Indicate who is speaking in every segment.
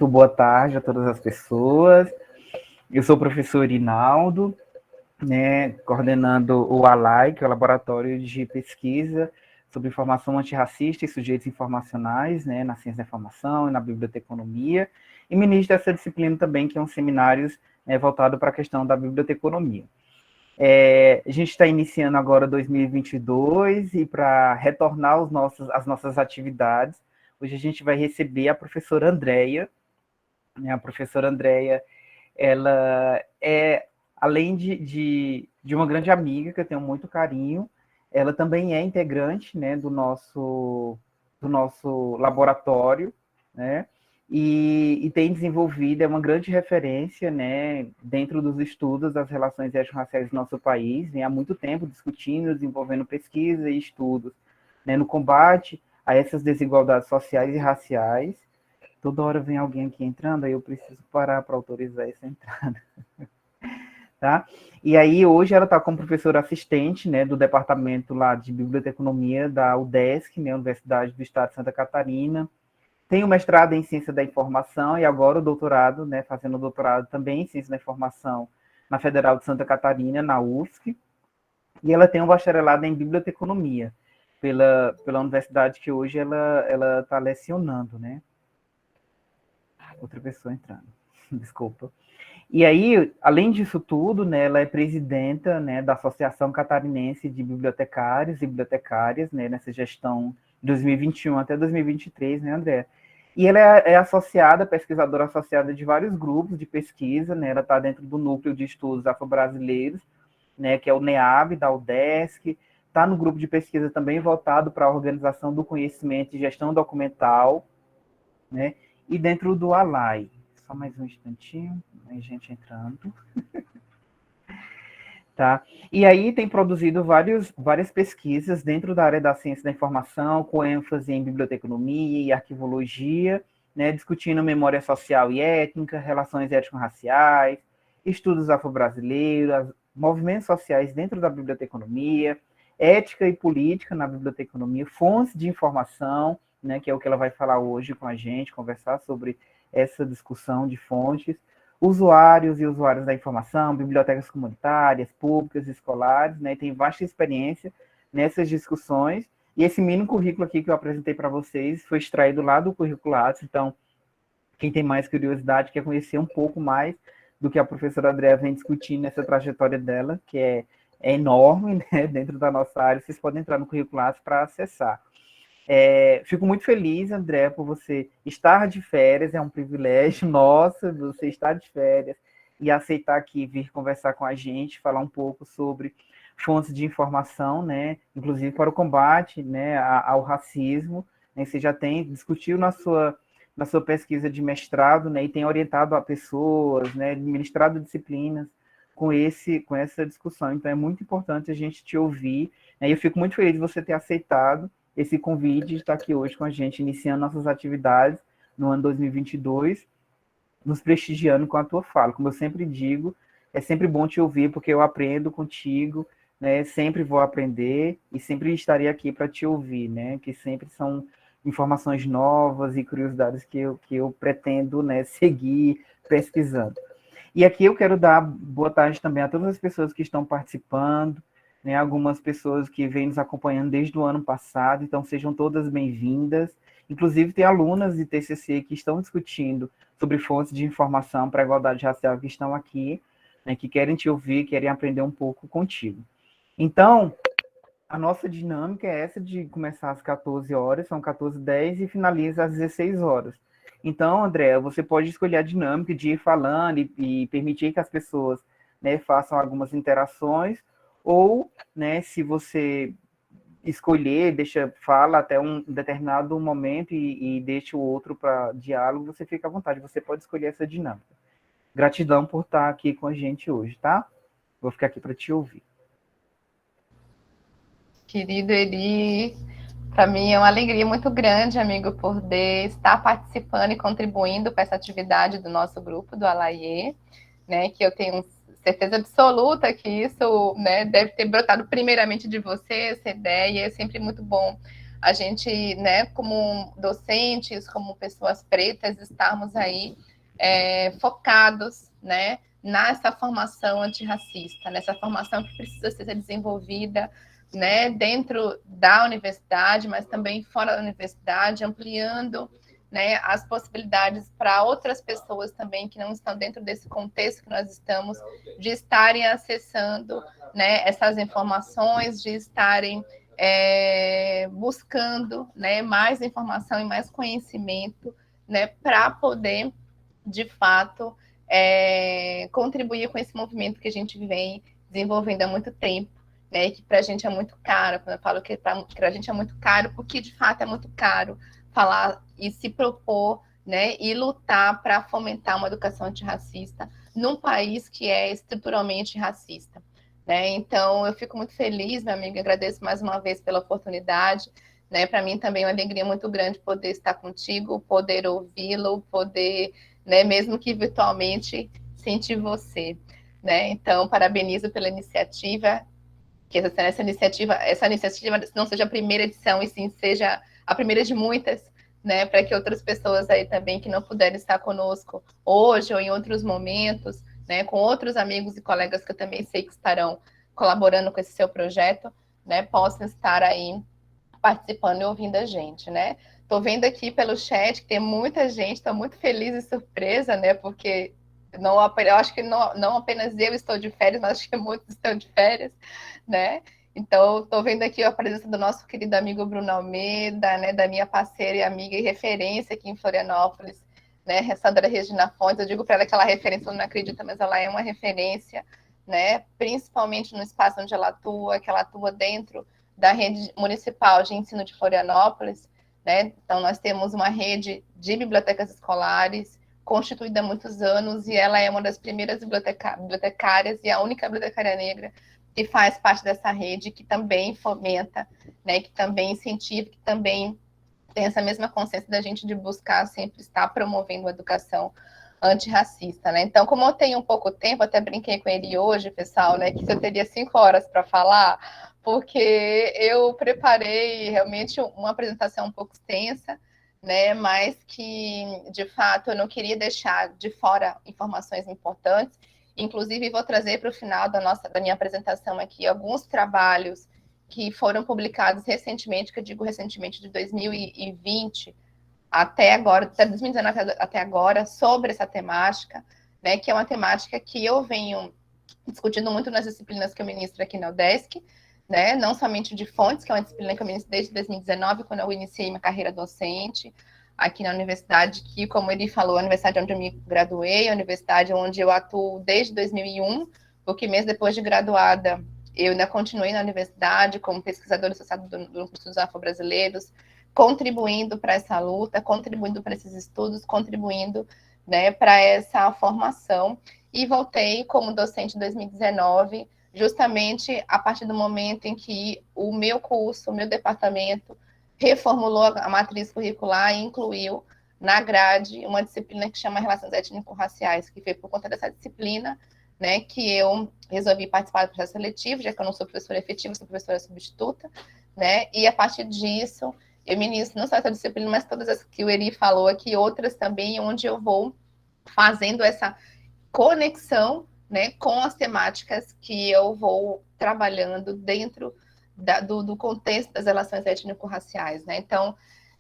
Speaker 1: Boa tarde a todas as pessoas. Eu sou o professor Inaldo, né, coordenando o ALAI, que é o Laboratório de Pesquisa sobre Informação Antirracista e Sujeitos Informacionais, né, na Ciência da Informação e na Biblioteconomia, e ministro dessa disciplina também, que é um seminário voltado para a questão da biblioteconomia. A gente está iniciando agora 2022 e para retornar as nossas atividades, hoje a gente vai receber a professora Andréia, né, a professora Andréia, ela é, além de uma grande amiga, que eu tenho muito carinho, ela também é integrante, né, do nosso laboratório, né, e tem desenvolvido, é uma grande referência, né, dentro dos estudos das relações étnico-raciais do nosso país, vem há muito tempo discutindo, desenvolvendo pesquisa e estudos, né, no combate a essas desigualdades sociais e raciais. Toda hora vem alguém aqui entrando, aí eu preciso parar para autorizar essa entrada. Tá? E aí, hoje, ela está como professora assistente, né, do departamento lá de biblioteconomia da UDESC, né, Universidade do Estado de Santa Catarina. Tem o mestrado em Ciência da Informação e agora o doutorado, né, fazendo o doutorado também em Ciência da Informação na Federal de Santa Catarina, na UFSC. E ela tem um bacharelado em biblioteconomia pela universidade que hoje ela está lecionando, né? Outra pessoa entrando, desculpa. E aí, além disso tudo, né, ela é presidenta, né, da Associação Catarinense de Bibliotecários e Bibliotecárias, né, nessa gestão de 2021 até 2023, né, André? E ela é associada, pesquisadora associada de vários grupos de pesquisa, né, ela está dentro do Núcleo de Estudos Afro-Brasileiros, né, que é o NEAB, da UDESC, está no grupo de pesquisa também voltado para a organização do conhecimento e gestão documental, né, e dentro do ALAI. Só mais um instantinho, a gente entrando. Tá? E aí tem produzido várias pesquisas dentro da área da ciência da informação, com ênfase em biblioteconomia e arquivologia, né, discutindo memória social e étnica, relações étnico-raciais, estudos afro-brasileiros, movimentos sociais dentro da biblioteconomia, ética e política na biblioteconomia, fontes de informação, né, que é o que ela vai falar hoje com a gente, conversar sobre essa discussão de fontes, usuários e usuárias da informação, bibliotecas comunitárias, públicas, escolares, né, tem vasta experiência nessas discussões, e esse mini currículo aqui que eu apresentei para vocês foi extraído lá do currículo Lattes, então, quem tem mais curiosidade, quer conhecer um pouco mais do que a professora Andréa vem discutindo nessa trajetória dela, que é enorme, né, dentro da nossa área, vocês podem entrar no currículo Lattes para acessar. Fico muito feliz, André, por você estar de férias, é um privilégio nosso você estar de férias e aceitar aqui vir conversar com a gente, falar um pouco sobre fontes de informação, né, inclusive para o combate, né, ao racismo, né, você já discutiu na sua pesquisa de mestrado, né, e tem orientado a pessoas, né, ministrado disciplinas com essa discussão, então é muito importante a gente te ouvir, né, e eu fico muito feliz de você ter aceitado esse convite de estar aqui hoje com a gente, iniciando nossas atividades no ano 2022, nos prestigiando com a tua fala. Como eu sempre digo, é sempre bom te ouvir, porque eu aprendo contigo, né? Sempre vou aprender e sempre estarei aqui para te ouvir, né? Que sempre são informações novas e curiosidades que eu pretendo, né, seguir pesquisando. E aqui eu quero dar boa tarde também a todas as pessoas que estão participando, né, algumas pessoas que vêm nos acompanhando desde o ano passado, então sejam todas bem-vindas. Inclusive, tem alunas de TCC que estão discutindo sobre fontes de informação para a igualdade racial que estão aqui, né, que querem te ouvir, querem aprender um pouco contigo. Então, a nossa dinâmica é essa de começar às 14 horas, são 14h10 e finaliza às 16 horas. Então, André, você pode escolher a dinâmica de ir falando e permitir que as pessoas, né, façam algumas interações, ou, né, se você escolher, fala até um determinado momento e deixa o outro para diálogo, você fica à vontade, você pode escolher essa dinâmica. Gratidão por estar aqui com a gente hoje, tá? Vou ficar aqui para te ouvir.
Speaker 2: Querido Eli, para mim é uma alegria muito grande, amigo, poder estar participando e contribuindo com essa atividade do nosso grupo, do Alaie, né, que eu tenho certeza absoluta que isso, né, deve ter brotado primeiramente de você, essa ideia, é sempre muito bom a gente, né, como docentes, como pessoas pretas, estarmos aí focados, né, nessa formação antirracista, nessa formação que precisa ser desenvolvida, né, dentro da universidade, mas também fora da universidade, ampliando, né, as possibilidades para outras pessoas também que não estão dentro desse contexto que nós estamos, de estarem acessando, né, essas informações, de estarem buscando, né, mais informação e mais conhecimento, né, para poder, de fato, contribuir com esse movimento que a gente vem desenvolvendo há muito tempo, né, que para a gente é muito caro. Quando eu falo que para a gente é muito caro, porque de fato é muito caro falar e se propor, né, e lutar para fomentar uma educação antirracista num país que é estruturalmente racista. Né? Então, eu fico muito feliz, meu amigo, agradeço mais uma vez pela oportunidade. Né? Para mim também é uma alegria muito grande poder estar contigo, poder ouvi-lo, poder, né, mesmo que virtualmente, sentir você. Né? Então, parabenizo pela iniciativa, que essa iniciativa não seja a primeira edição, e sim seja a primeira de muitas, né, para que outras pessoas aí também que não puderem estar conosco hoje ou em outros momentos, né, com outros amigos e colegas que eu também sei que estarão colaborando com esse seu projeto, né, possam estar aí participando e ouvindo a gente, né? Estou vendo aqui pelo chat que tem muita gente, estou muito feliz e surpresa, né, porque eu acho que não apenas eu estou de férias, mas acho que muitos estão de férias, né? Então, estou vendo aqui a presença do nosso querido amigo Bruno Almeida, né, da minha parceira e amiga e referência aqui em Florianópolis, né, Sandra Regina Fontes. Eu digo para ela que ela é referência, ela não acredita, mas ela é uma referência, né, principalmente no espaço onde ela atua, que ela atua dentro da rede municipal de ensino de Florianópolis, né? Então, nós temos uma rede de bibliotecas escolares constituída há muitos anos, e ela é uma das primeiras bibliotecárias e a única bibliotecária negra que faz parte dessa rede, que também fomenta, né, que também incentiva, que também tem essa mesma consciência da gente de buscar sempre estar promovendo a educação antirracista, né? Então, como eu tenho um pouco tempo, até brinquei com ele hoje, pessoal, né, que eu teria 5 horas para falar, porque eu preparei realmente uma apresentação um pouco extensa, né, mas que, de fato, eu não queria deixar de fora informações importantes. Inclusive, vou trazer para o final da minha apresentação aqui alguns trabalhos que foram publicados recentemente, que eu digo recentemente, de 2020 até agora, até 2019 até agora, sobre essa temática, né, que é uma temática que eu venho discutindo muito nas disciplinas que eu ministro aqui na UDESC, né, não somente de fontes, que é uma disciplina que eu ministro desde 2019, quando eu iniciei minha carreira docente aqui na universidade, que, como ele falou, a universidade onde eu me graduei, a universidade onde eu atuo desde 2001, porque mesmo depois de graduada, eu ainda continuei na universidade como pesquisadora associada do Núcleo de Estudos Afro-Brasileiros, contribuindo para essa luta, contribuindo para esses estudos, contribuindo, né, para essa formação. E voltei como docente em 2019, justamente a partir do momento em que o meu curso, o meu departamento, reformulou a matriz curricular e incluiu na grade uma disciplina que chama Relações Étnico-Raciais, que foi por conta dessa disciplina, né, que eu resolvi participar do processo seletivo, já que eu não sou professora efetiva, sou professora substituta, né, e a partir disso eu ministro não só essa disciplina, mas todas as que o Eri falou aqui, outras também, onde eu vou fazendo essa conexão, né, com as temáticas que eu vou trabalhando dentro do contexto das relações étnico-raciais, né? Então,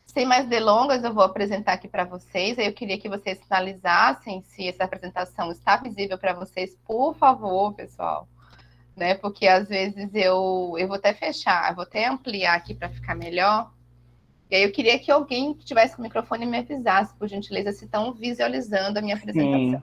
Speaker 2: sem mais delongas, eu vou apresentar aqui para vocês. Eu queria que vocês finalizassem se essa apresentação está visível para vocês, por favor, pessoal, né? Porque às vezes eu vou até fechar, eu vou até ampliar aqui para ficar melhor. E aí eu queria que alguém que tivesse com o microfone me avisasse, por gentileza, se estão visualizando a minha apresentação.
Speaker 1: Sim.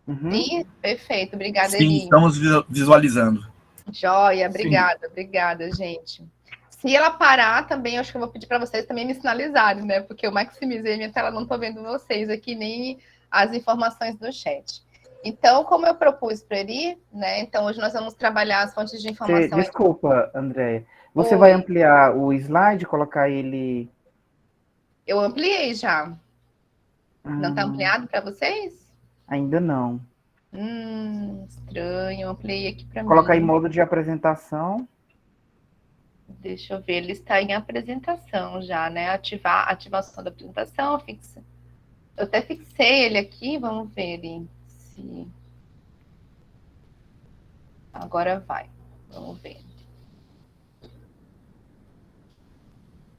Speaker 1: Uhum.
Speaker 2: Sim, perfeito. Obrigada,
Speaker 3: Sim,
Speaker 2: Eli.
Speaker 3: estamos visualizando.
Speaker 2: Joia,
Speaker 3: Sim.
Speaker 2: obrigada, gente. Se ela parar também, eu acho que eu vou pedir para vocês também me sinalizarem, né? Porque eu maximizei minha tela, não estou vendo vocês aqui, nem as informações do chat. Então, como eu propus para ele, né? Então, hoje nós vamos trabalhar as fontes de informação.
Speaker 1: Desculpa, Andréia. Você vai
Speaker 2: Oi.
Speaker 1: ampliar o slide, colocar ele.
Speaker 2: Eu ampliei já. Não está
Speaker 1: Hum,
Speaker 2: ampliado para vocês?
Speaker 1: ainda não.
Speaker 2: Estranho. Eu ampliei aqui para
Speaker 1: Colocar em
Speaker 2: mim.
Speaker 1: modo de apresentação.
Speaker 2: Deixa eu ver, ele está em apresentação já, né? Ativação da apresentação, fixa. Eu até fixei ele aqui, vamos ver ele se... Agora vai, vamos ver.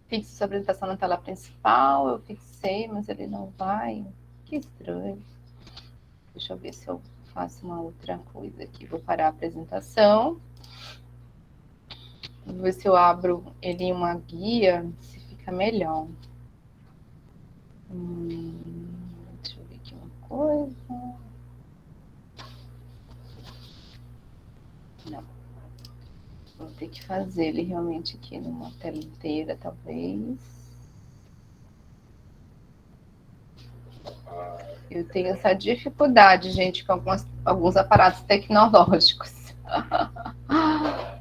Speaker 2: Fixe sua apresentação na tela principal, eu fixei, mas ele não vai. Que estranho. Deixa eu ver se eu faço uma outra coisa aqui. Vou parar a apresentação. Vou ver se eu abro ele em uma guia, se fica melhor. Deixa eu ver aqui uma coisa. Não. Vou ter que fazer ele realmente aqui numa tela inteira, talvez. Eu tenho essa dificuldade, gente, com alguns aparatos tecnológicos.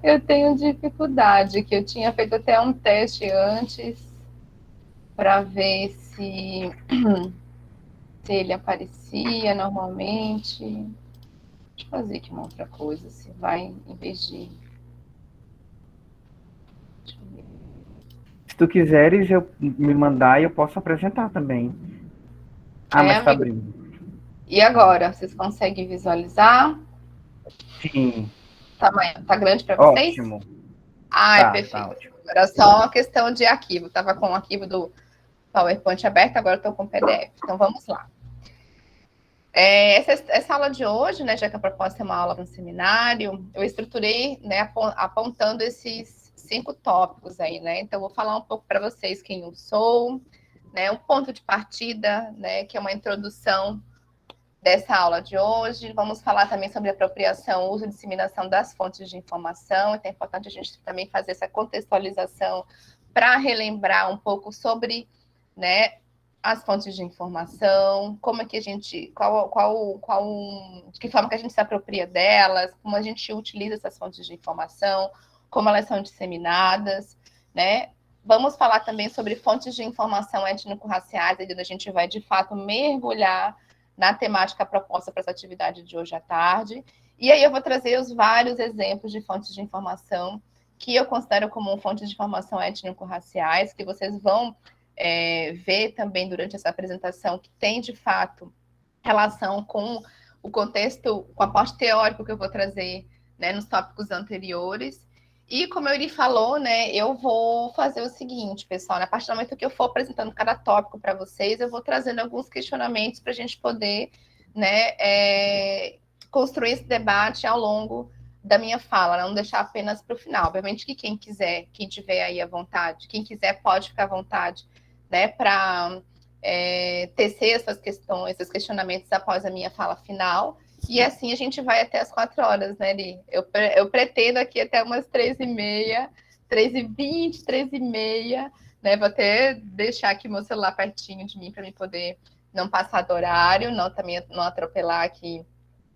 Speaker 2: Eu tenho dificuldade, que eu tinha feito até um teste antes para ver se ele aparecia normalmente. Deixa eu fazer aqui uma outra coisa, se vai, em vez de... Deixa eu ver.
Speaker 1: Se tu quiseres me mandar, eu posso apresentar também. Mas tá abrindo.
Speaker 2: E agora, vocês conseguem visualizar?
Speaker 1: Sim.
Speaker 2: Tá grande para vocês?
Speaker 1: Ótimo.
Speaker 2: É perfeito. Tá ótimo. Era só uma questão de arquivo. Estava com o arquivo do PowerPoint aberto, agora estou com o PDF. Então, vamos lá. Essa aula de hoje, né, já que a proposta é uma aula no seminário, eu estruturei, né, apontando esses 5 tópicos aí, né? Então, eu vou falar um pouco para vocês quem eu sou, né, um ponto de partida, né, que é uma introdução dessa aula de hoje. Vamos falar também sobre apropriação, uso e disseminação das fontes de informação. Então, é importante a gente também fazer essa contextualização para relembrar um pouco sobre, né, as fontes de informação, como é que a gente, de que forma que a gente se apropria delas, como a gente utiliza essas fontes de informação, como elas são disseminadas, né? Vamos falar também sobre fontes de informação étnico-raciais, onde a gente vai, de fato, mergulhar na temática proposta para essa atividade de hoje à tarde. E aí eu vou trazer os vários exemplos de fontes de informação que eu considero como fontes de informação étnico-raciais, que vocês vão ver também durante essa apresentação, que tem, de fato, relação com o contexto, com o aporte teórico que eu vou trazer, né, nos tópicos anteriores. E como a Yuri falou, né, eu vou fazer o seguinte, pessoal, a partir do momento que eu for apresentando cada tópico para vocês, eu vou trazendo alguns questionamentos para a gente poder, né, construir esse debate ao longo da minha fala, não deixar apenas para o final. Obviamente que quem quiser, quem tiver aí à vontade, quem quiser pode ficar à vontade, né, para tecer essas questões, esses questionamentos após a minha fala final. E assim a gente vai até as 4 horas, né, Li? Eu pretendo aqui até umas 3h30, 3h20, 3h30, né? Vou até deixar aqui meu celular pertinho de mim para me poder não passar do horário, também não atropelar aqui,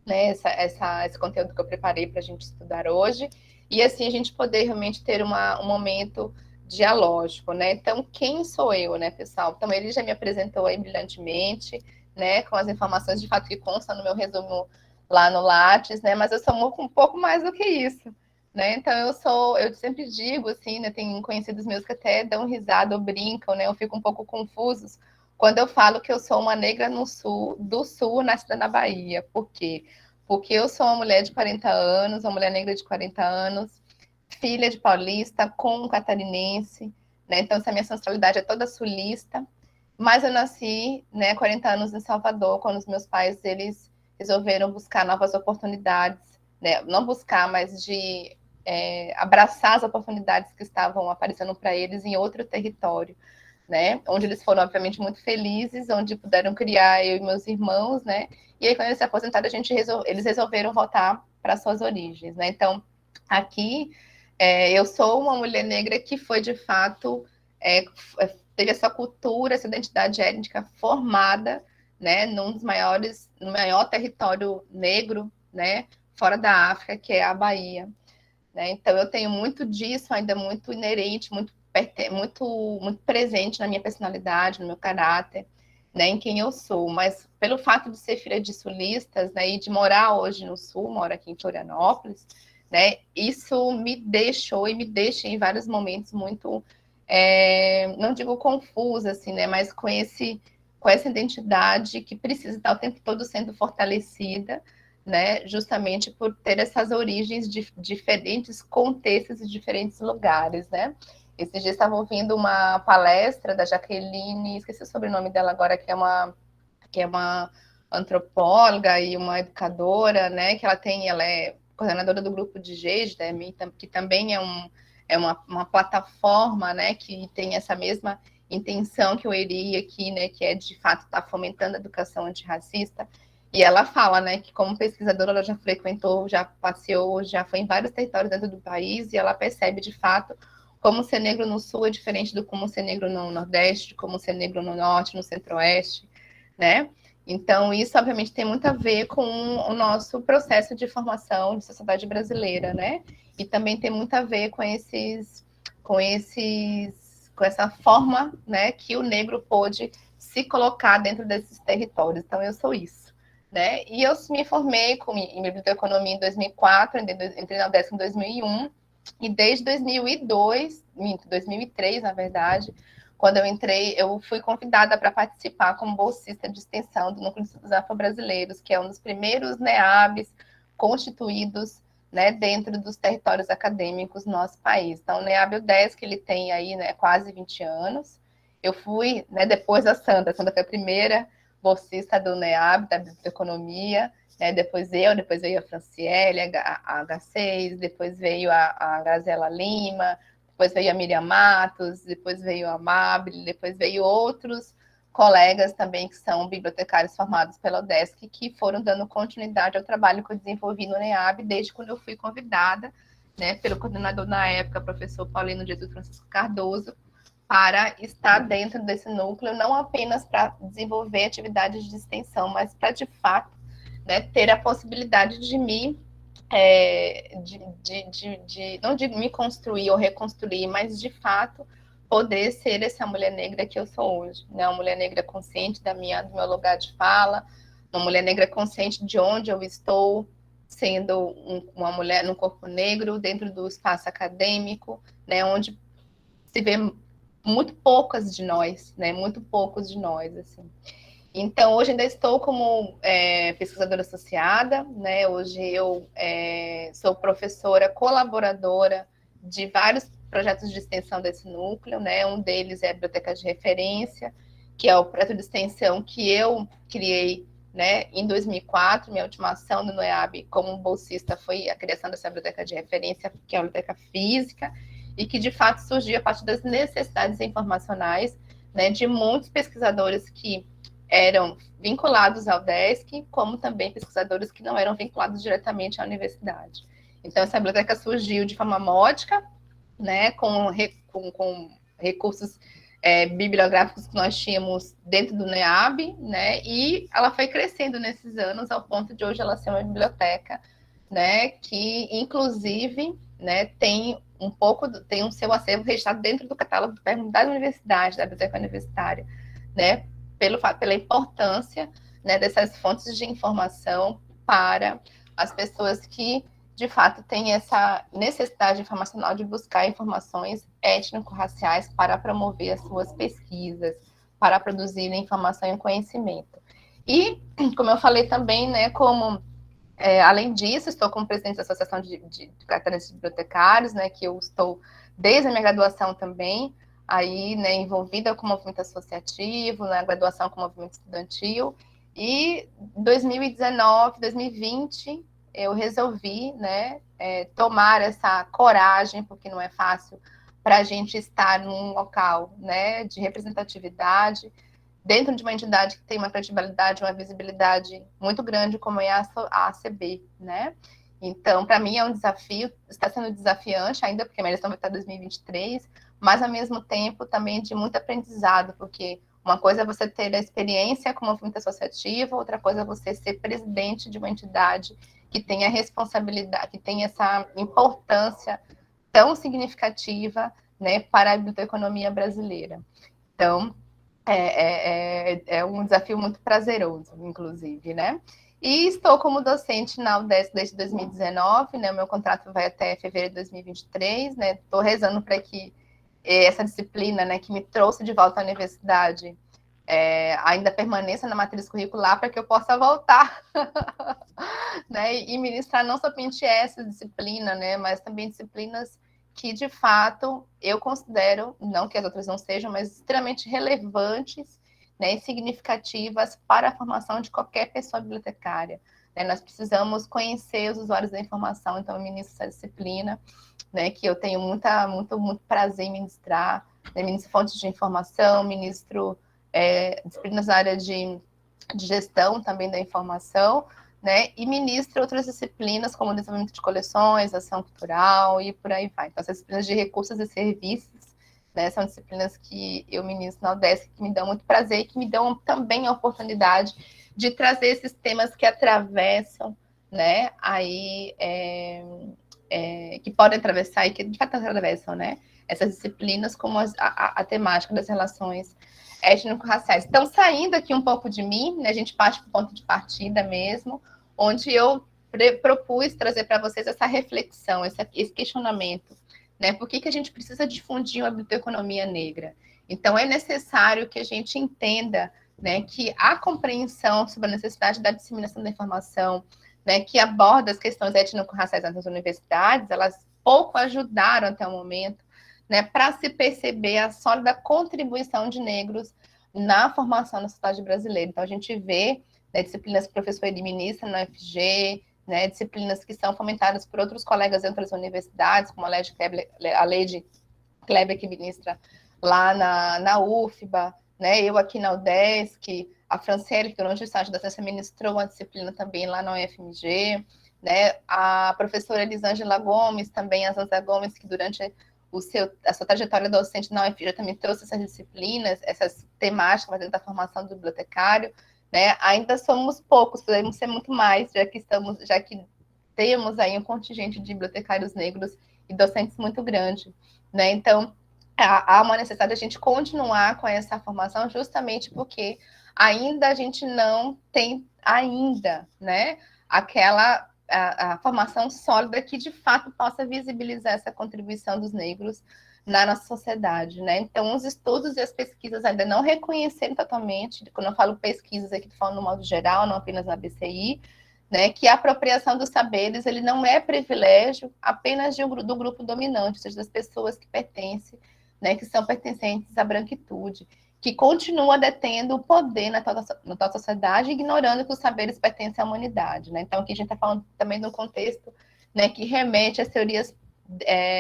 Speaker 2: né, esse conteúdo que eu preparei para a gente estudar hoje. E assim a gente poder realmente ter um momento dialógico, né? Então, quem sou eu, né, pessoal? Então, ele já me apresentou aí brilhantemente, né, com as informações de fato que constam no meu resumo lá no Lattes, né? Mas eu sou um pouco mais do que isso, né? Então, eu sempre digo, assim, né, tem conhecidos meus que até dão risada ou brincam, né? Eu fico um pouco confusos quando eu falo que eu sou uma negra do sul, nascida na Bahia. Por quê? Porque eu sou uma mulher de 40 anos, uma mulher negra de 40 anos, filha de paulista com catarinense, né? Então, essa minha ancestralidade é toda sulista. Mas eu nasci, né, 40 anos em Salvador, quando os meus pais, eles resolveram buscar novas oportunidades, né? Não buscar, mas de abraçar as oportunidades que estavam aparecendo para eles em outro território, né? Onde eles foram, obviamente, muito felizes, onde puderam criar eu e meus irmãos, né? E aí, quando eles se aposentaram, eles resolveram voltar para suas origens, né? Então, aqui, eu sou uma mulher negra que foi, de fato, teve essa cultura, essa identidade étnica formada, né, no maior território negro, né, fora da África, que é a Bahia, né? Então eu tenho muito disso ainda muito inerente, muito presente na minha personalidade, no meu caráter, né, em quem eu sou. Mas pelo fato de ser filha de sulistas, né, e de morar hoje no Sul, moro aqui em Florianópolis, né? Isso me deixou e me deixa em vários momentos muito, não digo confusa, assim, né? Mas com essa identidade que precisa estar o tempo todo sendo fortalecida, né? Justamente por ter essas origens de diferentes contextos e diferentes lugares, né? Esses dias estava ouvindo uma palestra da Jaqueline, esqueci o sobrenome dela agora, que é uma antropóloga e uma educadora, né? Que ela é coordenadora do grupo de GES, né, que também é uma plataforma, né? Que tem essa mesma intenção que eu iria aqui, né? Que é de fato estar fomentando a educação antirracista. E ela fala, né, que como pesquisadora ela já frequentou, já passeou, já foi em vários territórios dentro do país e ela percebe de fato como ser negro no sul é diferente do como ser negro no nordeste, de como ser negro no norte, no centro-oeste, né? Então, isso, obviamente, tem muito a ver com o nosso processo de formação de sociedade brasileira, né? E também tem muito a ver com essa forma, né, que o negro pôde se colocar dentro desses territórios. Então, eu sou isso, né? E eu me formei em biblioteconomia em 2004, entrei na UDESC em 2001, e desde 2003, na verdade, quando eu entrei, eu fui convidada para participar como bolsista de extensão do Núcleo de Estudos Afro-Brasileiros, que é um dos primeiros NEABs constituídos, né, dentro dos territórios acadêmicos do nosso país. Então, o NEAB UDESC, ele tem aí, né, quase 20 anos. Eu fui, né, depois da Sandra foi a primeira bolsista do NEAB, da Biblioteconomia, né, depois veio a Franciele, a H6, depois veio a Gazela Lima, depois veio a Miriam Matos, depois veio a Mabel, depois veio outros colegas também que são bibliotecários formados pela UDESC, que foram dando continuidade ao trabalho que eu desenvolvi no NEAB desde quando eu fui convidada, né, pelo coordenador na época, professor Paulino Jesus Francisco Cardoso, para estar dentro desse núcleo, não apenas para desenvolver atividades de extensão, mas para, de fato, né, ter a possibilidade de me não de me construir ou reconstruir, mas de fato poder ser essa mulher negra que eu sou hoje, né? Uma mulher negra consciente do meu lugar de fala, uma mulher negra consciente de onde eu estou, sendo uma mulher num corpo negro dentro do espaço acadêmico, né? Onde se vê muito poucas de nós, né? Muito poucos de nós, assim. Então, hoje ainda estou como pesquisadora associada, né? Hoje eu sou professora colaboradora de vários projetos de extensão desse núcleo, né? Um deles é a Biblioteca de Referência, que é o projeto de extensão que eu criei, né, em 2004. Minha última ação no NOEAB como bolsista foi a criação dessa Biblioteca de Referência, que é uma biblioteca física, e que de fato surgiu a partir das necessidades informacionais, né, de muitos pesquisadores que eram vinculados ao DESC, como também pesquisadores que não eram vinculados diretamente à universidade. Então, essa biblioteca surgiu de forma módica, né, com recursos bibliográficos que nós tínhamos dentro do NEAB, né, e ela foi crescendo nesses anos ao ponto de hoje ela ser uma biblioteca, né, que inclusive, né, tem um seu acervo registrado dentro do catálogo da universidade, da biblioteca universitária, né, pela importância, né, dessas fontes de informação para as pessoas que, de fato, têm essa necessidade informacional de buscar informações étnico-raciais para promover as suas pesquisas, para produzir informação e conhecimento. E, como eu falei também, né, além disso, estou como presidente da Associação de Catarinenses Bibliotecários, né, que eu estou desde a minha graduação também, aí, né, envolvida com o movimento associativo, na graduação com o movimento estudantil, e 2019, 2020, eu resolvi, né, tomar essa coragem, porque não é fácil para a gente estar num local, né, de representatividade, dentro de uma entidade que tem uma credibilidade, uma visibilidade muito grande, como é a ACB, né? Então, para mim é um desafio, está sendo desafiante ainda, porque a minha eleição vai estar em 2023, mas ao mesmo tempo também de muito aprendizado, porque uma coisa é você ter a experiência como movimento associativo, outra coisa é você ser presidente de uma entidade que tem a responsabilidade, que tem essa importância tão significativa, né, para a biblioteconomia brasileira. Então, é um desafio muito prazeroso, inclusive, né? E estou como docente na UDESC desde 2019, né? O meu contrato vai até fevereiro de 2023, né? Estou rezando para que essa disciplina, né, que me trouxe de volta à universidade, ainda permaneça na matriz curricular para que eu possa voltar, né? E ministrar não somente essa disciplina, né, mas também disciplinas que, de fato, eu considero, não que as outras não sejam, mas extremamente relevantes, né, e significativas para a formação de qualquer pessoa bibliotecária. Né? Nós precisamos conhecer os usuários da informação, então eu ministro essa disciplina, né, que eu tenho muito prazer em ministrar, né, ministro fontes de informação, ministro disciplinas na área de gestão também da informação, né, e ministro outras disciplinas, como desenvolvimento de coleções, ação cultural e por aí vai. Então, essas disciplinas de recursos e serviços, né, são disciplinas que eu ministro na UDESC, que me dão muito prazer e que me dão também a oportunidade de trazer esses temas que atravessam, né, aí, que podem atravessar e que de fato atravessam, né, essas disciplinas como a temática das relações étnico-raciais. Então, saindo aqui um pouco de mim, né, a gente parte para o ponto de partida mesmo, onde eu propus trazer para vocês essa reflexão, esse questionamento, né? Por que a gente precisa difundir uma biblioteconomia negra? Então, é necessário que a gente entenda, né, que a compreensão sobre a necessidade da disseminação da informação, né, que aborda as questões étnico-raciais nas universidades, elas pouco ajudaram até o momento, né, para se perceber a sólida contribuição de negros na formação da sociedade brasileira. Então, a gente vê, né, disciplinas que o professor ele ministra na UFG, né, disciplinas que são fomentadas por outros colegas em outras universidades, como a Leide Kleber, que ministra lá na UFBA, né, eu aqui na UDESC, a Franciele, que durante o estágio da ciência ministrou uma disciplina também lá na UFMG, né, a professora Elisângela Gomes, também a Zanza Gomes, que durante a sua trajetória docente na UFMG também trouxe essas disciplinas, essas temáticas dentro da formação do bibliotecário, né? Ainda somos poucos, podemos ser muito mais, já que temos aí um contingente de bibliotecários negros e docentes muito grande, né? Então, há uma necessidade de a gente continuar com essa formação, justamente porque ainda a gente não tem né, aquela a formação sólida que de fato possa visibilizar essa contribuição dos negros na nossa sociedade, né? Então, os estudos e as pesquisas ainda não reconheceram totalmente, quando eu falo pesquisas aqui, estou falando no modo geral, não apenas na BCI, né, que a apropriação dos saberes ele não é privilégio apenas do grupo dominante, ou seja, das pessoas que pertencem, né, que são pertencentes à branquitude, que continua detendo o poder na toda sociedade, ignorando que os saberes pertencem à humanidade. Né? Então, aqui a gente está falando também de um contexto, né, que remete às teorias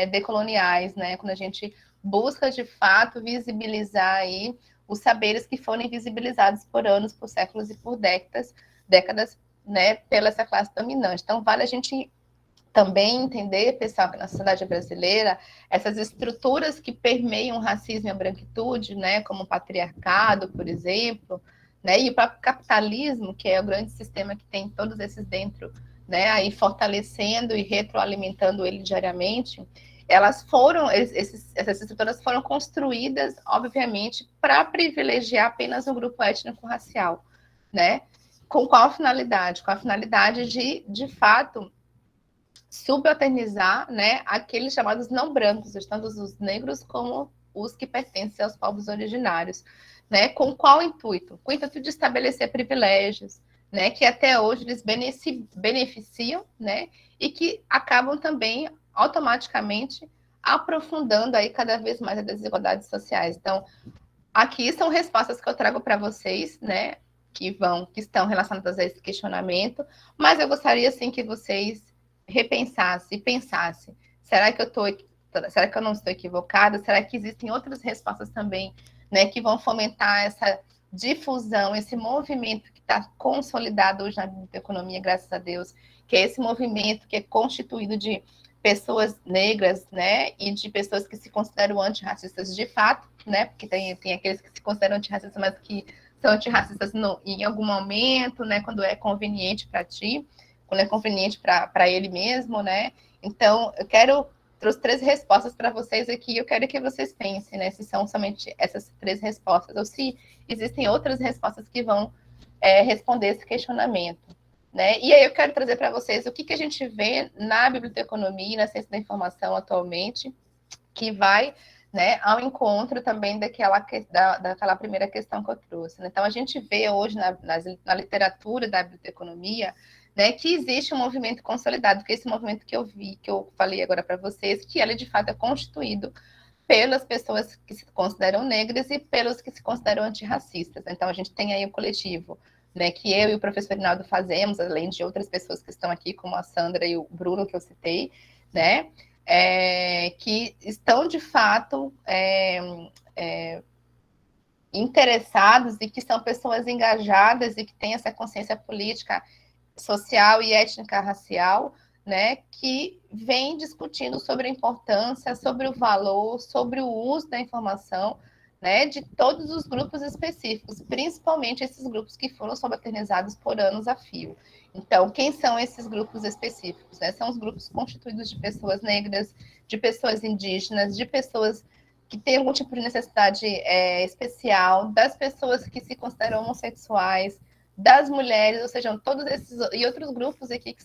Speaker 2: decoloniais, né, quando a gente busca, de fato, visibilizar aí os saberes que foram invisibilizados por anos, por séculos e por décadas, né, pela essa classe dominante. Então, vale a gente também entender, pessoal, que na sociedade brasileira, essas estruturas que permeiam o racismo e a branquitude, né, como o patriarcado, por exemplo, né, e o próprio capitalismo, que é o grande sistema que tem todos esses dentro, né, aí fortalecendo e retroalimentando ele diariamente, essas estruturas foram construídas, obviamente, para privilegiar apenas o grupo étnico-racial, né? Com qual finalidade? Com a finalidade de fato, subalternizar, né, aqueles chamados não brancos, tanto os negros como os que pertencem aos povos originários, né, com qual intuito? Com o intuito de estabelecer privilégios, né, que até hoje eles beneficiam, né, e que acabam também automaticamente aprofundando aí cada vez mais as desigualdades sociais. Então, aqui são respostas que eu trago para vocês, né, que estão relacionadas a esse questionamento, mas eu gostaria assim que vocês repensassem e pensassem, será que eu não estou equivocada? Será que existem outras respostas também, né, que vão fomentar essa difusão, esse movimento que está consolidado hoje na biblioteconomia, graças a Deus, que é esse movimento que é constituído de pessoas negras, né, e de pessoas que se consideram antirracistas de fato, né, porque tem aqueles que se consideram antirracistas, mas que são antirracistas em algum momento, né, quando é conveniente para ti, quando é conveniente para ele mesmo, né. Então, trouxe 3 respostas para vocês aqui, eu quero que vocês pensem, né, se são somente essas 3 respostas, ou se existem outras respostas que vão responder esse questionamento, né? E aí eu quero trazer para vocês o que a gente vê na biblioteconomia e na ciência da informação atualmente, que vai, né, ao encontro também daquela primeira questão que eu trouxe, né? Então, a gente vê hoje na literatura da biblioteconomia, né, que existe um movimento consolidado, que é esse movimento que eu falei agora para vocês, que ele de fato é constituído pelas pessoas que se consideram negras e pelos que se consideram antirracistas. Então, a gente tem aí o coletivo, né, que eu e o professor Rinaldo fazemos, além de outras pessoas que estão aqui, como a Sandra e o Bruno, que eu citei, né, que estão, de fato, interessados e que são pessoas engajadas e que têm essa consciência política, social e étnica racial, né, que vem discutindo sobre a importância, sobre o valor, sobre o uso da informação, né, de todos os grupos específicos, principalmente esses grupos que foram subalternizados por anos a fio. Então, quem são esses grupos específicos? Né? São os grupos constituídos de pessoas negras, de pessoas indígenas, de pessoas que têm algum tipo de necessidade especial, das pessoas que se consideram homossexuais, das mulheres, ou seja, todos esses e outros grupos aqui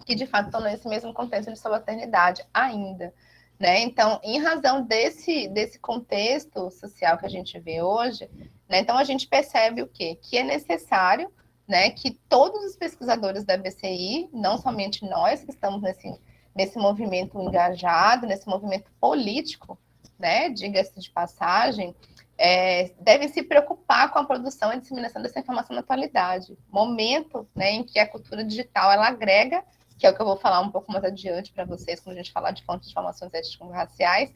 Speaker 2: que de fato estão nesse mesmo contexto de subalternidade ainda, né? Então, em razão desse contexto social que a gente vê hoje, né? Então a gente percebe o quê? Que é necessário, né? Que todos os pesquisadores da BCI, não somente nós que estamos nesse movimento engajado, nesse movimento político, né? Diga-se de passagem, devem se preocupar com a produção e disseminação dessa informação na atualidade. Momento, né, em que a cultura digital ela agrega, que é o que eu vou falar um pouco mais adiante para vocês, quando a gente falar de fontes de informações étnico-raciais,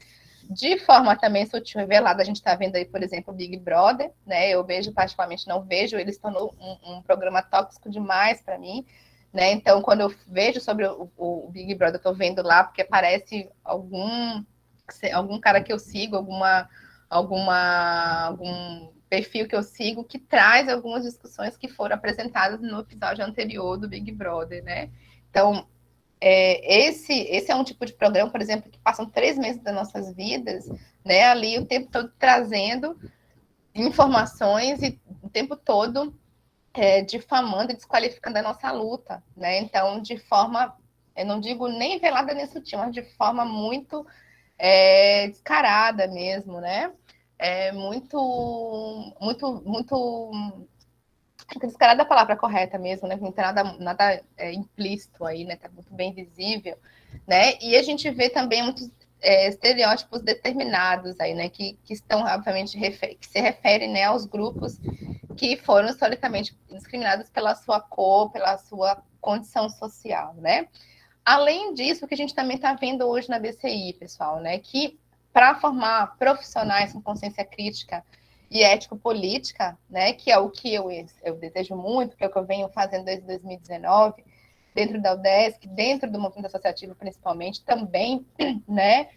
Speaker 2: de forma também sutil e velada. A gente está vendo aí, por exemplo, o Big Brother, né? Eu vejo, particularmente, não vejo, ele se tornou um programa tóxico demais para mim, né? Então, quando eu vejo sobre o Big Brother, eu estou vendo lá, porque aparece algum cara que eu sigo, algum perfil que eu sigo que traz algumas discussões que foram apresentadas no episódio anterior do Big Brother, né? Então, esse é um tipo de programa, por exemplo, que passam 3 meses das nossas vidas, né? Ali o tempo todo trazendo informações e o tempo todo difamando e desqualificando a nossa luta, né? Então, de forma, eu não digo nem velada nem sutil, mas de forma muito descarada mesmo, né? Muito descarada é a palavra correta mesmo, né? Não tem nada implícito aí, né? Tá muito bem visível, né? E a gente vê também muitos estereótipos determinados aí, né? Que estão, obviamente, que se referem, né, aos grupos que foram historicamente discriminados pela sua cor, pela sua condição social, né? Além disso, o que a gente também está vendo hoje na BCI, pessoal, né? Que para formar profissionais com consciência crítica e ético-política, né? Que é o que eu desejo muito, que é o que eu venho fazendo desde 2019, dentro da UDESC, dentro do movimento associativo principalmente, também, né?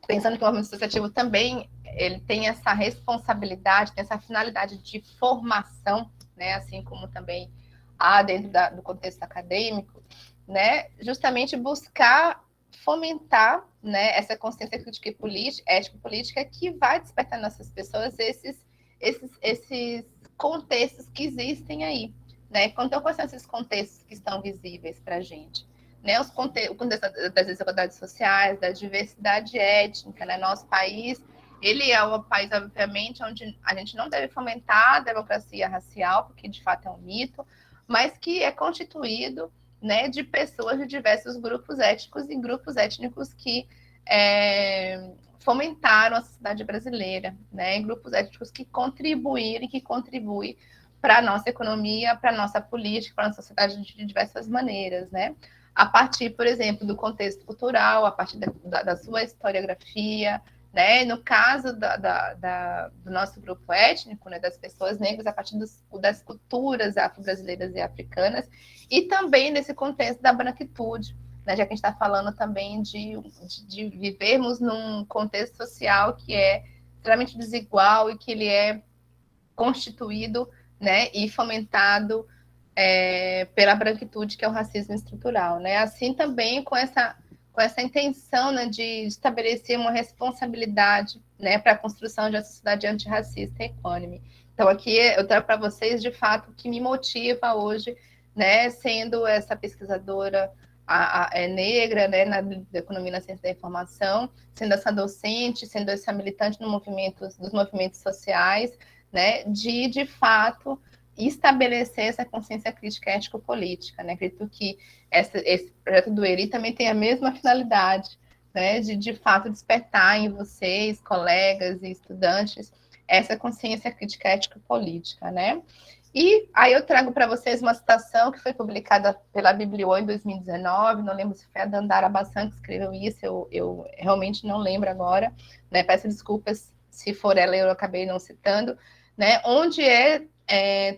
Speaker 2: Pensando que o movimento associativo também ele tem essa responsabilidade, tem essa finalidade de formação, né? Assim como também há dentro do contexto acadêmico, né, justamente buscar fomentar, né, essa consciência crítica e política, ético-política que vai despertar nessas pessoas esses contextos que existem aí, né? Então, quais são esses contextos que estão visíveis para a gente? Né, o contexto das desigualdades sociais, da diversidade étnica, né? Nosso país, ele é um país, obviamente, onde a gente não deve fomentar a democracia racial, porque de fato é um mito, mas que é constituído, né, de pessoas de diversos grupos étnicos e grupos étnicos que fomentaram a sociedade brasileira, né, grupos étnicos que contribuíram e que contribuem para a nossa economia, para a nossa política, para a nossa sociedade de diversas maneiras, né? A partir, por exemplo, do contexto cultural, a partir da sua historiografia, né? No caso do nosso grupo étnico, né, das pessoas negras, a partir das culturas afro-brasileiras e africanas, e também nesse contexto da branquitude, né, já que a gente está falando também de vivermos num contexto social que é extremamente desigual e que ele é constituído, né, e fomentado pela branquitude, que é o racismo estrutural, né? Assim também com essa intenção, né, de estabelecer uma responsabilidade, né, para a construção de uma sociedade antirracista e equânime. Então, aqui eu trago para vocês, de fato, o que me motiva hoje, né, sendo essa pesquisadora negra, né, na economia e na ciência da informação, sendo essa docente, sendo essa militante no dos movimentos sociais, né, de fato, estabelecer essa consciência crítica ético-política. Né? Acredito que esse projeto do ERI também tem a mesma finalidade, né, de fato, despertar em vocês, colegas e estudantes, essa consciência crítica ético-política, né? E aí eu trago para vocês uma citação que foi publicada pela Bibliô em 2019, não lembro se foi a Dandara Bassan que escreveu isso, eu realmente não lembro agora, né? Peço desculpas se for ela, eu acabei não citando, né? Onde é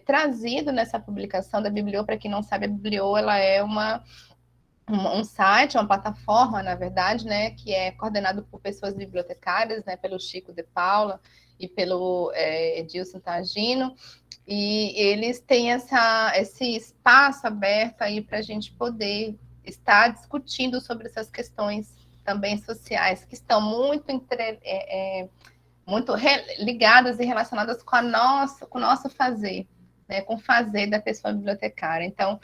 Speaker 2: trazido nessa publicação da Bibliô, para quem não sabe, a Bibliô ela é um site, uma plataforma, na verdade, né, que é coordenado por pessoas bibliotecárias, né, pelo Chico de Paula e pelo Edilson Tagino, e eles têm esse espaço aberto aí para a gente poder estar discutindo sobre essas questões também sociais, que estão muito ligadas e relacionadas com o nosso fazer, né, com o fazer da pessoa bibliotecária. Então,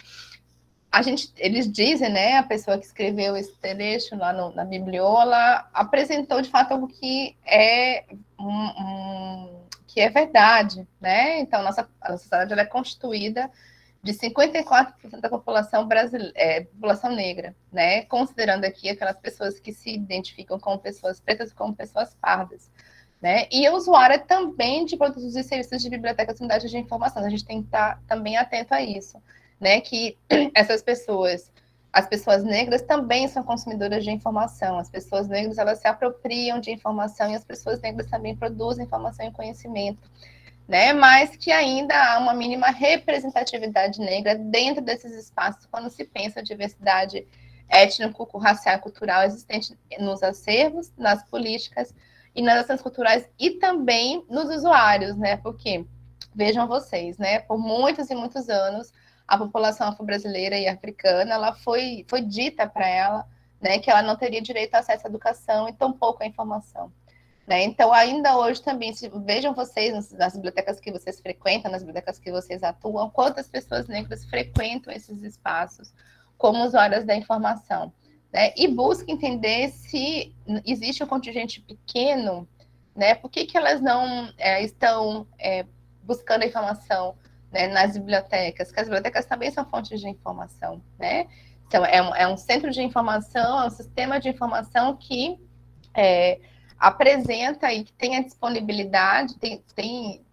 Speaker 2: eles dizem, né, a pessoa que escreveu esse trecho lá na Bibliola apresentou de fato algo que que é verdade, né? Então, a sociedade ela é constituída de 54% da população brasileira, população negra, né? Considerando aqui aquelas pessoas que se identificam como pessoas pretas e como pessoas pardas. Né? E usuária também de produtos e serviços de bibliotecas e unidades de informação. A gente tem que estar também atento a isso, né? Que essas pessoas, as pessoas negras também são consumidoras de informação. As pessoas negras elas se apropriam de informação e as pessoas negras também produzem informação e conhecimento, né? Mas que ainda há uma mínima representatividade negra dentro desses espaços quando se pensa a diversidade étnico-racial e cultural existente nos acervos, nas políticas e nas ações culturais e também nos usuários, né? Porque, vejam vocês, né? Por muitos e muitos anos, a população afro-brasileira e africana, ela foi dita para ela, né, que ela não teria direito a acesso à educação e tampouco à informação. Né? Então, ainda hoje também, vejam vocês nas bibliotecas que vocês frequentam, nas bibliotecas que vocês atuam, quantas pessoas negras frequentam esses espaços como usuárias da informação. Né? E busca entender se existe um contingente pequeno, né? Por que elas não estão buscando a informação, né, nas bibliotecas? Porque as bibliotecas também são fontes de informação. Né? Então, é um centro de informação, é um sistema de informação que apresenta e que tem a disponibilidade, tem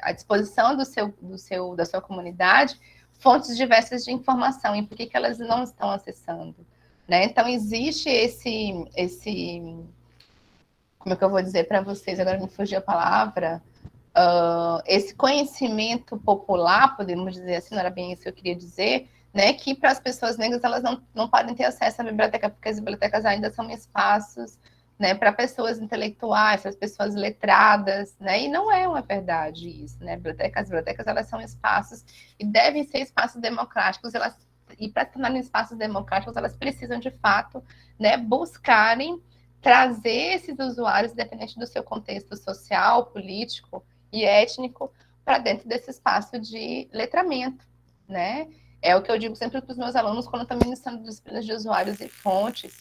Speaker 2: à disposição da sua comunidade fontes diversas de informação e por que elas não estão acessando. Né? Então, existe como é que eu vou dizer para vocês, agora me fugiu a palavra, esse conhecimento popular, podemos dizer assim, não era bem isso que eu queria dizer, né, que para as pessoas negras elas não podem ter acesso à biblioteca, porque as bibliotecas ainda são espaços, né, para pessoas intelectuais, para as pessoas letradas, né, e não é uma verdade isso, né, as bibliotecas elas são espaços e devem ser espaços democráticos, e para tornarem espaços democráticos, elas precisam de fato, né, buscarem trazer esses usuários, independente do seu contexto social, político e étnico, para dentro desse espaço de letramento, né? É o que eu digo sempre para os meus alunos quando estão ministrando disciplinas de usuários e fontes,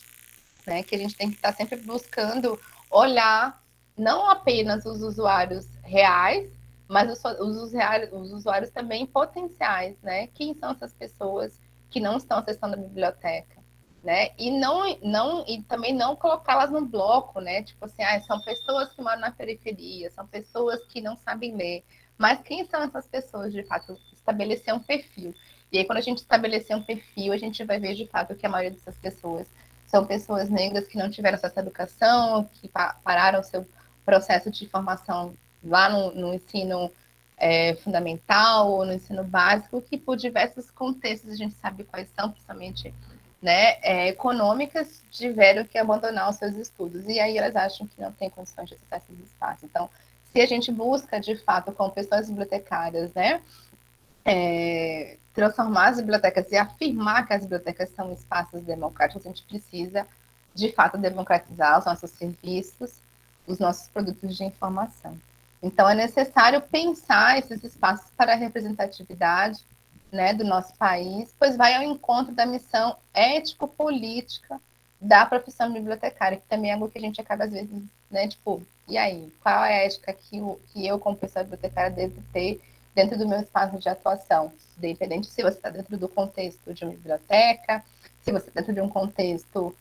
Speaker 2: né? Que a gente tem que estar sempre buscando olhar não apenas os usuários reais, mas os usuários também potenciais, né? Quem são essas pessoas que não estão acessando a biblioteca, né? E também não colocá-las no bloco, né? Tipo assim, são pessoas que moram na periferia, são pessoas que não sabem ler. Mas quem são essas pessoas, de fato? Estabelecer um perfil. E aí, quando a gente estabelecer um perfil, a gente vai ver, de fato, que a maioria dessas pessoas são pessoas negras que não tiveram acesso à educação, que pararam o seu processo de formação lá no ensino fundamental ou no ensino básico, que por diversos contextos, a gente sabe quais são, principalmente, né, econômicas, tiveram que abandonar os seus estudos. E aí elas acham que não tem condições de acessar esses espaços. Então, se a gente busca, de fato, com pessoas bibliotecárias, né, transformar as bibliotecas e afirmar que as bibliotecas são espaços democráticos, a gente precisa, de fato, democratizar os nossos serviços, os nossos produtos de informação. Então, é necessário pensar esses espaços para a representatividade, né, do nosso país, pois vai ao encontro da missão ético-política da profissão bibliotecária, que também é algo que a gente acaba, às vezes, né, tipo, e aí? Qual é a ética que eu, como pessoa bibliotecária, devo ter dentro do meu espaço de atuação? Independente se você está dentro do contexto de uma biblioteca, se você está dentro de um contexto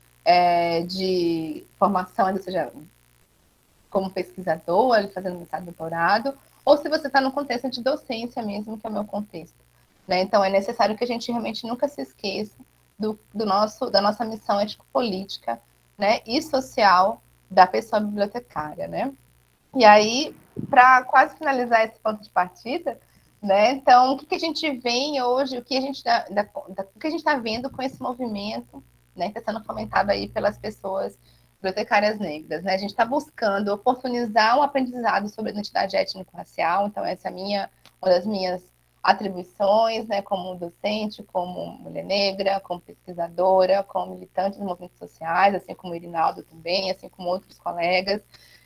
Speaker 2: de formação, ou seja, como pesquisador, fazendo mestrado, doutorado, ou se você está no contexto de docência mesmo, que é o meu contexto. Né? Então, é necessário que a gente realmente nunca se esqueça da nossa missão ético-política, né, e social da pessoa bibliotecária. Né? E aí, para quase finalizar esse ponto de partida, né, então, o que a gente vê hoje, o que a gente está vendo com esse movimento, né, que está sendo fomentado aí pelas pessoas bibliotecárias negras, né? A gente está buscando oportunizar um aprendizado sobre identidade étnico-racial, então essa é uma das minhas atribuições, né, como docente, como mulher negra, como pesquisadora, como militante dos movimentos sociais, assim como o Irinaldo também, assim como outros colegas,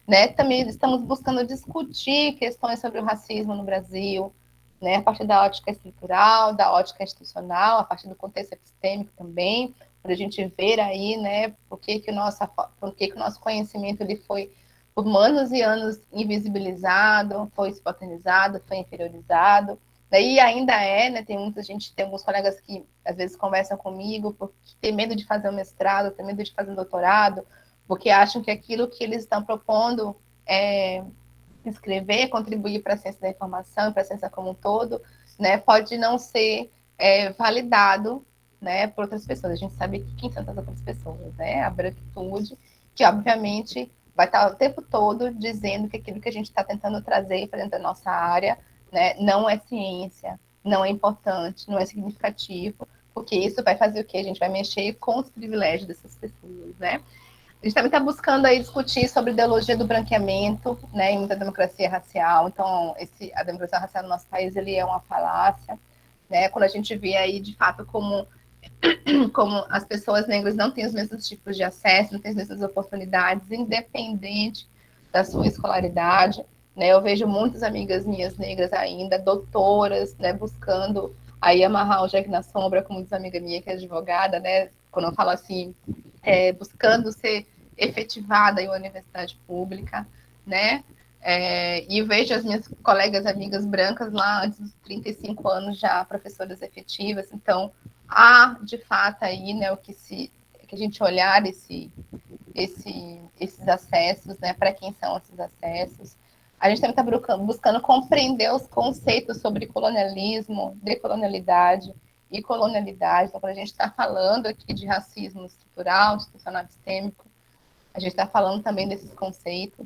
Speaker 2: né? Também estamos buscando discutir questões sobre o racismo no Brasil, né, a partir da ótica estrutural, da ótica institucional, a partir do contexto epistêmico também, para a gente ver aí, né, por que o nosso conhecimento ele foi por anos e anos invisibilizado, foi subalternizado, foi inferiorizado, daí ainda é, né, tem alguns colegas que às vezes conversam comigo porque tem medo de fazer um mestrado, tem medo de fazer um doutorado, porque acham que aquilo que eles estão propondo é escrever, contribuir para a ciência da informação, para a ciência como um todo, né, pode não ser validado, né, por outras pessoas. A gente sabe que quem são essas outras pessoas, né? A branquitude, que obviamente vai estar o tempo todo dizendo que aquilo que a gente está tentando trazer para dentro da nossa área, né, não é ciência, não é importante, não é significativo, porque isso vai fazer o quê? A gente vai mexer com os privilégios dessas pessoas, né? A gente também está buscando aí discutir sobre ideologia do branqueamento, né, em muita democracia racial. Então, a democracia racial no nosso país ele é uma falácia, né? Quando a gente vê aí de fato como as pessoas negras não têm os mesmos tipos de acesso, não têm as mesmas oportunidades, independente da sua escolaridade. Né? Eu vejo muitas amigas minhas negras ainda, doutoras, né, buscando aí amarrar o jegue na sombra, como diz uma amiga minha que é advogada, né? Quando eu falo assim, buscando ser efetivada em uma universidade pública, né? E vejo as minhas colegas, amigas brancas lá antes dos 35 anos já professoras efetivas, então há de fato aí, né, que a gente olhar esses acessos, né, para quem são esses acessos. A gente também está buscando compreender os conceitos sobre colonialismo, decolonialidade e colonialidade. Então, quando a gente está falando aqui de racismo estrutural, institucional, sistêmico, a gente está falando também desses conceitos.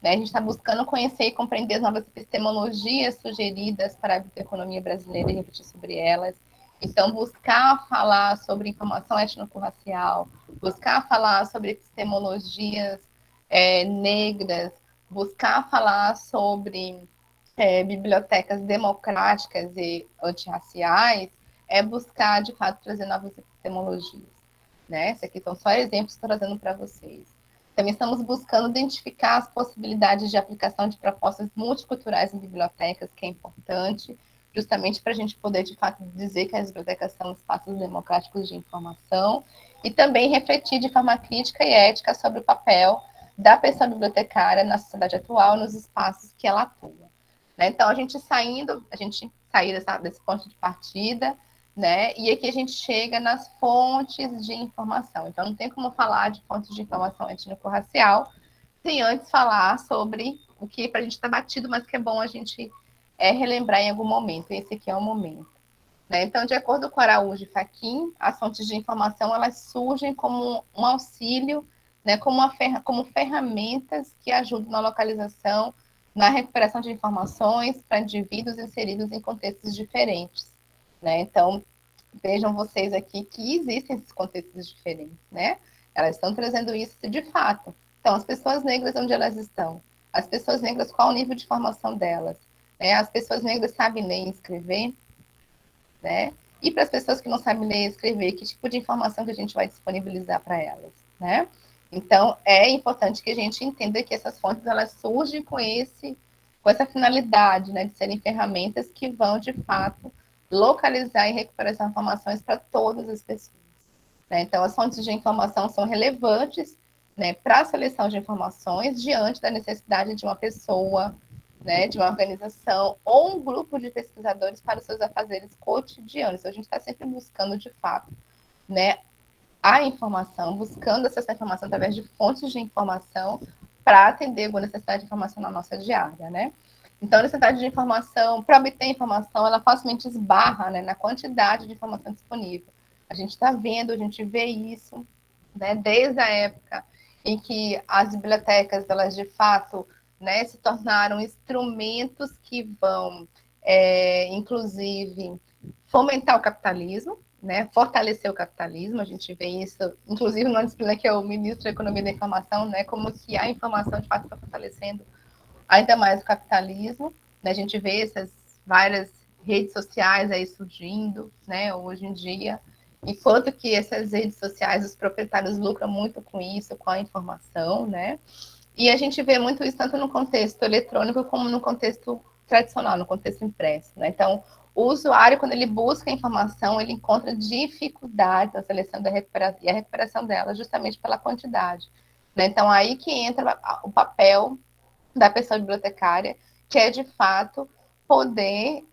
Speaker 2: Né? A gente está buscando conhecer e compreender as novas epistemologias sugeridas para a economia brasileira e refletir sobre elas. Então, buscar falar sobre informação étnico-racial, buscar falar sobre epistemologias negras, buscar falar sobre bibliotecas democráticas e antirraciais, é buscar, de fato, trazer novas epistemologias. Né? Esses aqui são só exemplos que estou trazendo para vocês. Também estamos buscando identificar as possibilidades de aplicação de propostas multiculturais em bibliotecas, que é importante, justamente para a gente poder, de fato, dizer que as bibliotecas são espaços democráticos de informação e também refletir de forma crítica e ética sobre o papel da pessoa bibliotecária na sociedade atual, nos espaços que ela atua. Né? Então, a gente sair desse ponto de partida, né? E aqui a gente chega nas fontes de informação. Então, não tem como falar de fontes de informação étnico-racial sem antes falar sobre o que para a gente está batido, mas que é bom a gente relembrar em algum momento. Esse aqui é o momento. Né? Então, de acordo com Araújo e Fachin, as fontes de informação elas surgem como um auxílio, né? Como ferramentas que ajudam na localização, na recuperação de informações para indivíduos inseridos em contextos diferentes. Né? Então, vejam vocês aqui que existem esses contextos diferentes, né? Elas estão trazendo isso de fato. Então, as pessoas negras, onde elas estão? As pessoas negras, qual o nível de formação delas? Né? As pessoas negras sabem ler e escrever? Né? E para as pessoas que não sabem ler e escrever, que tipo de informação que a gente vai disponibilizar para elas? Né? Então, é importante que a gente entenda que essas fontes, elas surgem com esse com essa finalidade, né, de serem ferramentas que vão, de fato, localizar e recuperar essas informações para todas as pessoas. Né? Então, as fontes de informação são relevantes, né, para a seleção de informações diante da necessidade de uma pessoa, né, de uma organização ou um grupo de pesquisadores para os seus afazeres cotidianos. Então, a gente está sempre buscando, de fato, né, a informação, buscando essa informação através de fontes de informação para atender alguma necessidade de informação na nossa diária, né? Então, a necessidade de informação, para obter informação, ela facilmente esbarra, né, na quantidade de informação disponível. A gente está vendo, a gente vê isso, né, desde a época em que as bibliotecas, elas de fato, né, se tornaram instrumentos que vão, inclusive, fomentar o capitalismo, né, fortalecer o capitalismo. A gente vê isso, inclusive, numa disciplina que é o ministro da Economia da Informação, né, como que a informação, de fato, está fortalecendo ainda mais o capitalismo. Né, a gente vê essas várias redes sociais aí surgindo, né, hoje em dia, enquanto que essas redes sociais, os proprietários lucram muito com isso, com a informação, né, e a gente vê muito isso tanto no contexto eletrônico como no contexto tradicional, no contexto impresso, né? Então, o usuário, quando ele busca a informação, ele encontra dificuldade na seleção e a recuperação dela, justamente pela quantidade. Né? Então, aí que entra o papel da pessoa bibliotecária, que é, de fato, poder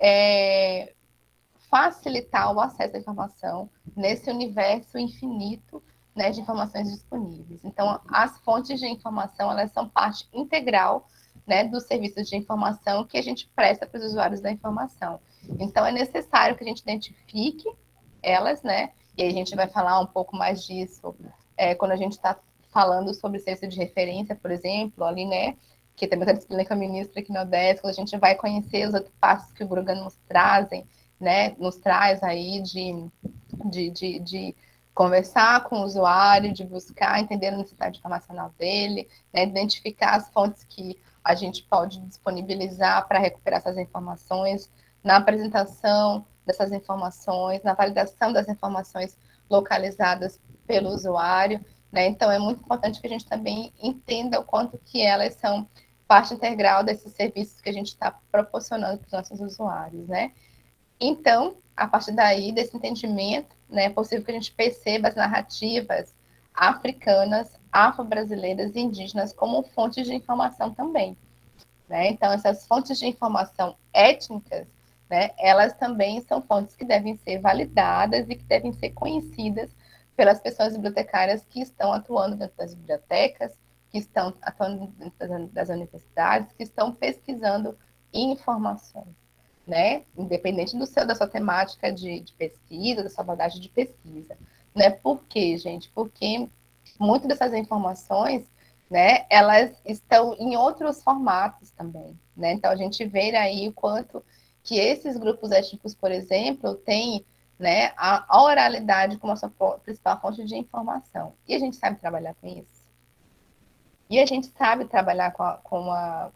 Speaker 2: facilitar o acesso à informação nesse universo infinito, né, de informações disponíveis. Então, as fontes de informação, elas são parte integral, né, dos serviços de informação que a gente presta para os usuários da informação. Então, é necessário que a gente identifique elas, né, e aí a gente vai falar um pouco mais disso quando a gente está falando sobre serviço de referência, por exemplo, ali, né, que também está disciplina com a ministra aqui no UDESC, a gente vai conhecer os outros passos que o Brugan nos trazem, né, nos traz aí de conversar com o usuário, de buscar entender a necessidade informacional dele, né, identificar as fontes que a gente pode disponibilizar para recuperar essas informações, na apresentação dessas informações, na validação das informações localizadas pelo usuário, né? Então, é muito importante que a gente também entenda o quanto que elas são parte integral desses serviços que a gente está proporcionando para os nossos usuários, né? Então, a partir daí, desse entendimento, né, é possível que a gente perceba as narrativas africanas, afro-brasileiras e indígenas como fontes de informação também. Né? Então, essas fontes de informação étnicas, né, elas também são fontes que devem ser validadas e que devem ser conhecidas pelas pessoas bibliotecárias que estão atuando dentro das bibliotecas, que estão atuando dentro das universidades, que estão pesquisando informações. Né? Independente da sua temática de pesquisa, da sua abordagem de pesquisa. Né? Por quê, gente? Porque muitas dessas informações, né, elas estão em outros formatos também. Né? Então, a gente vê aí o quanto que esses grupos étnicos, por exemplo, têm, né, a oralidade como a sua principal fonte de informação. E a gente sabe trabalhar com isso. E a gente sabe trabalhar com a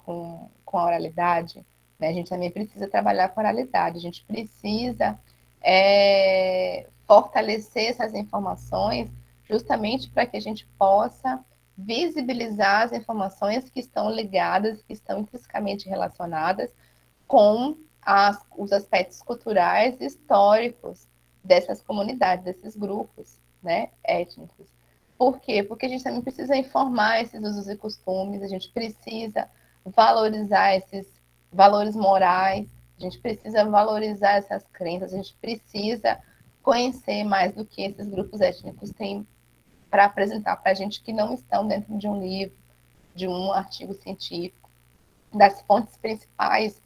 Speaker 2: oralidade, né? A gente também precisa trabalhar com a oralidade, a gente precisa fortalecer essas informações justamente para que a gente possa visibilizar as informações que estão ligadas, que estão intrinsecamente relacionadas com os aspectos culturais e históricos dessas comunidades, desses grupos, né, étnicos. Por quê? Porque a gente também precisa informar esses usos e costumes, a gente precisa valorizar esses valores morais, a gente precisa valorizar essas crenças, a gente precisa conhecer mais do que esses grupos étnicos têm para apresentar para a gente que não estão dentro de um livro, de um artigo científico, das fontes principais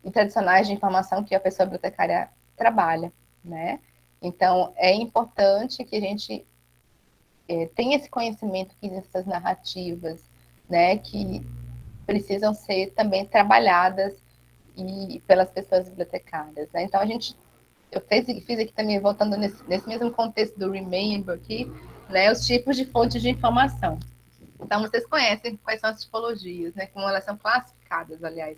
Speaker 2: e tradicionais de informação que a pessoa bibliotecária trabalha, né? Então, é importante que a gente tenha esse conhecimento que existem essas narrativas, né, que precisam ser também trabalhadas pelas pessoas bibliotecárias, né? Então, eu fiz aqui também, voltando nesse mesmo contexto do Remember aqui, né, os tipos de fontes de informação. Então, vocês conhecem quais são as tipologias, né, como elas são classificadas, aliás.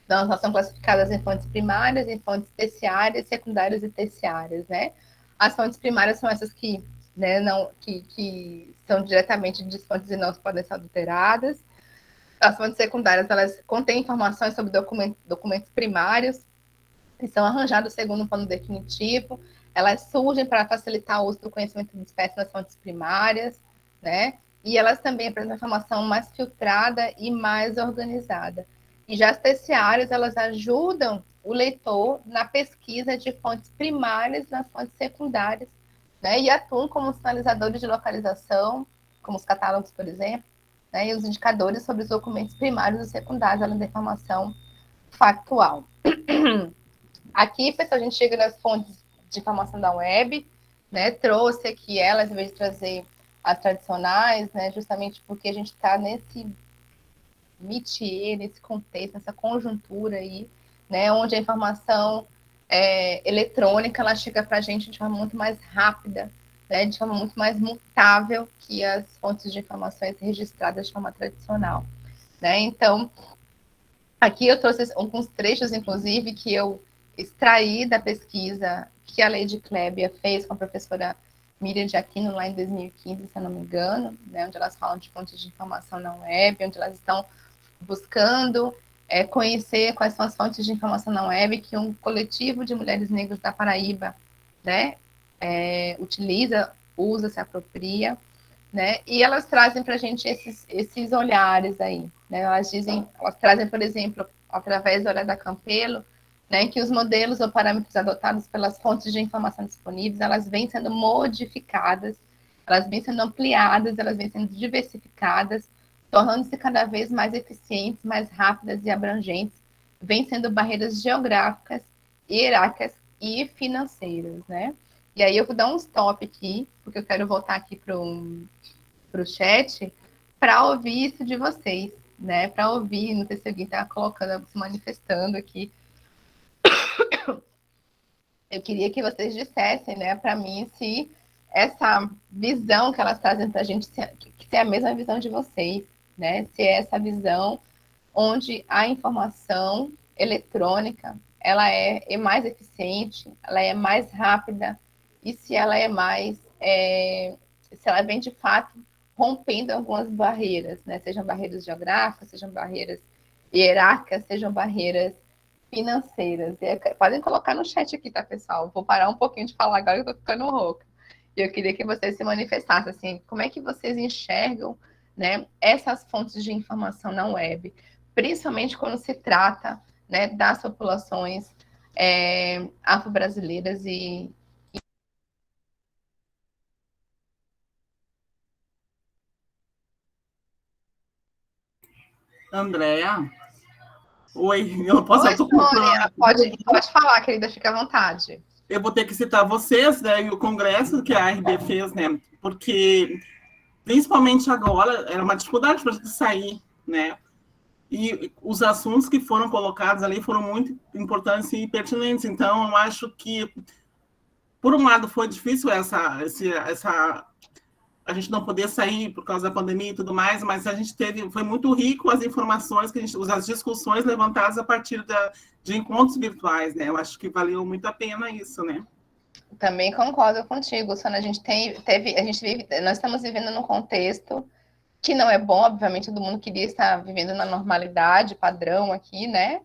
Speaker 2: Então, elas são classificadas em fontes primárias, em fontes terciárias, secundárias e terciárias, né? As fontes primárias são essas que, né, que são diretamente de fontes e não podem ser adulteradas. As fontes secundárias, elas contêm informações sobre documentos primários, que são arranjados segundo um plano definitivo. Elas surgem para facilitar o uso do conhecimento de espécie nas fontes primárias, né? E elas também apresentam informação mais filtrada e mais organizada. E já as terciárias, elas ajudam o leitor na pesquisa de fontes primárias nas fontes secundárias, né? E atuam como sinalizadores de localização, como os catálogos, por exemplo, né? E os indicadores sobre os documentos primários e secundários, além da informação factual. Aqui, pessoal, a gente chega nas fontes de informação da web, né? Trouxe aqui elas, em vez de trazer as tradicionais, né? Justamente porque a gente está nesse métier, nesse contexto, nessa conjuntura aí, né? Onde a informação eletrônica, ela chega para a gente de forma muito mais rápida, né? De forma muito mais mutável que as fontes de informações registradas de forma tradicional, né? Então, aqui eu trouxe alguns trechos, inclusive, que eu extraí da pesquisa que a Lady Klebia fez com a professora Miriam de Aquino lá em 2015, se eu não me engano, né, onde elas falam de fontes de informação na web, onde elas estão buscando conhecer quais são as fontes de informação na web que um coletivo de mulheres negras da Paraíba, né, utiliza, usa, se apropria, né, e elas trazem para a gente esses olhares aí, né, elas trazem, por exemplo, através do olhar da Campelo, né, que os modelos ou parâmetros adotados pelas fontes de informação disponíveis, elas vêm sendo modificadas, elas vêm sendo ampliadas, elas vêm sendo diversificadas, tornando-se cada vez mais eficientes, mais rápidas e abrangentes, vencendo barreiras geográficas, hierárquicas e financeiras, né? E aí eu vou dar um stop aqui, porque eu quero voltar aqui para o chat, para ouvir isso de vocês, né? Para ouvir, não sei se alguém está colocando, se manifestando aqui. Eu queria que vocês dissessem, né, para mim, se essa visão que elas trazem para a gente, se é a mesma visão de vocês, né? Se é essa visão onde a informação eletrônica ela é mais eficiente, ela é mais rápida, e se ela é mais, se ela vem de fato rompendo algumas barreiras, né? Sejam barreiras geográficas, sejam barreiras hierárquicas, sejam barreiras financeiras. Podem colocar no chat aqui, tá, pessoal? Vou parar um pouquinho de falar agora que eu tô ficando rouca. E eu queria que vocês se manifestassem, assim, como é que vocês enxergam, né, essas fontes de informação na web, principalmente quando se trata, né, das populações afro-brasileiras e
Speaker 3: Andréa? Oi, eu não posso,
Speaker 2: Oi,
Speaker 3: eu tô
Speaker 2: Sônia,
Speaker 3: procurando.
Speaker 2: pode falar, querida, fica à vontade.
Speaker 3: Eu vou ter que citar vocês, né, e o congresso que a RB fez, né, porque, principalmente agora, era uma dificuldade para sair, né, e os assuntos que foram colocados ali foram muito importantes e pertinentes, então eu acho que, por um lado, foi difícil essa a gente não poder sair por causa da pandemia e tudo mais, mas a gente foi muito rico as informações que as discussões levantadas a partir de encontros virtuais, né? Eu acho que valeu muito a pena isso, né?
Speaker 2: Também concordo contigo, Sônia. Nós estamos vivendo num contexto que não é bom, obviamente, todo mundo queria estar vivendo na normalidade, padrão aqui, né?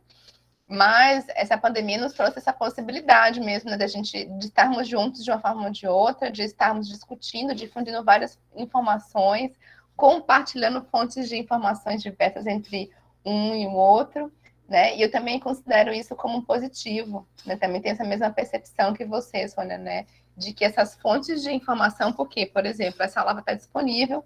Speaker 2: Mas essa pandemia nos trouxe essa possibilidade mesmo, né, de estarmos juntos de uma forma ou de outra, de estarmos discutindo, difundindo várias informações, compartilhando fontes de informações diversas entre um e o outro, né? E eu também considero isso como um positivo, né? Também tenho essa mesma percepção que você, Sônia, né? De que essas fontes de informação, porque, por exemplo, essa aula está disponível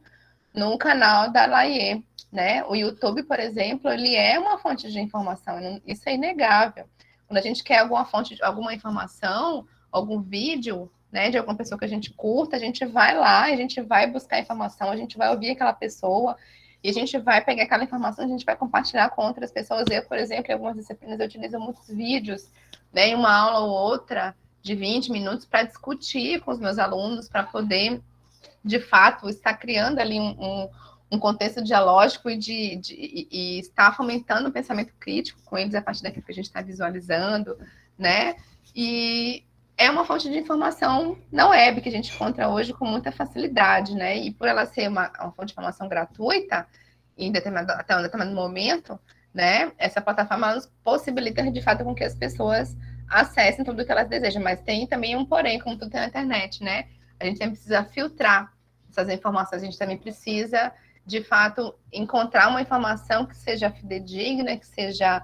Speaker 2: no canal da Laie, né? O YouTube, por exemplo, ele é uma fonte de informação, isso é inegável. Quando a gente quer alguma fonte, alguma informação, algum vídeo, né, de alguma pessoa que a gente curta, a gente vai lá, a gente vai buscar informação, a gente vai ouvir aquela pessoa e a gente vai pegar aquela informação, a gente vai compartilhar com outras pessoas. Eu, por exemplo, em algumas disciplinas eu utilizo muitos vídeos, né, em uma aula ou outra de 20 minutos para discutir com os meus alunos, para poder de fato, está criando ali um contexto dialógico e está fomentando o pensamento crítico com eles a partir daquilo que a gente está visualizando, né? E é uma fonte de informação na web que a gente encontra hoje com muita facilidade, né? E por ela ser uma fonte de informação gratuita, até um determinado momento, né, essa plataforma nos possibilita, de fato, com que as pessoas acessem tudo o que elas desejam, mas tem também um porém, como tudo tem na internet, né? A gente sempre precisa filtrar essas informações, a gente também precisa, de fato, encontrar uma informação que seja fidedigna, que seja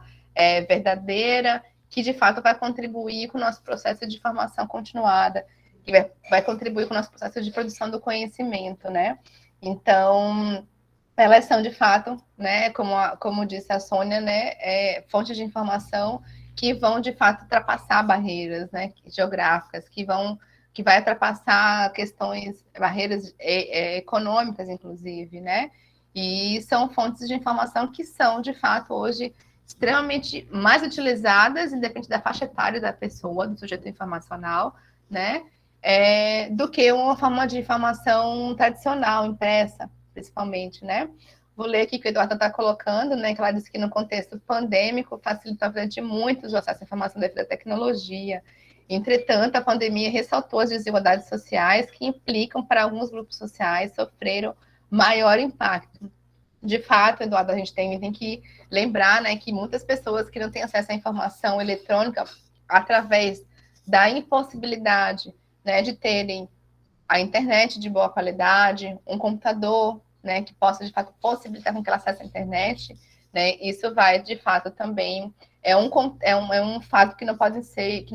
Speaker 2: verdadeira, que, de fato, vai contribuir com o nosso processo de formação continuada, que vai contribuir com o nosso processo de produção do conhecimento, né? Então, elas são, de fato, né, como disse a Sônia, né, fontes de informação que vão, de fato, ultrapassar barreiras, né, geográficas, que vai ultrapassar barreiras econômicas, inclusive, né, e são fontes de informação que são, de fato, hoje, extremamente mais utilizadas, independente da faixa etária da pessoa, do sujeito informacional, né, do que uma forma de informação tradicional, impressa, principalmente, né? Vou ler aqui que o Eduardo está colocando, né? Que ela disse que no contexto pandêmico facilitou a vida de muitos o acesso à informação devido à tecnologia. Entretanto, a pandemia ressaltou as desigualdades sociais que implicam para alguns grupos sociais sofreram maior impacto. De fato, Eduardo, a gente tem que lembrar, né, que muitas pessoas que não têm acesso à informação eletrônica através da impossibilidade, né, de terem a internet de boa qualidade, um computador, né, que possa, de fato, possibilitar com que ela acesse a internet, né, isso vai, de fato, também, é um fato que não pode ser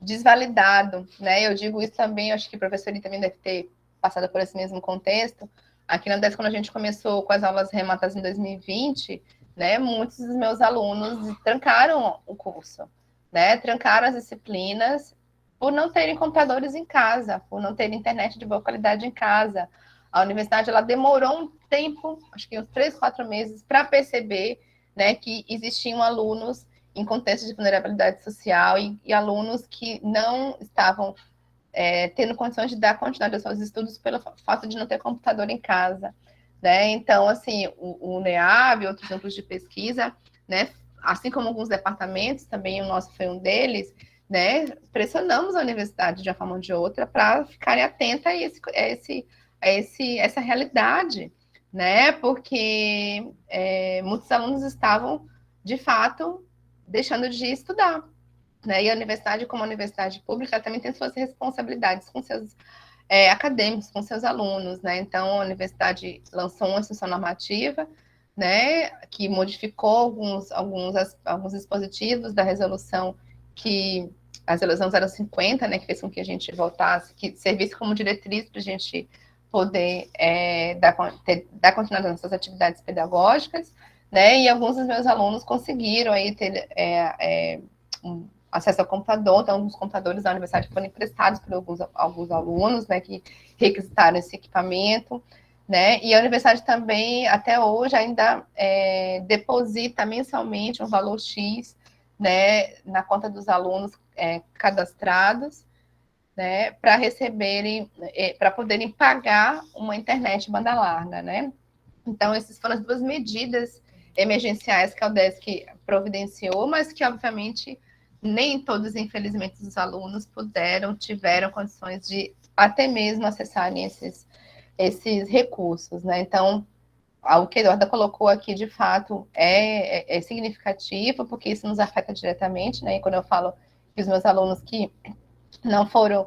Speaker 2: desvalidado, né, eu digo isso também, acho que o professor também deve ter passado por esse mesmo contexto. Aqui na UDESC, quando a gente começou com as aulas remotas em 2020, né, muitos dos meus alunos trancaram o curso, né, trancaram as disciplinas, por não terem computadores em casa, por não terem internet de boa qualidade em casa. A universidade ela demorou um tempo, acho que uns 3, 4 meses, para perceber, né, que existiam alunos em contexto de vulnerabilidade social e alunos que não estavam tendo condições de dar continuidade aos seus estudos pelo fato de não ter computador em casa, né? Então, assim, o NEAB e outros grupos de pesquisa, né, assim como alguns departamentos, também o nosso foi um deles, né, pressionamos a universidade de uma forma ou de outra para ficarem atentas a essa realidade, né, porque muitos alunos estavam, de fato, deixando de estudar, né, e a universidade, como a universidade pública, também tem suas responsabilidades com seus acadêmicos, com seus alunos, né, então a universidade lançou uma instrução normativa, né, que modificou alguns dispositivos da resolução que a resolução 050, né, que fez com que a gente voltasse, que servisse como diretriz para a gente poder dar continuidade nas suas atividades pedagógicas, né, e alguns dos meus alunos conseguiram aí ter acesso ao computador, então alguns computadores da universidade foram emprestados por alguns alunos, né, que requisitaram esse equipamento, né, e a universidade também, até hoje, ainda deposita mensalmente um valor X, né, na conta dos alunos cadastrados, né, para receberem, para poderem pagar uma internet banda larga, né. Então, essas foram as 2 medidas emergenciais que a UDESC providenciou, mas que, obviamente, nem todos, infelizmente, os alunos tiveram condições de até mesmo acessarem esses recursos, né. Então, o que a Eduarda colocou aqui, de fato, é significativo, porque isso nos afeta diretamente, né? E quando eu falo que os meus alunos que não foram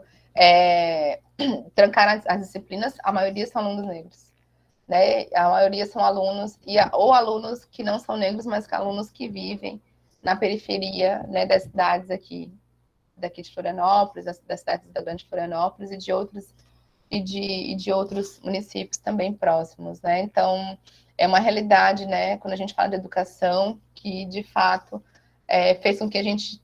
Speaker 2: trancar as disciplinas, a maioria são alunos negros, né? A maioria são alunos, ou alunos que não são negros, mas alunos que vivem na periferia, né, das cidades daqui de Florianópolis, das cidades da Grande Florianópolis e de outros municípios também próximos, né? Então, é uma realidade, né, quando a gente fala de educação, que, de fato, fez com que a gente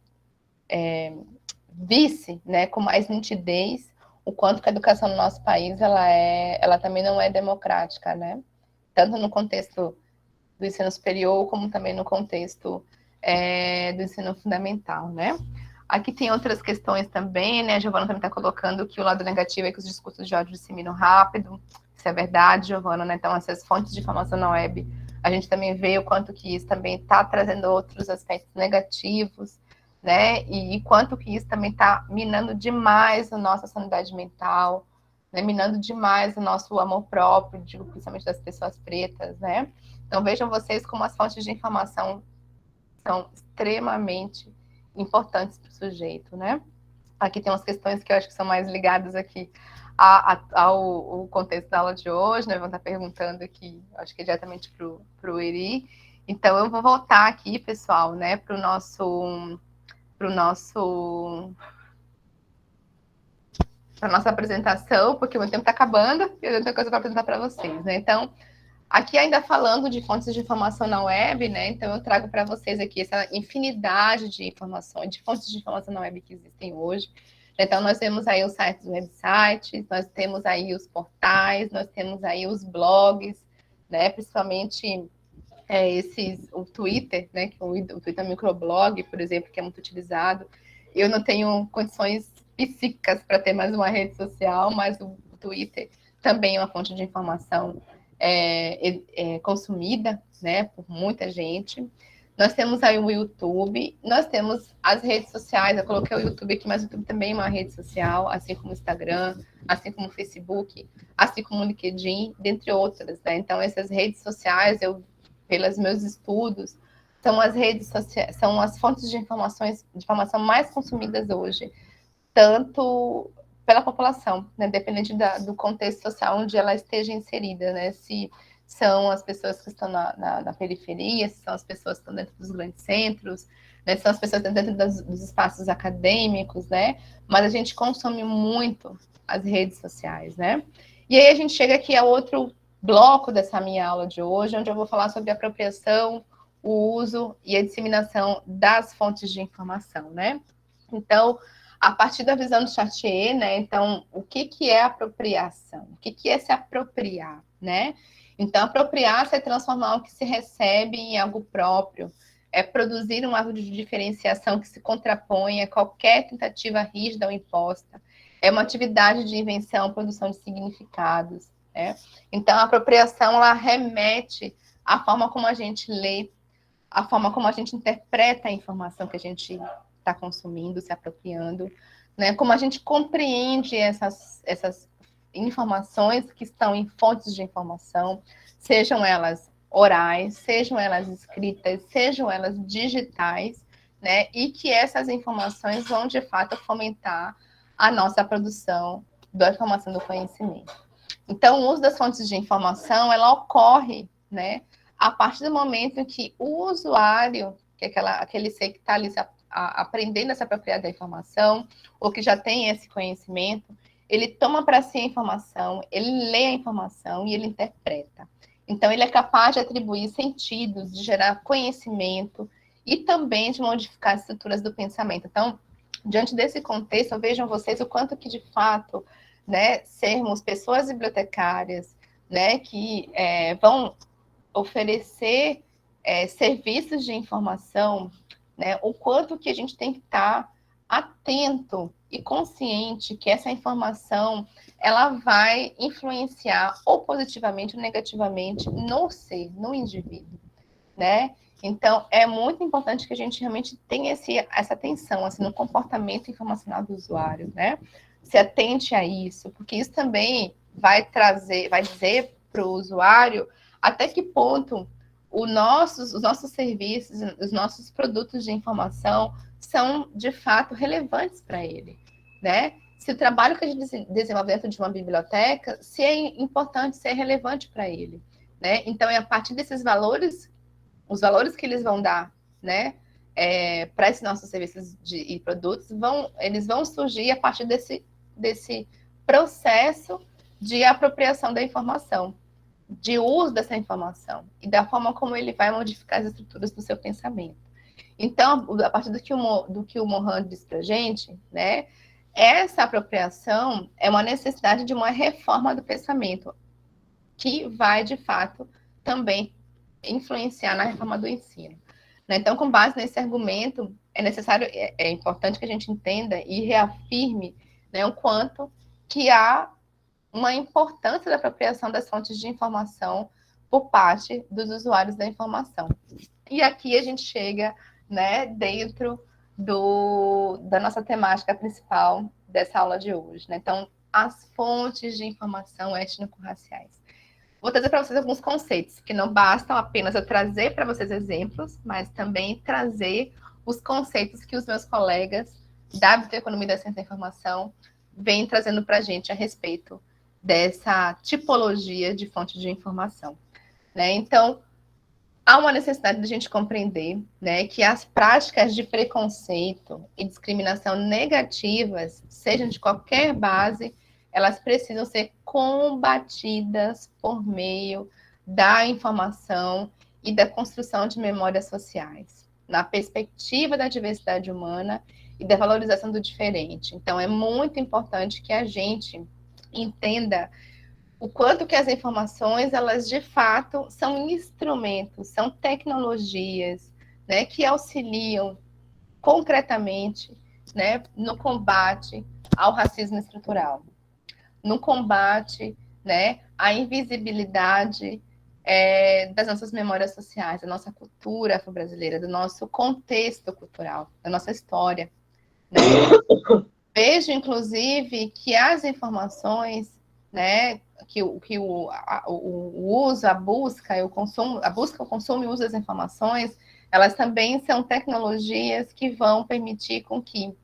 Speaker 2: visse, né, com mais nitidez o quanto que a educação no nosso país, ela também não é democrática, né? Tanto no contexto do ensino superior, como também no contexto do ensino fundamental, né? Aqui tem outras questões também, né? A Giovana também está colocando que o lado negativo é que os discursos de ódio disseminam rápido. Isso é verdade, Giovana, né? Então, essas fontes de informação na web, a gente também vê o quanto que isso também está trazendo outros aspectos negativos, né? E quanto que isso também está minando demais a nossa sanidade mental, né, minando demais o nosso amor próprio, digo, principalmente das pessoas pretas, né? Então, vejam vocês como as fontes de informação são extremamente importantes para o sujeito, né? Aqui tem umas questões que eu acho que são mais ligadas aqui ao contexto da aula de hoje, né? Vão estar perguntando aqui, acho que diretamente para o Eri. Então, eu vou voltar aqui, pessoal, né, para a nossa apresentação, porque o meu tempo está acabando e eu tenho coisa para apresentar para vocês, né? Então, aqui ainda falando de fontes de informação na web, né? Então, eu trago para vocês aqui essa infinidade de informações, de fontes de informação na web que existem hoje. Então, nós temos aí os sites, websites, nós temos aí os portais, nós temos aí os blogs, né? Principalmente o Twitter, né? Que o Twitter microblog, por exemplo, que é muito utilizado. Eu não tenho condições psíquicas para ter mais uma rede social, mas o Twitter também é uma fonte de informação consumida, né, por muita gente. Nós temos aí o YouTube, nós temos as redes sociais, eu coloquei o YouTube aqui, mas o YouTube também é uma rede social, assim como o Instagram, assim como o Facebook, assim como o LinkedIn, dentre outras, né? Então, essas redes sociais, pelos meus estudos, são as redes sociais, são as fontes de informação mais consumidas hoje, tanto pela população, né, dependente do contexto social onde ela esteja inserida, né, se são as pessoas que estão na periferia, se são as pessoas que estão dentro dos grandes centros, né, se são as pessoas que estão dentro dos espaços acadêmicos, né, mas a gente consome muito as redes sociais, né. E aí a gente chega aqui a outro bloco dessa minha aula de hoje, onde eu vou falar sobre a apropriação, o uso e a disseminação das fontes de informação, né. Então, a partir da visão do Chartier, né? Então, o que é apropriação? O que é se apropriar, né? Então, apropriar-se é transformar o que se recebe em algo próprio, é produzir um ato de diferenciação que se contrapõe a qualquer tentativa rígida ou imposta, é uma atividade de invenção, produção de significados, né? Então, a apropriação, ela remete à forma como a gente lê, à forma como a gente interpreta a informação que a gente está consumindo, se apropriando, né? Como a gente compreende essas informações que estão em fontes de informação, sejam elas orais, sejam elas escritas, sejam elas digitais, né? E que essas informações vão, de fato, fomentar a nossa produção da informação do conhecimento. Então, o uso das fontes de informação, ela ocorre, né, a partir do momento em que o usuário, que é aquele ser que está ali aprendendo a se apropriar da informação, ou que já tem esse conhecimento, ele toma para si a informação, ele lê a informação e ele interpreta. Então, ele é capaz de atribuir sentidos, de gerar conhecimento e também de modificar as estruturas do pensamento. Então, diante desse contexto, vejam vocês o quanto que, de fato, né, sermos pessoas bibliotecárias, né, que vão oferecer serviços de informação, né, o quanto que a gente tem que estar atento e consciente que essa informação ela vai influenciar ou positivamente ou negativamente no ser, no indivíduo, né? Então, é muito importante que a gente realmente tenha essa atenção assim, no comportamento informacional do usuário, né? Se atente a isso, porque isso também vai dizer para o usuário até que ponto os nossos serviços, os nossos produtos de informação são, de fato, relevantes para ele, né? Se o trabalho que a gente desenvolve dentro de uma biblioteca, se é importante, se é relevante para ele, né? Então, é a partir desses valores, os valores que eles vão dar, né, para esses nossos serviços e produtos, eles vão surgir a partir desse processo de apropriação da informação, de uso dessa informação e da forma como ele vai modificar as estruturas do seu pensamento. Então, a partir do que o Mohan diz para a gente, né, essa apropriação é uma necessidade de uma reforma do pensamento, que vai, de fato, também influenciar na reforma do ensino. Então, com base nesse argumento, é importante que a gente entenda e reafirme, né, o quanto que há uma importância da apropriação das fontes de informação por parte dos usuários da informação. E aqui a gente chega, né, dentro da nossa temática principal dessa aula de hoje, né? Então, as fontes de informação étnico-raciais. Vou trazer para vocês alguns conceitos, que não bastam apenas eu trazer para vocês exemplos, mas também trazer os conceitos que os meus colegas da Bioeconomia da Ciência da Informação vêm trazendo para a gente a respeito dessa tipologia de fonte de informação. Né? Então, há uma necessidade de a gente compreender, né, que as práticas de preconceito e discriminação negativas, sejam de qualquer base, elas precisam ser combatidas por meio da informação e da construção de memórias sociais, na perspectiva da diversidade humana e da valorização do diferente. Então, é muito importante que a gente entenda o quanto que as informações, elas de fato são instrumentos, são tecnologias, né, que auxiliam concretamente, né, no combate ao racismo estrutural, no combate, né, à invisibilidade das nossas memórias sociais, da nossa cultura afro-brasileira, do nosso contexto cultural, da nossa história. Né? Vejo, inclusive, que as informações, né, que o uso, a busca, o consumo e o uso das informações, elas também são tecnologias que vão permitir com que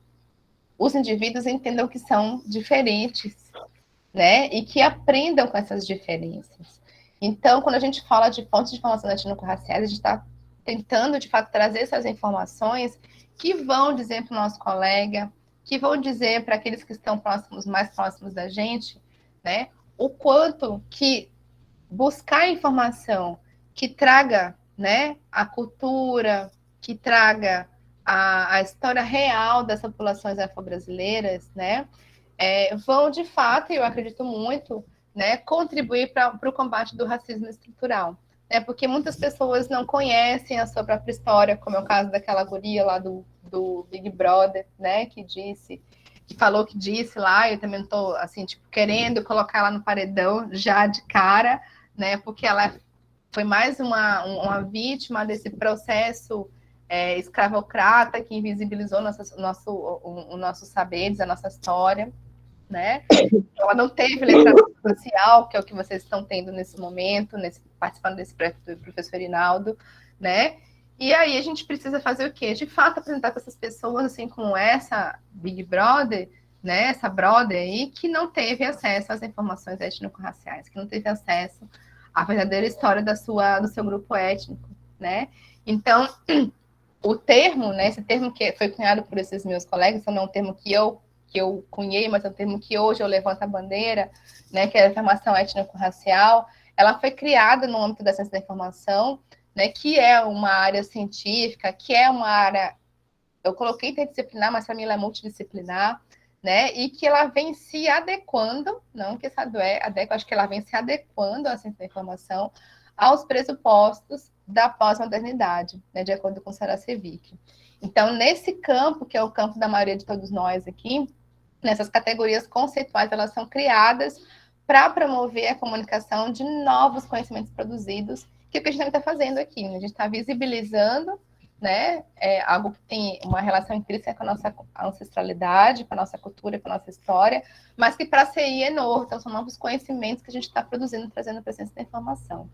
Speaker 2: os indivíduos entendam que são diferentes, né, e que aprendam com essas diferenças. Então, quando a gente fala de fontes de informação étnico-raciais, a gente está tentando, de fato, trazer essas informações que vão dizer para o nosso colega, que vão dizer para aqueles que estão próximos, mais próximos da gente, né, o quanto que buscar informação que traga, né, a cultura, que traga a história real das populações afro-brasileiras, né, vão, de fato, e eu acredito muito, né, contribuir para o combate do racismo estrutural. Né, porque muitas pessoas não conhecem a sua própria história, como é o caso daquela guria lá do Big Brother, né, que falou que disse lá, eu também estou, assim, tipo, querendo colocar ela no paredão já de cara, né, porque ela foi mais uma vítima desse processo escravocrata que invisibilizou o nosso saberes, a nossa história, né? Ela não teve letramento social, que é o que vocês estão tendo nesse momento, participando desse projeto do professor Inaldo, né? E aí a gente precisa fazer o quê? De fato, apresentar para essas pessoas, assim, como essa Big Brother, né? Essa brother aí, que não teve acesso às informações étnico-raciais, que não teve acesso à verdadeira história do seu grupo étnico, né? Então, o termo, né? Esse termo que foi cunhado por esses meus colegas, não é um termo que eu cunhei, mas é um termo que hoje eu levanto a bandeira, né, que é a informação étnico-racial, ela foi criada no âmbito da ciência da informação, né, que é uma área científica, que é uma área, eu coloquei interdisciplinar, mas para mim ela é multidisciplinar, né, e que ela vem se adequando, não que essa adequa, acho que ela vem se adequando à ciência da informação aos pressupostos da pós-modernidade, né, de acordo com Sarah Cevic. Então, nesse campo, que é o campo da maioria de todos nós aqui, nessas categorias conceituais, elas são criadas para promover a comunicação de novos conhecimentos produzidos, que é o que a gente está fazendo aqui. Né? A gente está visibilizando, né, algo que tem uma relação intrínseca com a nossa ancestralidade, com a nossa cultura, com a nossa história, mas que para a CI é novo, então são novos conhecimentos que a gente está produzindo, trazendo para a ciência da informação.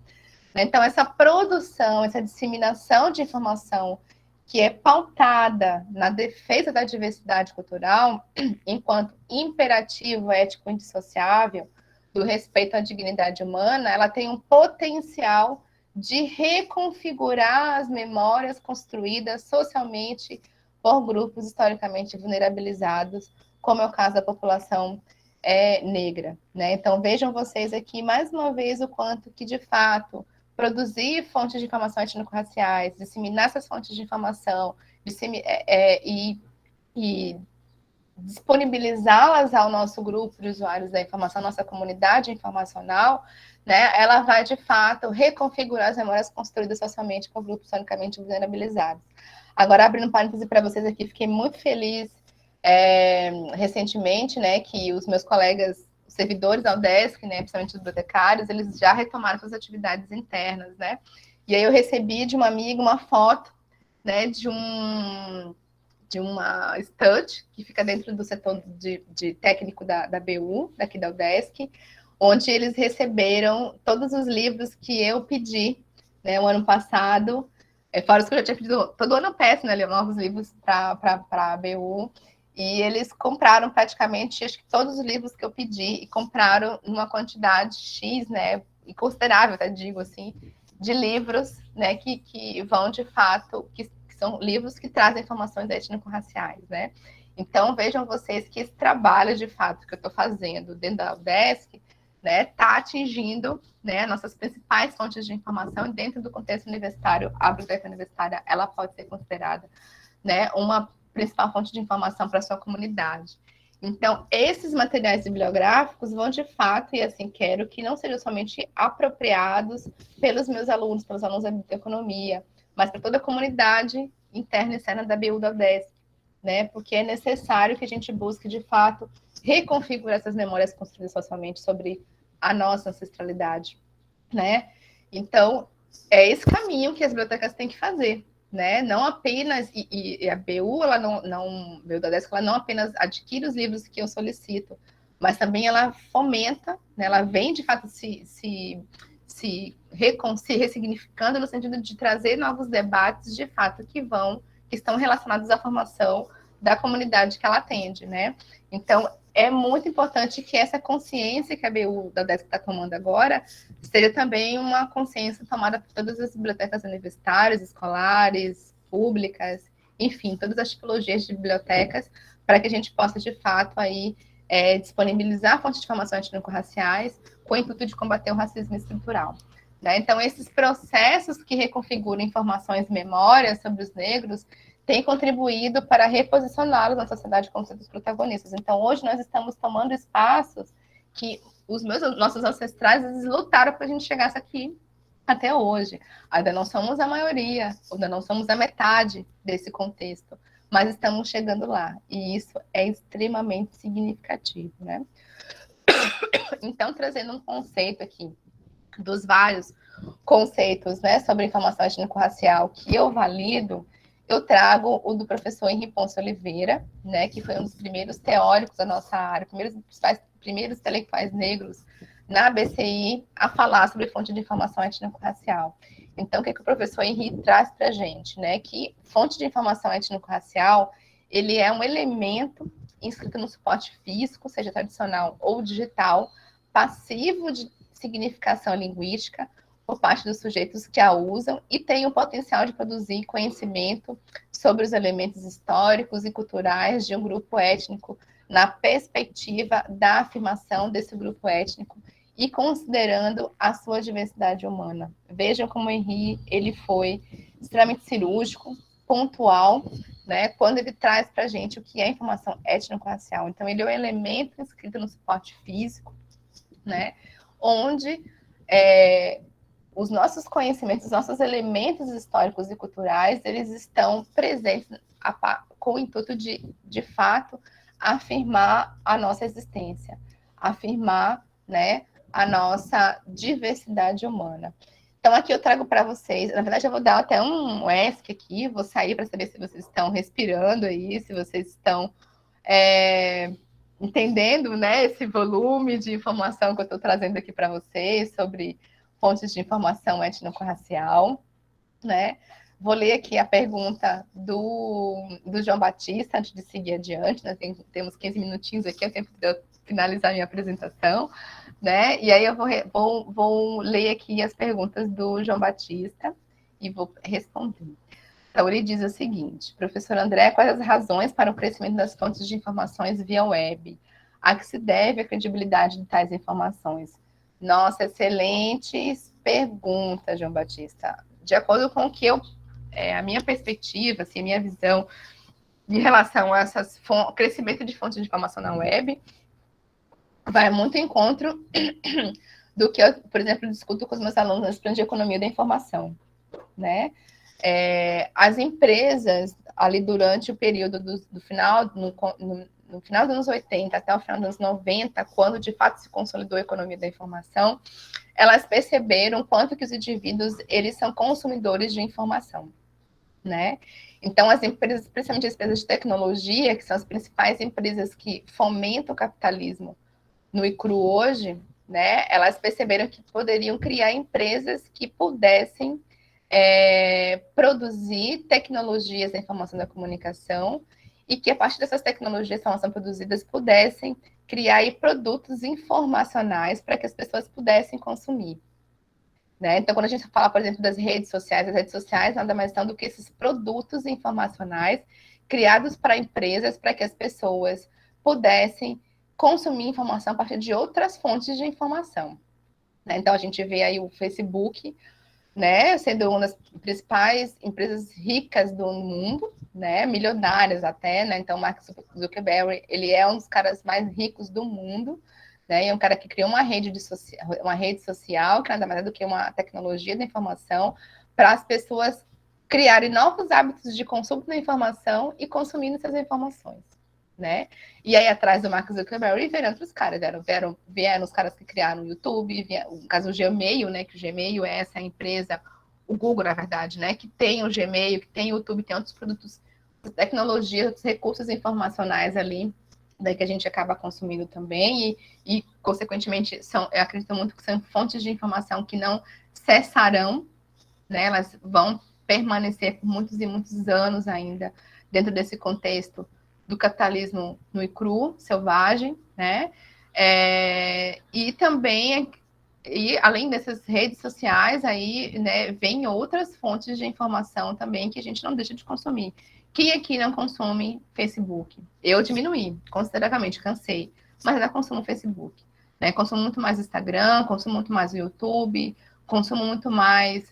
Speaker 2: Então, essa produção, essa disseminação de informação que é pautada na defesa da diversidade cultural, enquanto imperativo ético indissociável do respeito à dignidade humana, ela tem um potencial de reconfigurar as memórias construídas socialmente por grupos historicamente vulnerabilizados, como é o caso da população negra. Né? Então, vejam vocês aqui, mais uma vez, o quanto que, de fato, produzir fontes de informação étnico-raciais, disseminar essas fontes de informação e disponibilizá-las ao nosso grupo de usuários da informação, nossa comunidade informacional, né, ela vai, de fato, reconfigurar as memórias construídas socialmente por grupos sonicamente vulnerabilizados. Agora, abrindo um parêntese para vocês aqui, fiquei muito feliz recentemente, né, que os meus colegas servidores da UDESC, né, principalmente os bibliotecários, eles já retomaram suas atividades internas, né? E aí eu recebi de uma amiga uma foto, né, de de uma estante que fica dentro do setor de técnico da BU, daqui da UDESC, onde eles receberam todos os livros que eu pedi, né, o ano passado, fora os que eu já tinha pedido, todo ano eu peço, né, novos livros para a BU, e eles compraram praticamente, acho que todos os livros que eu pedi, e compraram numa quantidade X, né, inconsiderável, até digo assim, de livros, né, que vão de fato, que são livros que trazem informações étnico-raciais, né. Então, vejam vocês que esse trabalho, de fato, que eu estou fazendo dentro da UDESC, né, está atingindo, né, nossas principais fontes de informação, e dentro do contexto universitário, a biblioteca universitária, ela pode ser considerada, né, uma principal fonte de informação para a sua comunidade. Então, esses materiais bibliográficos vão, de fato, e assim, quero que não sejam somente apropriados pelos meus alunos, pelos alunos da biblioteconomia, mas para toda a comunidade interna e externa da BU da UDESC, né, porque é necessário que a gente busque, de fato, reconfigurar essas memórias construídas socialmente sobre a nossa ancestralidade, né? Então, é esse caminho que as bibliotecas têm que fazer, né? Não apenas, e a BU, ela não BU da UDESC, ela não apenas adquire os livros que eu solicito, mas também ela fomenta, né? Ela vem, de fato, se ressignificando no sentido de trazer novos debates, de fato, que estão relacionados à formação da comunidade que ela atende, né? Então, é muito importante que essa consciência que a BU da UDESC está tomando agora seja também uma consciência tomada por todas as bibliotecas universitárias, escolares, públicas, enfim, todas as tipologias de bibliotecas, para que a gente possa, de fato, aí, disponibilizar fontes de informação étnico-raciais com o intuito de combater o racismo estrutural, né? Então, esses processos que reconfiguram informações e memórias sobre os negros tem contribuído para reposicioná-los na sociedade como seus protagonistas. Então, hoje nós estamos tomando espaços que nossos ancestrais eles lutaram para a gente chegasse aqui até hoje. Ainda não somos a maioria, ainda não somos a metade desse contexto, mas estamos chegando lá. E isso é extremamente significativo, né? Então, trazendo um conceito aqui dos vários conceitos, né, sobre informação étnico-racial que eu valido, eu trago o do professor Henri Ponce Oliveira, né, que foi um dos primeiros teóricos da nossa área, primeiros intelectuais negros na BCI a falar sobre fonte de informação étnico-racial. Então, o que o professor Henri traz para a gente, né, que fonte de informação étnico-racial, ele é um elemento inscrito no suporte físico, seja tradicional ou digital, passivo de significação linguística, por parte dos sujeitos que a usam e tem o potencial de produzir conhecimento sobre os elementos históricos e culturais de um grupo étnico na perspectiva da afirmação desse grupo étnico e considerando a sua diversidade humana. Vejam como o Henri ele foi extremamente cirúrgico, pontual, né, quando ele traz para a gente o que é informação étnico-racial. Então, ele é um elemento inscrito no suporte físico, né, onde os nossos conhecimentos, os nossos elementos históricos e culturais, eles estão presentes com o intuito de fato, afirmar a nossa existência, afirmar, né, a nossa diversidade humana. Então, aqui eu trago para vocês, na verdade, eu vou dar até um ESC aqui, vou sair para saber se vocês estão respirando aí, se vocês estão entendendo, né, esse volume de informação que eu estou trazendo aqui para vocês sobre fontes de informação étnico-racial, né? Vou ler aqui a pergunta do João Batista, antes de seguir adiante, nós temos 15 minutinhos aqui, é o tempo de eu finalizar minha apresentação, né? E aí eu vou ler aqui as perguntas do João Batista e vou responder. Então, ele diz o seguinte: professor André, quais as razões para o crescimento das fontes de informações via web? A que se deve a credibilidade de tais informações? Nossa, excelentes perguntas, João Batista. De acordo com o que a minha perspectiva, assim, a minha visão em relação a esse crescimento de fontes de informação na web, vai muito em encontro do que eu, por exemplo, discuto com os meus alunos na disciplina de economia da informação, né? As empresas, ali durante o período do final, no final dos anos 80 até o final dos anos 90, quando de fato se consolidou a economia da informação, elas perceberam quanto que os indivíduos eles são consumidores de informação, né? Então, as empresas, principalmente as empresas de tecnologia, que são as principais empresas que fomentam o capitalismo no ICRU hoje, né? Elas perceberam que poderiam criar empresas que pudessem produzir tecnologias da informação da comunicação e que, a partir dessas tecnologias que são produzidas, pudessem criar aí produtos informacionais para que as pessoas pudessem consumir. Né? Então, quando a gente fala, por exemplo, das redes sociais, as redes sociais nada mais são do que esses produtos informacionais criados para empresas, para que as pessoas pudessem consumir informação a partir de outras fontes de informação. Né? Então, a gente vê aí o Facebook, né, sendo uma das principais empresas ricas do mundo, né, milionárias até, né? Então, Mark Zuckerberg, ele é um dos caras mais ricos do mundo, né? E é um cara que criou uma rede social, que nada mais é do que uma tecnologia da informação para as pessoas criarem novos hábitos de consumo da informação e consumindo essas informações, né? E aí, atrás do Mark Zuckerberg, vieram outros caras, vieram os caras que criaram o YouTube, no caso o Gmail, né? Que o Gmail é essa empresa, o Google, na verdade, né? Que tem o Gmail, que tem o YouTube, tem outros produtos, tecnologia, outros recursos informacionais ali, daí que a gente acaba consumindo também, e consequentemente, eu acredito muito que são fontes de informação que não cessarão, né? Elas vão permanecer por muitos e muitos anos ainda dentro desse contexto do capitalismo nu e cru, selvagem, né? E também, além dessas redes sociais, aí, né, vem outras fontes de informação também que a gente não deixa de consumir. Quem aqui não consome Facebook? Eu diminuí consideravelmente, cansei, mas ainda consumo Facebook. Né? Consumo muito mais Instagram, consumo muito mais o YouTube, consumo muito mais,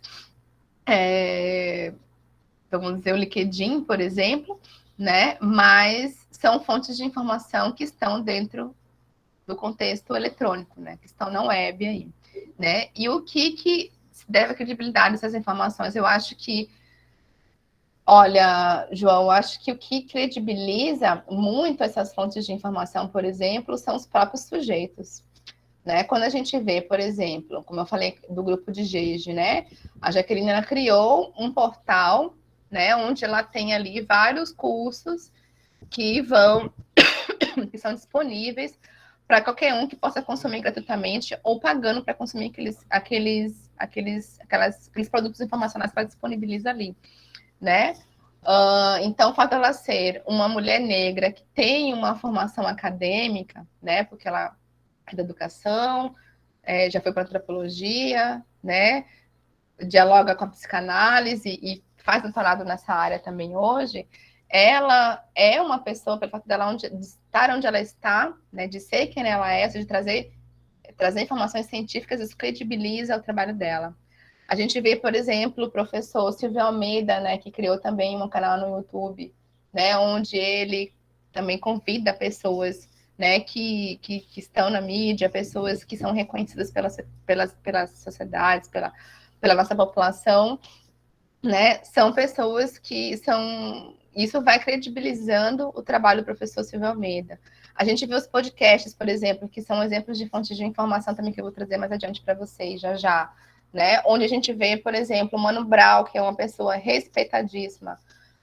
Speaker 2: vamos dizer, o LinkedIn, por exemplo, né? Mas são fontes de informação que estão dentro do contexto eletrônico, né? Que estão na web aí, né? E o que deve a credibilidade dessas informações? Eu acho que, olha, João, eu acho que o que credibiliza muito essas fontes de informação, por exemplo, são os próprios sujeitos. Né? Quando a gente vê, por exemplo, como eu falei do grupo de Gege, né? A Jaqueline, ela criou um portal, né? Onde ela tem ali vários cursos que são disponíveis para qualquer um que possa consumir gratuitamente ou pagando para consumir aqueles produtos informacionais que ela disponibiliza ali, né? Então, o fato dela ser uma mulher negra que tem uma formação acadêmica, né? Porque ela da educação, já foi para antropologia, né? Dialoga com a psicanálise e faz doutorado nessa área também hoje. Ela é uma pessoa, pelo fato dela de estar onde ela está, né? De ser quem ela é, de trazer informações científicas, isso credibiliza o trabalho dela. A gente vê, por exemplo, o professor Silvio Almeida, né? Que criou também um canal no YouTube, né? Onde ele também convida pessoas, né, que estão na mídia, pessoas que são reconhecidas pelas sociedades, pela nossa população, né, são pessoas que são... Isso vai credibilizando o trabalho do professor Silvio Almeida. A gente vê os podcasts, por exemplo, que são exemplos de fontes de informação também que eu vou trazer mais adiante para vocês, já, né, onde a gente vê, por exemplo, o Mano Brown, que é uma pessoa respeitadíssima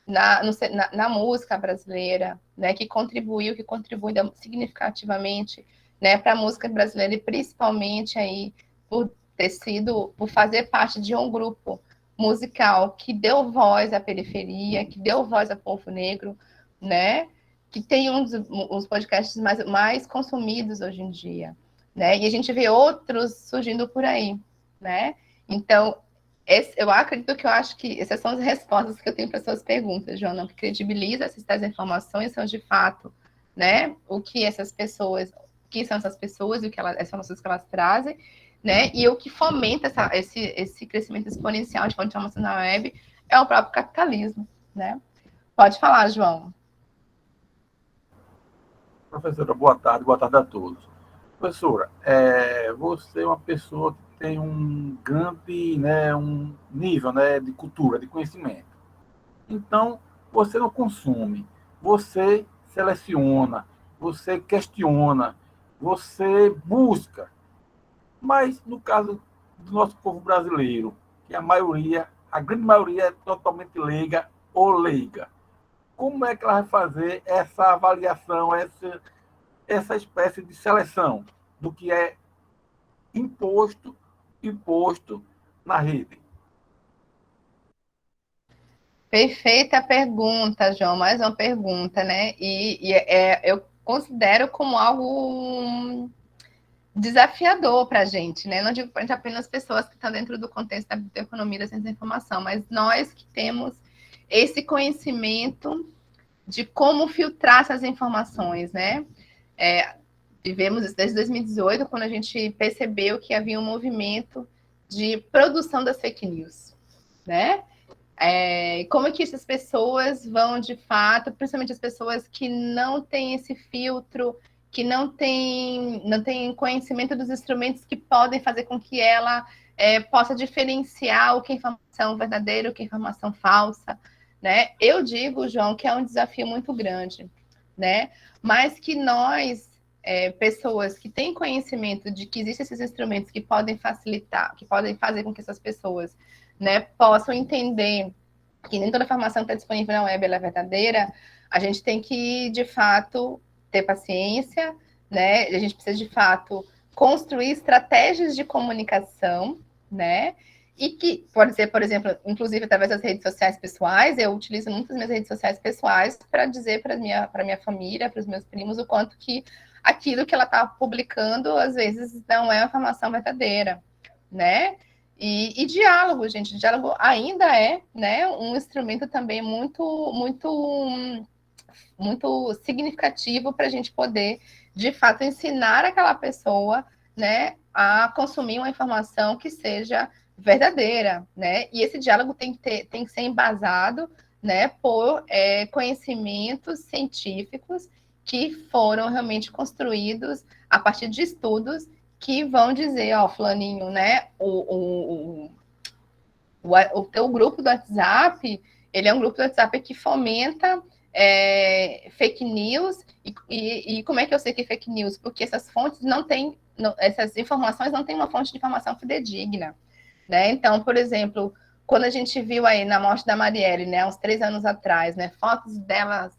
Speaker 2: na música brasileira, né, que contribui significativamente, né, para a música brasileira e principalmente aí por fazer parte de um grupo musical que deu voz à periferia, que deu voz ao povo negro, né, que tem uns podcasts mais consumidos hoje em dia, né, e a gente vê outros surgindo por aí, né, então eu acho que essas são as respostas que eu tenho para suas perguntas, Joana, que credibiliza essas informações são de fato, né, o que são essas pessoas e o que essas informações que elas trazem, né, e o que fomenta esse crescimento exponencial de fonte de informação na web é o próprio capitalismo, né. Pode falar, João.
Speaker 4: Professora, boa tarde a todos. Professora, você é uma pessoa que tem um grande, né, um nível, né, de cultura, de conhecimento. Então, você não consome, você seleciona, você questiona, você busca. Mas, no caso do nosso povo brasileiro, que a grande maioria é totalmente leiga ou leiga, como é que ela vai fazer essa avaliação, essa espécie de seleção do que é imposto na rede?
Speaker 2: Perfeita pergunta, João. Mais uma pergunta, né? Eu considero como algo desafiador para a gente, né? Não digo para apenas pessoas que estão dentro do contexto da economia da ciência da informação, mas nós que temos esse conhecimento de como filtrar essas informações, né? Vivemos isso desde 2018, quando a gente percebeu que havia um movimento de produção das fake news, né? Como é que essas pessoas vão, de fato, principalmente as pessoas que não têm esse filtro, que não têm conhecimento dos instrumentos que podem fazer com que ela possa diferenciar o que é informação verdadeira, o que é informação falsa, né? Eu digo, João, que é um desafio muito grande, né? Mas que nós, pessoas que têm conhecimento de que existem esses instrumentos que podem facilitar, que podem fazer com que essas pessoas, né, possam entender que nem toda a informação que está disponível na web é verdadeira, a gente tem que, de fato, ter paciência, né? A gente precisa, de fato, construir estratégias de comunicação, né? E que pode ser, por exemplo, inclusive através das redes sociais pessoais, eu utilizo muitas minhas redes sociais pessoais para dizer para minha família, para os meus primos, o quanto que aquilo que ela está publicando, às vezes, não é uma informação verdadeira, né? E diálogo, gente, diálogo ainda é, né, um instrumento também muito significativo para a gente poder, de fato, ensinar aquela pessoa, né, a consumir uma informação que seja verdadeira, né? E esse diálogo tem que ser embasado, né, por conhecimentos científicos que foram realmente construídos a partir de estudos que vão dizer, ó, fulaninho, né, o teu grupo do WhatsApp, ele é um grupo do WhatsApp que fomenta fake news, e como é que eu sei que é fake news? Porque essas fontes não têm, essas informações não têm uma fonte de informação fidedigna, né? Então, por exemplo, quando a gente viu aí na morte da Marielle, né, uns 3 anos atrás, né, fotos dela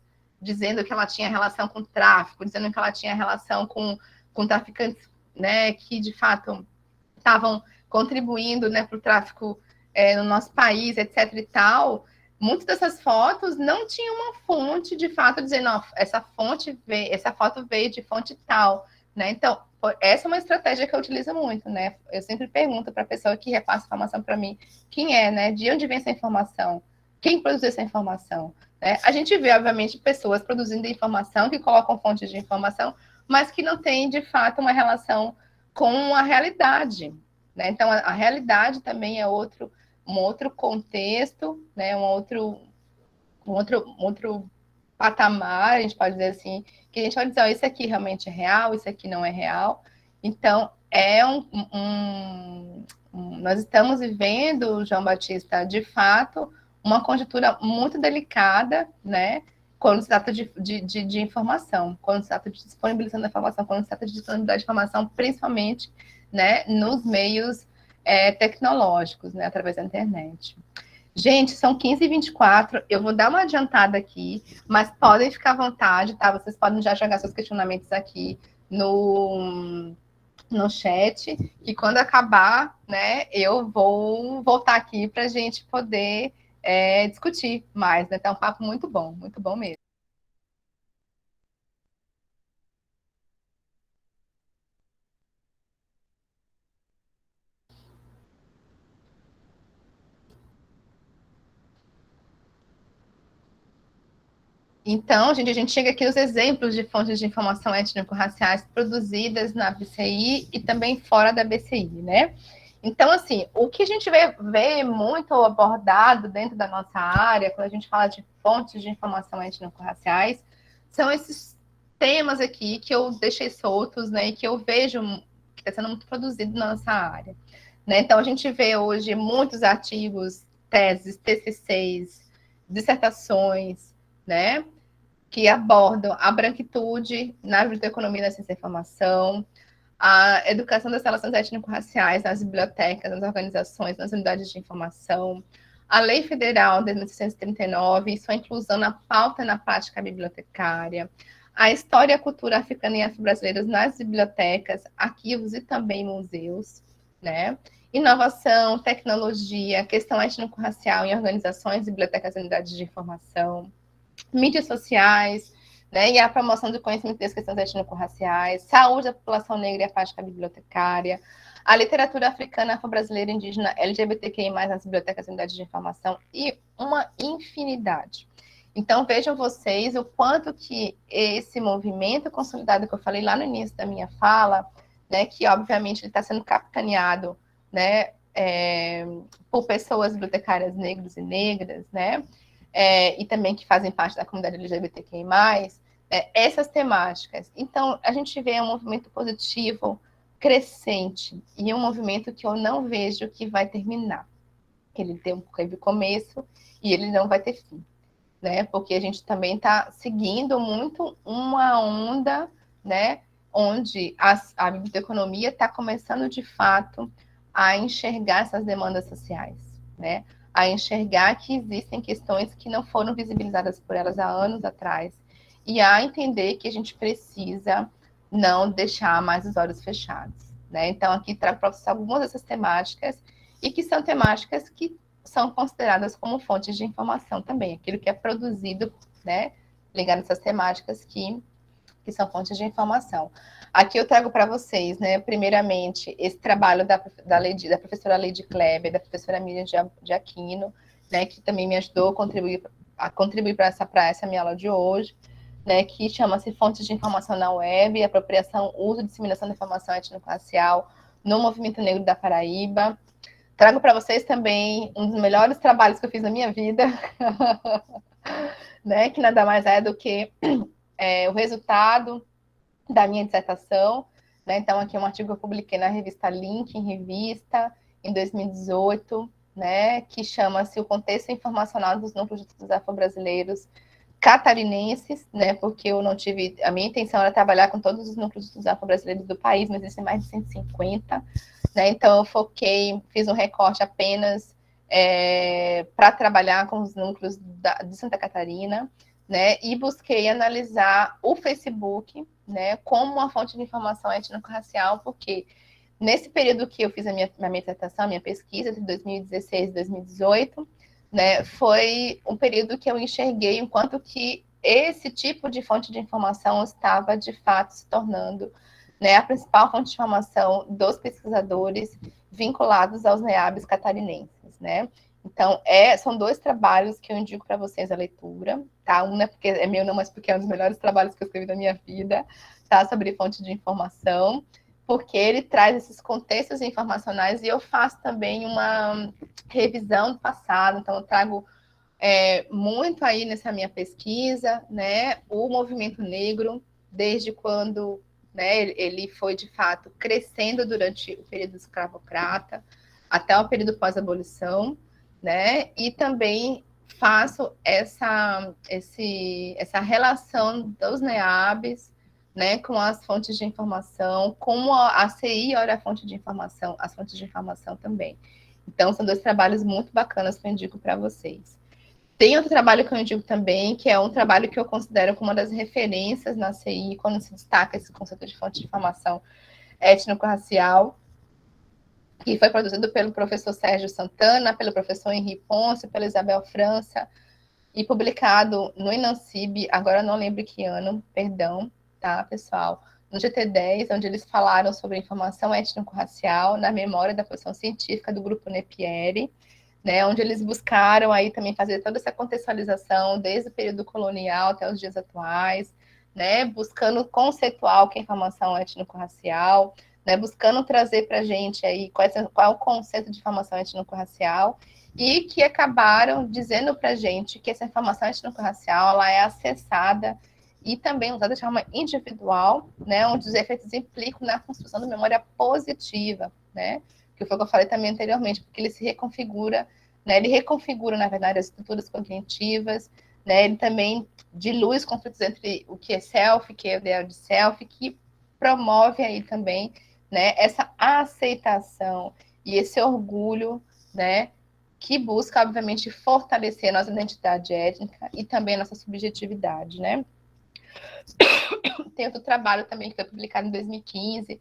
Speaker 2: dizendo que ela tinha relação com tráfico, dizendo que ela tinha relação com traficantes, né, que de fato estavam contribuindo, né, para o tráfico no nosso país, etc. e tal, muitas dessas fotos não tinham uma fonte de fato dizendo, não, essa foto veio de fonte tal, né? Então, essa é uma estratégia que eu utilizo muito, né? Eu sempre pergunto para a pessoa que repassa informação para mim, quem é, né? De onde vem essa informação? Quem produziu essa informação? Né? A gente vê, obviamente, pessoas produzindo informação, que colocam fontes de informação, mas que não têm, de fato, uma relação com a realidade, né? Então, a realidade também é um outro contexto, né? Um outro patamar, a gente pode dizer assim, que a gente pode dizer, ó, isso aqui realmente é real, isso aqui não é real. Então, nós estamos vivendo, João Batista, de fato, uma conjuntura muito delicada, né? Quando se trata de informação, quando se trata de disponibilização da informação, quando se trata de disponibilidade de informação, principalmente, né, nos meios tecnológicos, né, através da internet. Gente, são 15h24, eu vou dar uma adiantada aqui, mas podem ficar à vontade, tá? Vocês podem já jogar seus questionamentos aqui no chat, e quando acabar, né, eu vou voltar aqui para a gente poder discutir mais, né? Tá um papo muito bom mesmo. Então, gente, a gente chega aqui aos exemplos de fontes de informação étnico-raciais produzidas na BCI e também fora da BCI, né? Então, assim, o que a gente vê muito abordado dentro da nossa área, quando a gente fala de fontes de informação étnico-raciais, são esses temas aqui que eu deixei soltos, né, e que eu vejo que está sendo muito produzido na nossa área, né? Então, a gente vê hoje muitos artigos, teses, TCCs, dissertações, né, que abordam a branquitude na biblioteconomia da ciência da informação, a educação das relações étnico-raciais nas bibliotecas, nas organizações, nas unidades de informação, a Lei Federal de 1939 e sua inclusão na pauta e na prática bibliotecária, a história e a cultura africana e afro-brasileiras nas bibliotecas, arquivos e também museus, né? Inovação, tecnologia, questão étnico-racial em organizações, bibliotecas e unidades de informação, mídias sociais, né, e a promoção do conhecimento das questões étnico-raciais, saúde da população negra e a prática bibliotecária, a literatura africana, afro-brasileira, indígena, LGBTQI+, nas bibliotecas e unidades de informação, e uma infinidade. Então, vejam vocês o quanto que esse movimento consolidado que eu falei lá no início da minha fala, né, que obviamente ele está sendo capitaneado, né, por pessoas bibliotecárias negros e negras, né, e também que fazem parte da comunidade LGBTQI+, essas temáticas. Então, a gente vê um movimento positivo, crescente, e um movimento que eu não vejo que vai terminar. Ele teve começo e ele não vai ter fim, né? Porque a gente também está seguindo muito uma onda, né, onde a biblioteconomia está começando, de fato, a enxergar essas demandas sociais, né? A enxergar que existem questões que não foram visibilizadas por elas há anos atrás, e a entender que a gente precisa não deixar mais os olhos fechados, né? Então, aqui trago para vocês algumas dessas temáticas, e que são temáticas que são consideradas como fontes de informação também, aquilo que é produzido, né, ligado a essas temáticas que são fontes de informação. Aqui eu trago para vocês, né, primeiramente, esse trabalho da professora Lady Kleber, da professora Miriam de Aquino, né, que também me ajudou a contribuir para essa minha aula de hoje, né, que chama-se Fontes de Informação na Web, Apropriação, Uso e Disseminação da Informação Étnico-Racial no Movimento Negro da Paraíba. Trago para vocês também um dos melhores trabalhos que eu fiz na minha vida, né, que nada mais é do que o resultado da minha dissertação, né? Então, aqui é um artigo que eu publiquei na revista Link, em revista, em 2018, né, que chama-se O Contexto Informacional dos Núcleos de Estudos Afro-Brasileiros Catarinenses, né, porque eu não tive, a minha intenção era trabalhar com todos os núcleos de estudos afro-brasileiros do país, mas existem mais de 150, né, então eu fiz um recorte apenas para trabalhar com os núcleos de Santa Catarina, né, e busquei analisar o Facebook, né, como uma fonte de informação étnico-racial, porque nesse período que eu fiz a minha dissertação, a minha pesquisa, entre 2016 e 2018, né, foi um período que eu enxerguei enquanto que esse tipo de fonte de informação estava, de fato, se tornando, né, a principal fonte de informação dos pesquisadores vinculados aos NEABs catarinenses, né? Então, são dois trabalhos que eu indico para vocês a leitura, tá? Um não é porque é meu, não, mas porque é um dos melhores trabalhos que eu escrevi na minha vida, tá? Sobre fonte de informação, porque ele traz esses contextos informacionais, e eu faço também uma revisão do passado, então eu trago muito aí nessa minha pesquisa, né, o movimento negro, desde quando, né, ele foi, de fato, crescendo durante o período escravocrata, até o período pós-abolição, né, e também faço essa relação dos NEABs, né, com as fontes de informação, como a CI olha a fonte de informação, as fontes de informação também. Então, são dois trabalhos muito bacanas que eu indico para vocês. Tem outro trabalho que eu indico também, que é um trabalho que eu considero como uma das referências na CI, quando se destaca esse conceito de fonte de informação étnico-racial, que foi produzido pelo professor Sérgio Santana, pelo professor Henri Ponce, pela Isabel França, e publicado no Inancib, agora não lembro que ano, perdão, tá, pessoal? No GT10, onde eles falaram sobre informação étnico-racial na memória da produção científica do Grupo Nepieri, né, onde eles buscaram aí também fazer toda essa contextualização desde o período colonial até os dias atuais, né, buscando conceituar o que é informação étnico-racial, né, buscando trazer para a gente aí qual é o conceito de informação étnico-racial, e que acabaram dizendo para a gente que essa informação étnico-racial ela é acessada e também usada de forma individual, né, onde os efeitos implicam na construção de memória positiva, né, que foi o que eu falei também anteriormente, porque ele se reconfigura, né, ele reconfigura, na verdade, as estruturas cognitivas, né, ele também dilui os conflitos entre o que é self, que é o ideal de self, que promove aí também, né, essa aceitação e esse orgulho, né, que busca, obviamente, fortalecer nossa identidade étnica e também nossa subjetividade, né? Tem outro trabalho também que foi publicado em 2015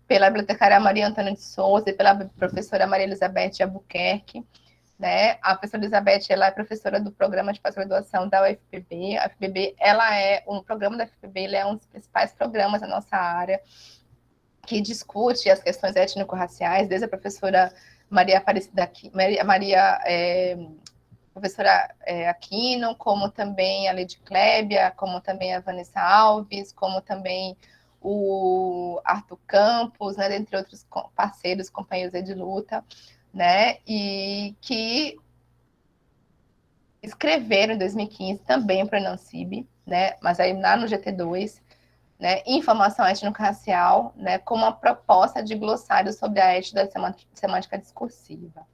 Speaker 2: pela bibliotecária Maria Antônia de Souza e pela professora Maria Elizabeth Albuquerque, né? A professora Elizabeth, ela é professora do programa de pós-graduação da UFPB. A UFPB, o programa da UFPB, ele é um dos principais programas da nossa área, que discute as questões étnico-raciais, desde a professora Maria Aparecida, professora Aquino, como também a Lady Clébia, como também a Vanessa Alves, como também o Arthur Campos, né, dentre outros parceiros, companheiros de luta, né, e que escreveram em 2015 também para o Enancib, né, mas aí lá no GT2, né, informação étnico-racial, né, como uma proposta de glossário sobre a ética da semântica discursiva.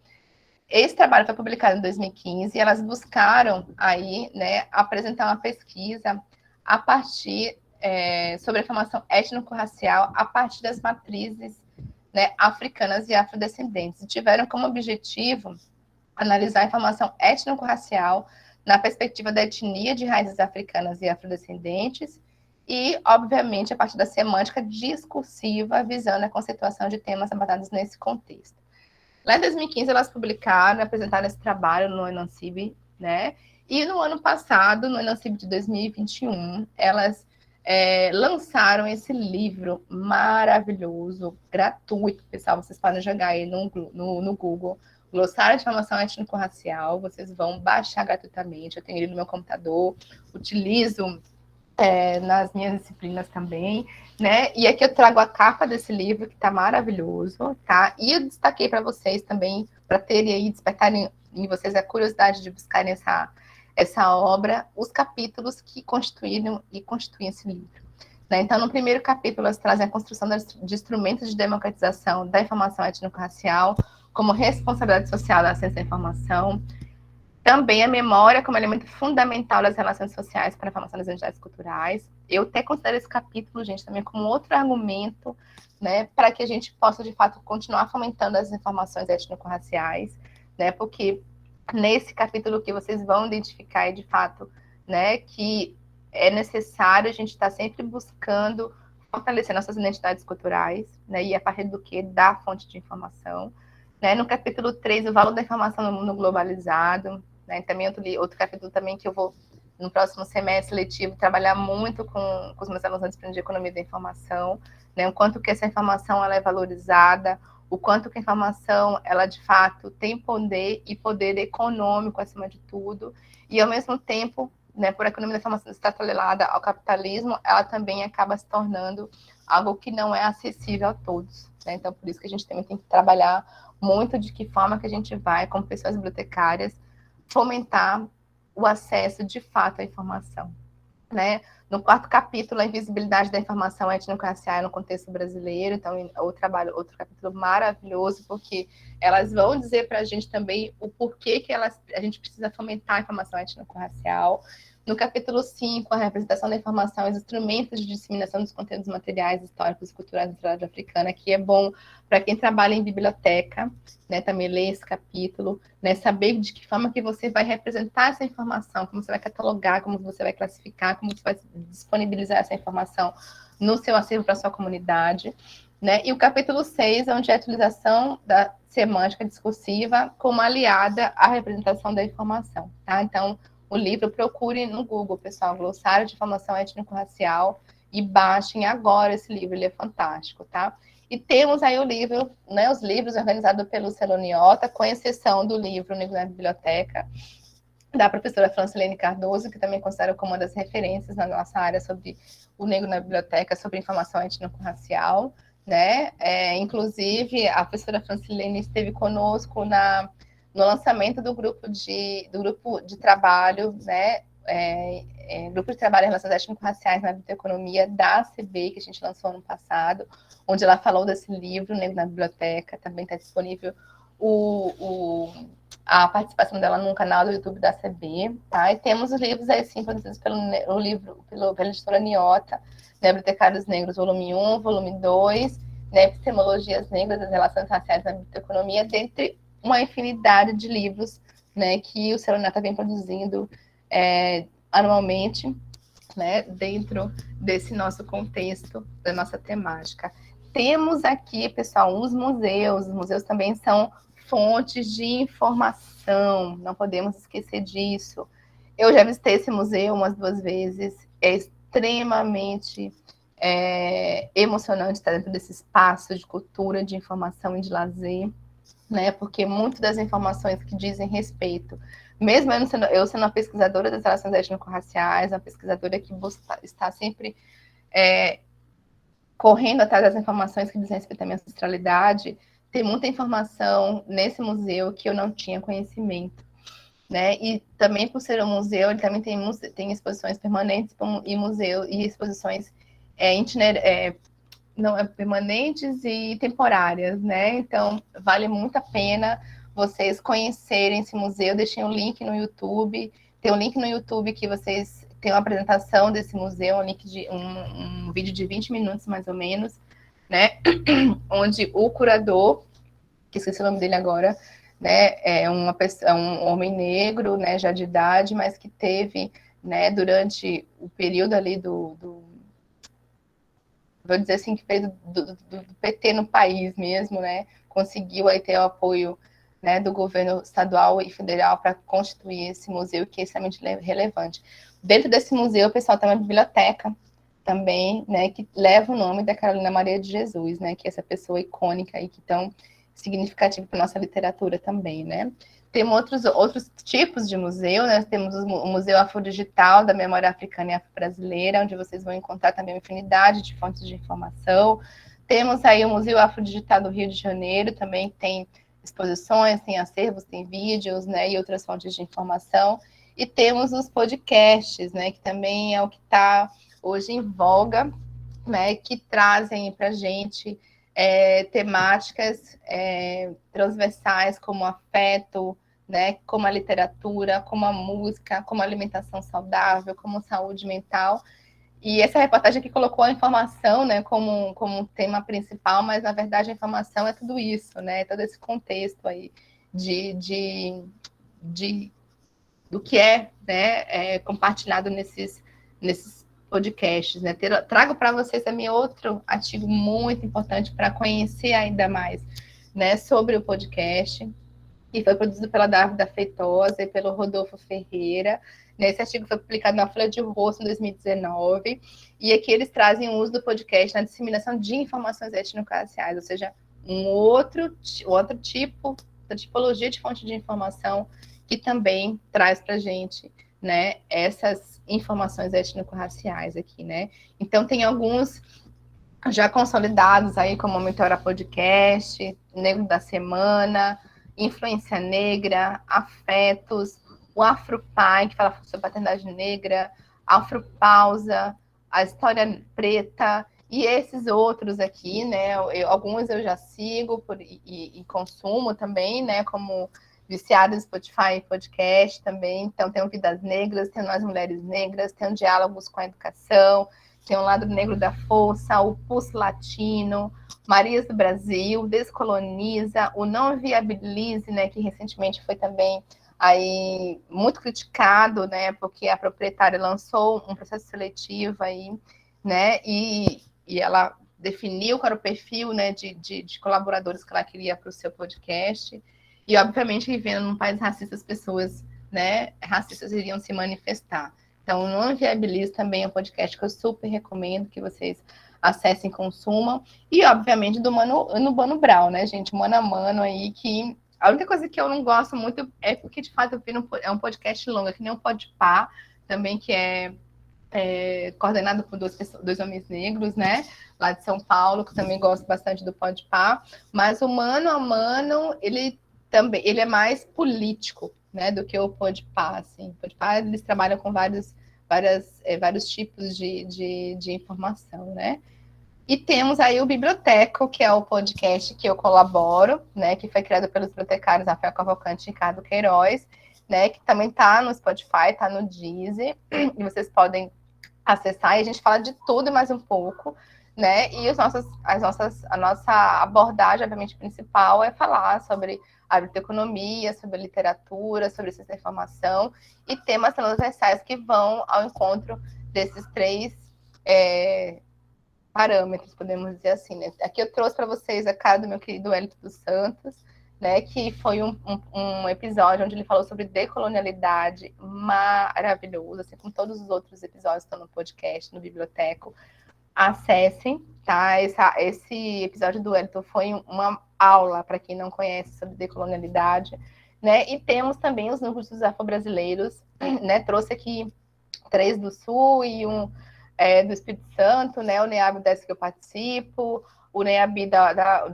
Speaker 2: Esse trabalho foi publicado em 2015 e elas buscaram aí, né, apresentar uma pesquisa a partir sobre a informação étnico-racial a partir das matrizes, né, africanas e afrodescendentes. E tiveram como objetivo analisar a informação étnico-racial na perspectiva da etnia de raízes africanas e afrodescendentes e, obviamente, a partir da semântica discursiva, visando a conceituação de temas abordados nesse contexto. Lá em 2015, elas publicaram, apresentaram esse trabalho no Enancib, né? E no ano passado, no Enancib de 2021, elas lançaram esse livro maravilhoso, gratuito, pessoal. Vocês podem jogar aí no Google, Glossário de Informação Étnico-Racial. Vocês vão baixar gratuitamente. Eu tenho ele no meu computador, utilizo nas minhas disciplinas também, né? E aqui eu trago a capa desse livro, que está maravilhoso, tá? E eu destaquei para vocês também, para terem aí, despertarem em vocês a curiosidade de buscarem essa obra, os capítulos que constituem esse livro. Né? Então, no primeiro capítulo, elas trazem a construção de instrumentos de democratização da informação étnico-racial como responsabilidade social da ciência da informação. Também a memória como elemento fundamental das relações sociais para a formação das identidades culturais. Eu até considero esse capítulo, gente, também como outro argumento, né, para que a gente possa, de fato, continuar fomentando as informações étnico-raciais, né, porque nesse capítulo que vocês vão identificar, de fato, né, que é necessário a gente estar sempre buscando fortalecer nossas identidades culturais, né, e a partir do que? Da fonte de informação. Né, no capítulo 3, o valor da informação no mundo globalizado. Né, também outro capítulo também que eu vou, no próximo semestre letivo, trabalhar muito com os meus alunos na disciplina de Economia da Informação, né, o quanto que essa informação ela é valorizada, o quanto que a informação, ela de fato tem poder e poder econômico acima de tudo, e ao mesmo tempo, né, por a economia da informação estar atrelada ao capitalismo, ela também acaba se tornando algo que não é acessível a todos. Né, então, por isso que a gente também tem que trabalhar muito de que forma que a gente vai, como pessoas bibliotecárias, fomentar o acesso de fato à informação. Né? No quarto capítulo, a invisibilidade da informação étnico-racial no contexto brasileiro, então outro capítulo maravilhoso, porque elas vão dizer para a gente também o porquê que a gente precisa fomentar a informação étnico-racial. No capítulo 5, a representação da informação e os instrumentos de disseminação dos conteúdos materiais, históricos e culturais da sociedade africana, que é bom para quem trabalha em biblioteca, né, também ler esse capítulo, né, saber de que forma que você vai representar essa informação, como você vai catalogar, como você vai classificar, como você vai disponibilizar essa informação no seu acervo para a sua comunidade. Né? E o capítulo 6, onde é a utilização da semântica discursiva como aliada à representação da informação. Tá? Então, o livro, procure no Google, pessoal, Glossário de Informação Étnico-Racial, e baixem agora esse livro, ele é fantástico, tá? E temos aí o livro, né, os livros organizados pelo Celoniota, com exceção do livro Negro na Biblioteca, da professora Francilene Cardoso, que também considero como uma das referências na nossa área sobre o negro na biblioteca, sobre informação étnico-racial, né? Inclusive, a professora Francilene esteve conosco no lançamento do grupo de trabalho, né? Grupo de trabalho em relações étnico-raciais na biblioteconomia da ACB, que a gente lançou ano passado, onde ela falou desse livro, Negro na Biblioteca. Também está disponível a participação dela no canal do YouTube da ACB, tá? E temos os livros aí, sim, produzidos pela editora Niota, né? Bibliotecários Negros, volume 1, volume 2, né? Epistemologias Negras, as Relações Raciais na Biblioteconomia, dentre uma infinidade de livros, né, que o Serenata vem produzindo anualmente, né, dentro desse nosso contexto, da nossa temática. Temos aqui, pessoal, os museus também são fontes de informação, não podemos esquecer disso. Eu já visitei esse museu umas 2 vezes, é extremamente emocionante estar dentro desse espaço de cultura, de informação e de lazer, né? Porque muitas das informações que dizem respeito, mesmo eu sendo uma pesquisadora das relações étnico-raciais, uma pesquisadora que está sempre correndo atrás das informações que dizem respeito à minha ancestralidade, tem muita informação nesse museu que eu não tinha conhecimento, né? E também por ser um museu, ele também tem exposições permanentes e exposições permanentes e temporárias, né? Então, vale muito a pena vocês conhecerem esse museu. Deixei um link no YouTube. Tem um link no YouTube que vocês têm uma apresentação desse museu, um vídeo de 20 minutos, mais ou menos, né? Onde o curador, que esqueci o nome dele agora, né? É um homem negro, né? Já de idade, mas que teve, né? Durante o período ali vou dizer assim, que fez do PT no país mesmo, né? Conseguiu aí ter o apoio, né, do governo estadual e federal para constituir esse museu, que é extremamente relevante. Dentro desse museu, o pessoal tem uma biblioteca também, né, que leva o nome da Carolina Maria de Jesus, né, que é essa pessoa icônica e que tão significativa para nossa literatura também, né? Temos outros tipos de museu, né? Temos o Museu Afrodigital da Memória Africana e Afro-Brasileira, onde vocês vão encontrar também uma infinidade de fontes de informação. Temos aí o Museu Afrodigital do Rio de Janeiro, também tem exposições, tem acervos, tem vídeos, né? E outras fontes de informação. E temos os podcasts, né? Que também é o que está hoje em voga, né? Que trazem para a gente temáticas transversais como afeto, né, como a literatura, como a música, como a alimentação saudável, como saúde mental. E essa reportagem aqui colocou a informação, né, como um tema principal, mas na verdade a informação é tudo isso, né, todo esse contexto aí do que né, compartilhado nesses podcasts, né? Trago para vocês também outro artigo muito importante para conhecer ainda mais, né, sobre o podcast, que foi produzido pela Dávila Feitosa e pelo Rodolfo Ferreira. Esse artigo foi publicado na Folha de Rosto em 2019, e aqui eles trazem o uso do podcast na disseminação de informações étnico-raciais, ou seja, outro tipo, da tipologia de fonte de informação que também traz para a gente, né, essas informações étnico-raciais aqui, né? Então, tem alguns já consolidados aí, como o Mentora Podcast, Negro da Semana, Influência Negra, Afetos, o Afropai, que fala sobre paternidade negra, Afropausa, a História Preta, e esses outros aqui, né? Alguns eu já sigo e consumo também, né? Como viciado em Spotify e podcast também. Então, tem o Vidas Negras, tem Nós Mulheres Negras, tem o Diálogos com a Educação, tem o Lado Negro da Força, o Pulso Latino, Marias do Brasil, Descoloniza, o Não Viabilize, né, que recentemente foi também aí muito criticado, né, porque a proprietária lançou um processo seletivo aí, né, e ela definiu qual era o perfil, né, de colaboradores que ela queria para o seu podcast. E, obviamente, vivendo num país racista, as pessoas, né, racistas iriam se manifestar. Então, Não Viabilize também é um podcast que eu super recomendo que vocês acessem e consumam. E, obviamente, do Mano Brown, né, gente? Mano a mano aí, que a única coisa que eu não gosto muito é porque, de fato, é um podcast longo, que nem o Podpah, também, que é coordenado por dois homens negros, né? Lá de São Paulo, que também gosto bastante do Podpah. Mas o Mano a Mano, ele é mais político, né, do que o Podpah, assim. O Podpah, eles trabalham com vários tipos de informação, né? E temos aí o Biblioteco, que é o podcast que eu colaboro, né, que foi criado pelos bibliotecários Rafael Cavalcante e Ricardo Queiroz, né, que também está no Spotify, está no Deezer, e vocês podem acessar, e a gente fala de tudo e mais um pouco, né? E a nossa abordagem, obviamente, principal é falar sobre a biblioteconomia, sobre a literatura, sobre ciência da informação e temas transversais que vão ao encontro desses três parâmetros, podemos dizer assim, né? Aqui eu trouxe para vocês a cara do meu querido Wellington dos Santos, né, que foi um episódio onde ele falou sobre decolonialidade, maravilhoso, assim como todos os outros episódios que estão no podcast, no Biblioteco. Acessem, tá? Esse episódio do Wellington foi uma aula para quem não conhece sobre decolonialidade, né? E temos também os núcleos dos afro-brasileiros, né? Trouxe aqui 3 do Sul e um do Espírito Santo, né? O NEAB desse que eu participo, o NEAB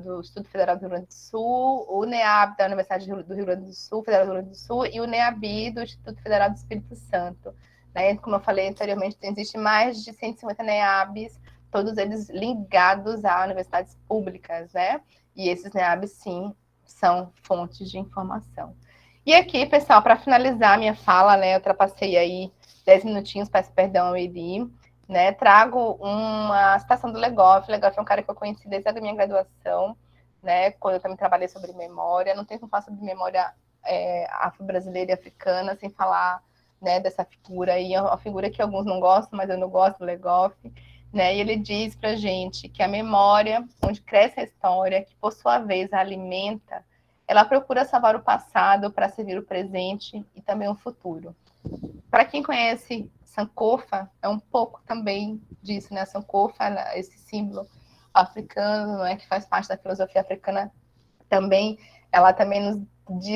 Speaker 2: do Instituto Federal do Rio Grande do Sul, o NEAB da Universidade do Rio Grande do Sul, Federal do Rio Grande do Sul, e o NEAB do Instituto Federal do Espírito Santo. Né? Como eu falei anteriormente, existem mais de 150 NEABs, todos eles ligados a universidades públicas, né? E esses NEABs, sim, são fontes de informação. E aqui, pessoal, para finalizar a minha fala, né? Eu ultrapasseei aí 10 minutinhos, peço perdão ao Eli, né? Trago uma citação do Legoff. O Legoff é um cara que eu conheci desde a minha graduação, né? Quando eu também trabalhei sobre memória. Não tem como falar sobre memória afro-brasileira e africana sem falar, né, dessa figura aí, uma figura que alguns não gostam, mas eu não gosto, do Legoff, né? E ele diz pra gente que a memória, onde cresce a história, que por sua vez a alimenta, ela procura salvar o passado para servir o presente e também o futuro. Para quem conhece Sankofa, é um pouco também disso, né? Sankofa, esse símbolo africano, não é, que faz parte da filosofia africana também, ela também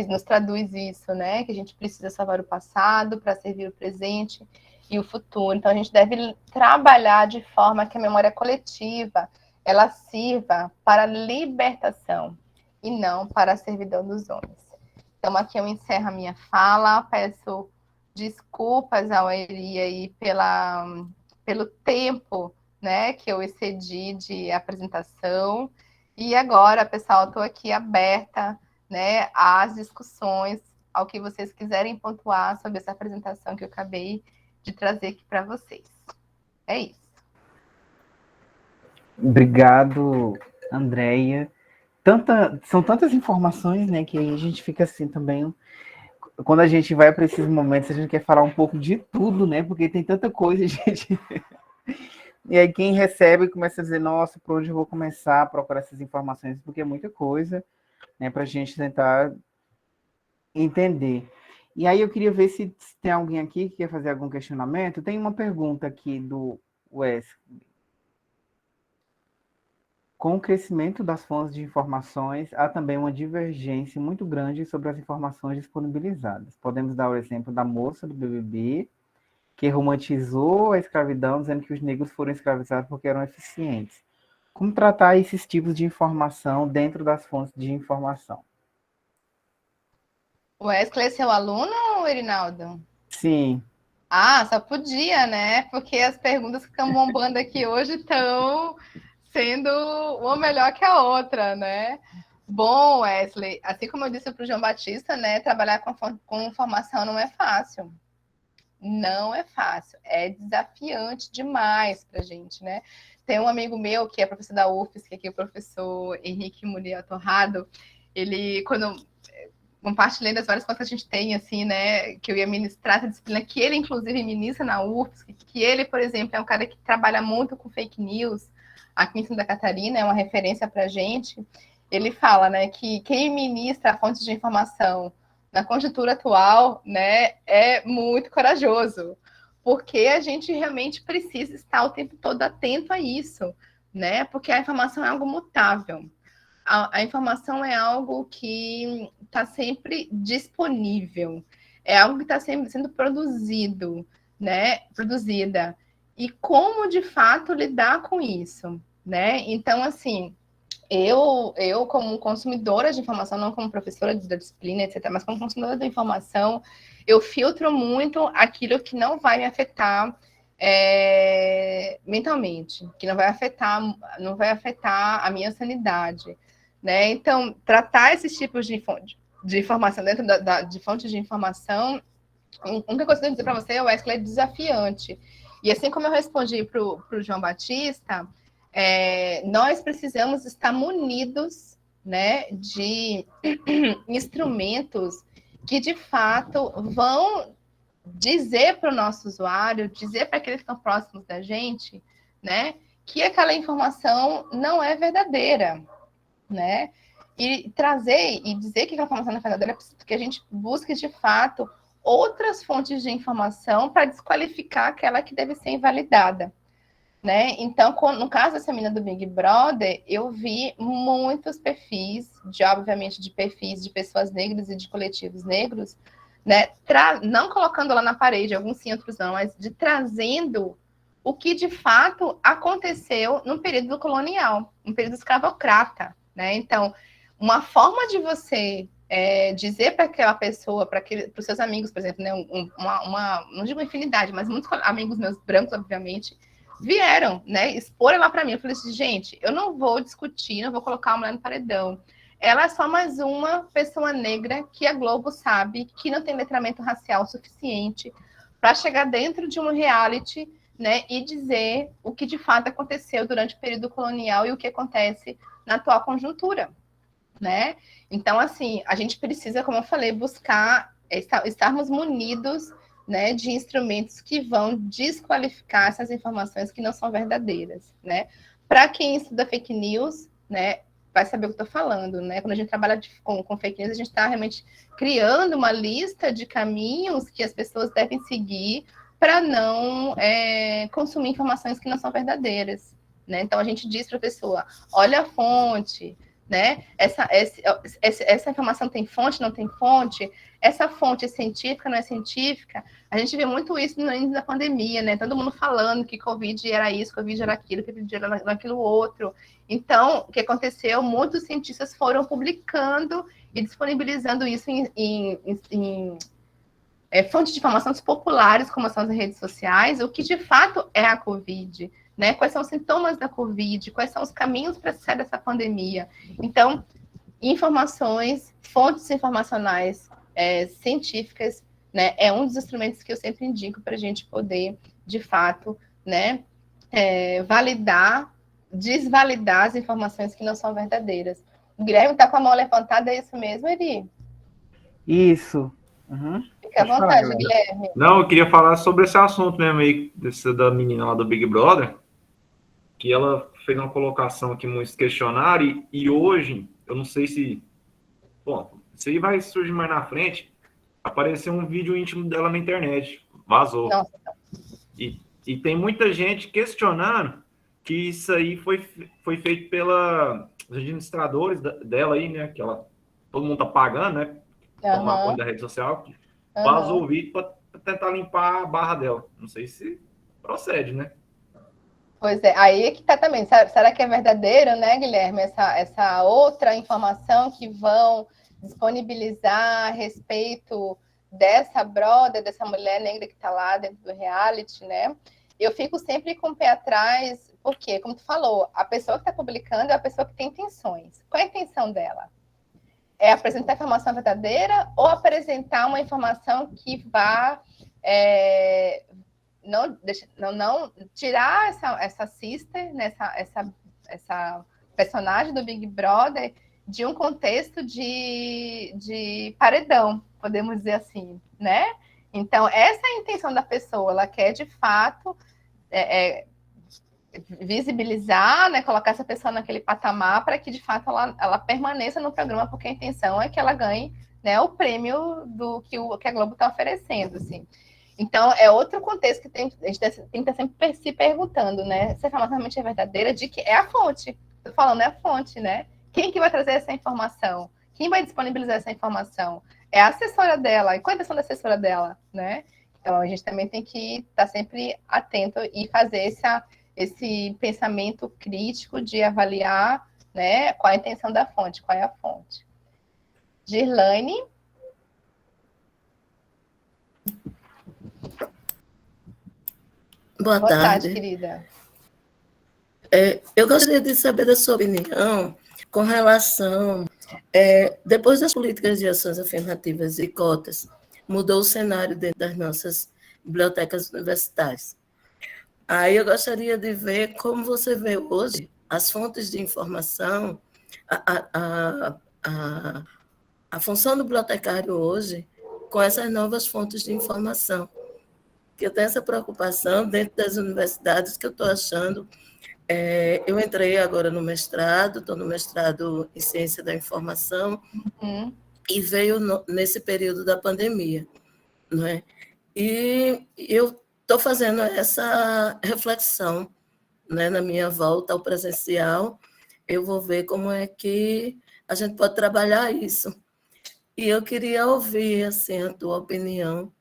Speaker 2: nos traduz isso, né? Que a gente precisa salvar o passado para servir o presente e o futuro. Então, a gente deve trabalhar de forma que a memória coletiva ela sirva para a libertação e não para a servidão dos homens. Então, aqui eu encerro a minha fala, peço desculpas ao Eli aí pelo tempo, né, que eu excedi de apresentação. E agora, pessoal, estou aqui aberta, né, às discussões, ao que vocês quiserem pontuar sobre essa apresentação que eu acabei de trazer aqui para vocês. É isso.
Speaker 1: Obrigado, Andréia. São tantas informações, né, que aí a gente fica assim também. Quando a gente vai para esses momentos, a gente quer falar um pouco de tudo, né? Porque tem tanta coisa, gente. E aí quem recebe começa a dizer, nossa, por onde eu vou começar a procurar essas informações? Porque é muita coisa, né, para a gente tentar entender. E aí eu queria ver se tem alguém aqui que quer fazer algum questionamento. Tem uma pergunta aqui do Wes. Com o crescimento das fontes de informações, há também uma divergência muito grande sobre as informações disponibilizadas. Podemos dar o exemplo da moça do BBB, que romantizou a escravidão, dizendo que os negros foram escravizados porque eram eficientes. Como tratar esses tipos de informação dentro das fontes de informação?
Speaker 2: O Wesley é seu aluno, Erinaldo?
Speaker 1: Sim.
Speaker 2: Ah, só podia, né? Porque as perguntas que estão bombando aqui hoje estão sendo uma melhor que a outra, né? Bom, Wesley, assim como eu disse para o João Batista, né? Trabalhar com informação não é fácil. Não é fácil. É desafiante demais para a gente, né? Tem um amigo meu que é professor da UFSC, que é o professor Henrique Muriel Torrado. Ele, quando compartilhando as várias coisas que a gente tem, assim, né, que eu ia ministrar essa disciplina, que ele, inclusive, ministra na UFSC, que ele, por exemplo, é um cara que trabalha muito com fake news, aqui em Santa Catarina, é uma referência para a gente. Ele fala, né, que quem ministra a fonte de informação na conjuntura atual, né, é muito corajoso, porque a gente realmente precisa estar o tempo todo atento a isso, né, porque a informação é algo mutável. A informação é algo que está sempre disponível, é algo que está sempre sendo produzido, né? Produzida. E como, de fato, lidar com isso, né? Então, assim, eu como consumidora de informação, não como professora da disciplina, etc., mas como consumidora da informação, eu filtro muito aquilo que não vai me afetar mentalmente, que não vai afetar a minha sanidade. Né? Então, tratar esses tipos de informação dentro de fontes de informação, a única coisa que eu dizer para você, Wesley, é desafiante. E assim como eu respondi para o João Batista, nós precisamos estar munidos, né, de instrumentos que, de fato, vão dizer para o nosso usuário, dizer para aqueles que estão próximos da gente, né, que aquela informação não é verdadeira, né? E trazer e dizer que aquela informação não é verdadeira é preciso que a gente busque, de fato, outras fontes de informação para desqualificar aquela que deve ser invalidada, né? Então, no caso dessa menina do Big Brother, eu vi muitos perfis, obviamente, de perfis de pessoas negras e de coletivos negros, né? Não colocando lá na parede, alguns sim, outros não, mas trazendo o que de fato aconteceu no período colonial, no período escravocrata, né? Então, uma forma de você dizer para aquela pessoa, para os seus amigos, por exemplo, né? Não digo infinidade, mas muitos amigos meus brancos, obviamente, vieram, né, expor lá para mim. Eu falei assim, gente, eu não vou discutir, não vou colocar a mulher no paredão. Ela é só mais uma pessoa negra que a Globo sabe que não tem letramento racial suficiente para chegar dentro de um reality, né, e dizer o que de fato aconteceu durante o período colonial e o que acontece na atual conjuntura, né? Então, assim, a gente precisa, como eu falei, buscar estarmos munidos, né, de instrumentos que vão desqualificar essas informações que não são verdadeiras, né? Para quem estuda fake news, né, vai saber o que eu estou falando, né? Quando a gente trabalha com fake news, a gente está realmente criando uma lista de caminhos que as pessoas devem seguir para não consumir informações que não são verdadeiras, né? Então, a gente diz para a pessoa, olha a fonte, né? Essa informação tem fonte, não tem fonte? Essa fonte é científica, não é científica? A gente vê muito isso no início da pandemia, né? Todo mundo falando que Covid era isso, Covid era aquilo, que Covid era aquilo outro. Então, o que aconteceu? Muitos cientistas foram publicando e disponibilizando isso em fontes de informações populares, como são as redes sociais, o que de fato é a Covid, né? Quais são os sintomas da Covid, quais são os caminhos para sair dessa pandemia. Então, informações, fontes informacionais científicas, né, é um dos instrumentos que eu sempre indico para a gente poder, de fato, né, validar, desvalidar as informações que não são verdadeiras. O Guilherme está com a mão levantada, é isso mesmo, Eri?
Speaker 1: Isso. Uhum.
Speaker 2: Fica à vontade, Guilherme.
Speaker 5: Não, eu queria falar sobre esse assunto mesmo aí, da menina lá do Big Brother, que ela fez uma colocação aqui, muitos questionários, e hoje, eu não sei se... Bom, isso aí vai surgir mais na frente, apareceu um vídeo íntimo dela na internet, vazou.
Speaker 2: Nossa.
Speaker 5: E tem muita gente questionando que isso aí foi feito pelos administradores dela aí, né, que todo mundo tá pagando, né, tomar conta da rede social, vazou o vídeo para tentar limpar a barra dela. Não sei se procede, né?
Speaker 2: Pois é, aí que tá também. Será que é verdadeiro, né, Guilherme, essa outra informação que vão disponibilizar a respeito dessa brother, dessa mulher negra que está lá dentro do reality, né? Eu fico sempre com o pé atrás, porque, como tu falou, a pessoa que está publicando é a pessoa que tem intenções. Qual é a intenção dela? É apresentar a informação verdadeira ou apresentar uma informação que vá não tirar essa sister, né, essa personagem do Big Brother de um contexto de paredão, podemos dizer assim, né? Então, essa é a intenção da pessoa, ela quer, de fato, visibilizar, né, colocar essa pessoa naquele patamar para que, de fato, ela permaneça no programa, porque a intenção é que ela ganhe, né, o prêmio do que a Globo está oferecendo, assim. Então, é outro contexto que a gente tem que estar sempre se perguntando, né? Se a informação realmente é verdadeira, de que é a fonte. Estou falando, é a fonte, né? Quem que vai trazer essa informação? Quem vai disponibilizar essa informação? É a assessora dela. E qual é a intenção da assessora dela, né? Então, a gente também tem que estar sempre atento e fazer esse pensamento crítico de avaliar, né, qual a intenção da fonte, qual é a fonte. Girlane?
Speaker 6: Boa tarde,
Speaker 2: querida.
Speaker 6: Eu gostaria de saber da sua opinião com relação, depois das políticas de ações afirmativas e cotas, mudou o cenário dentro das nossas bibliotecas universitárias. Aí eu gostaria de ver como você vê hoje as fontes de informação, a função do bibliotecário hoje com essas novas fontes de informação. Que eu tenho essa preocupação dentro das universidades que eu estou achando. Eu entrei agora no mestrado, estou no mestrado em Ciência da Informação, e veio nesse período da pandemia, não é? E eu estou fazendo essa reflexão, né, na minha volta ao presencial. Eu vou ver como é que a gente pode trabalhar isso. E eu queria ouvir assim, a tua opinião,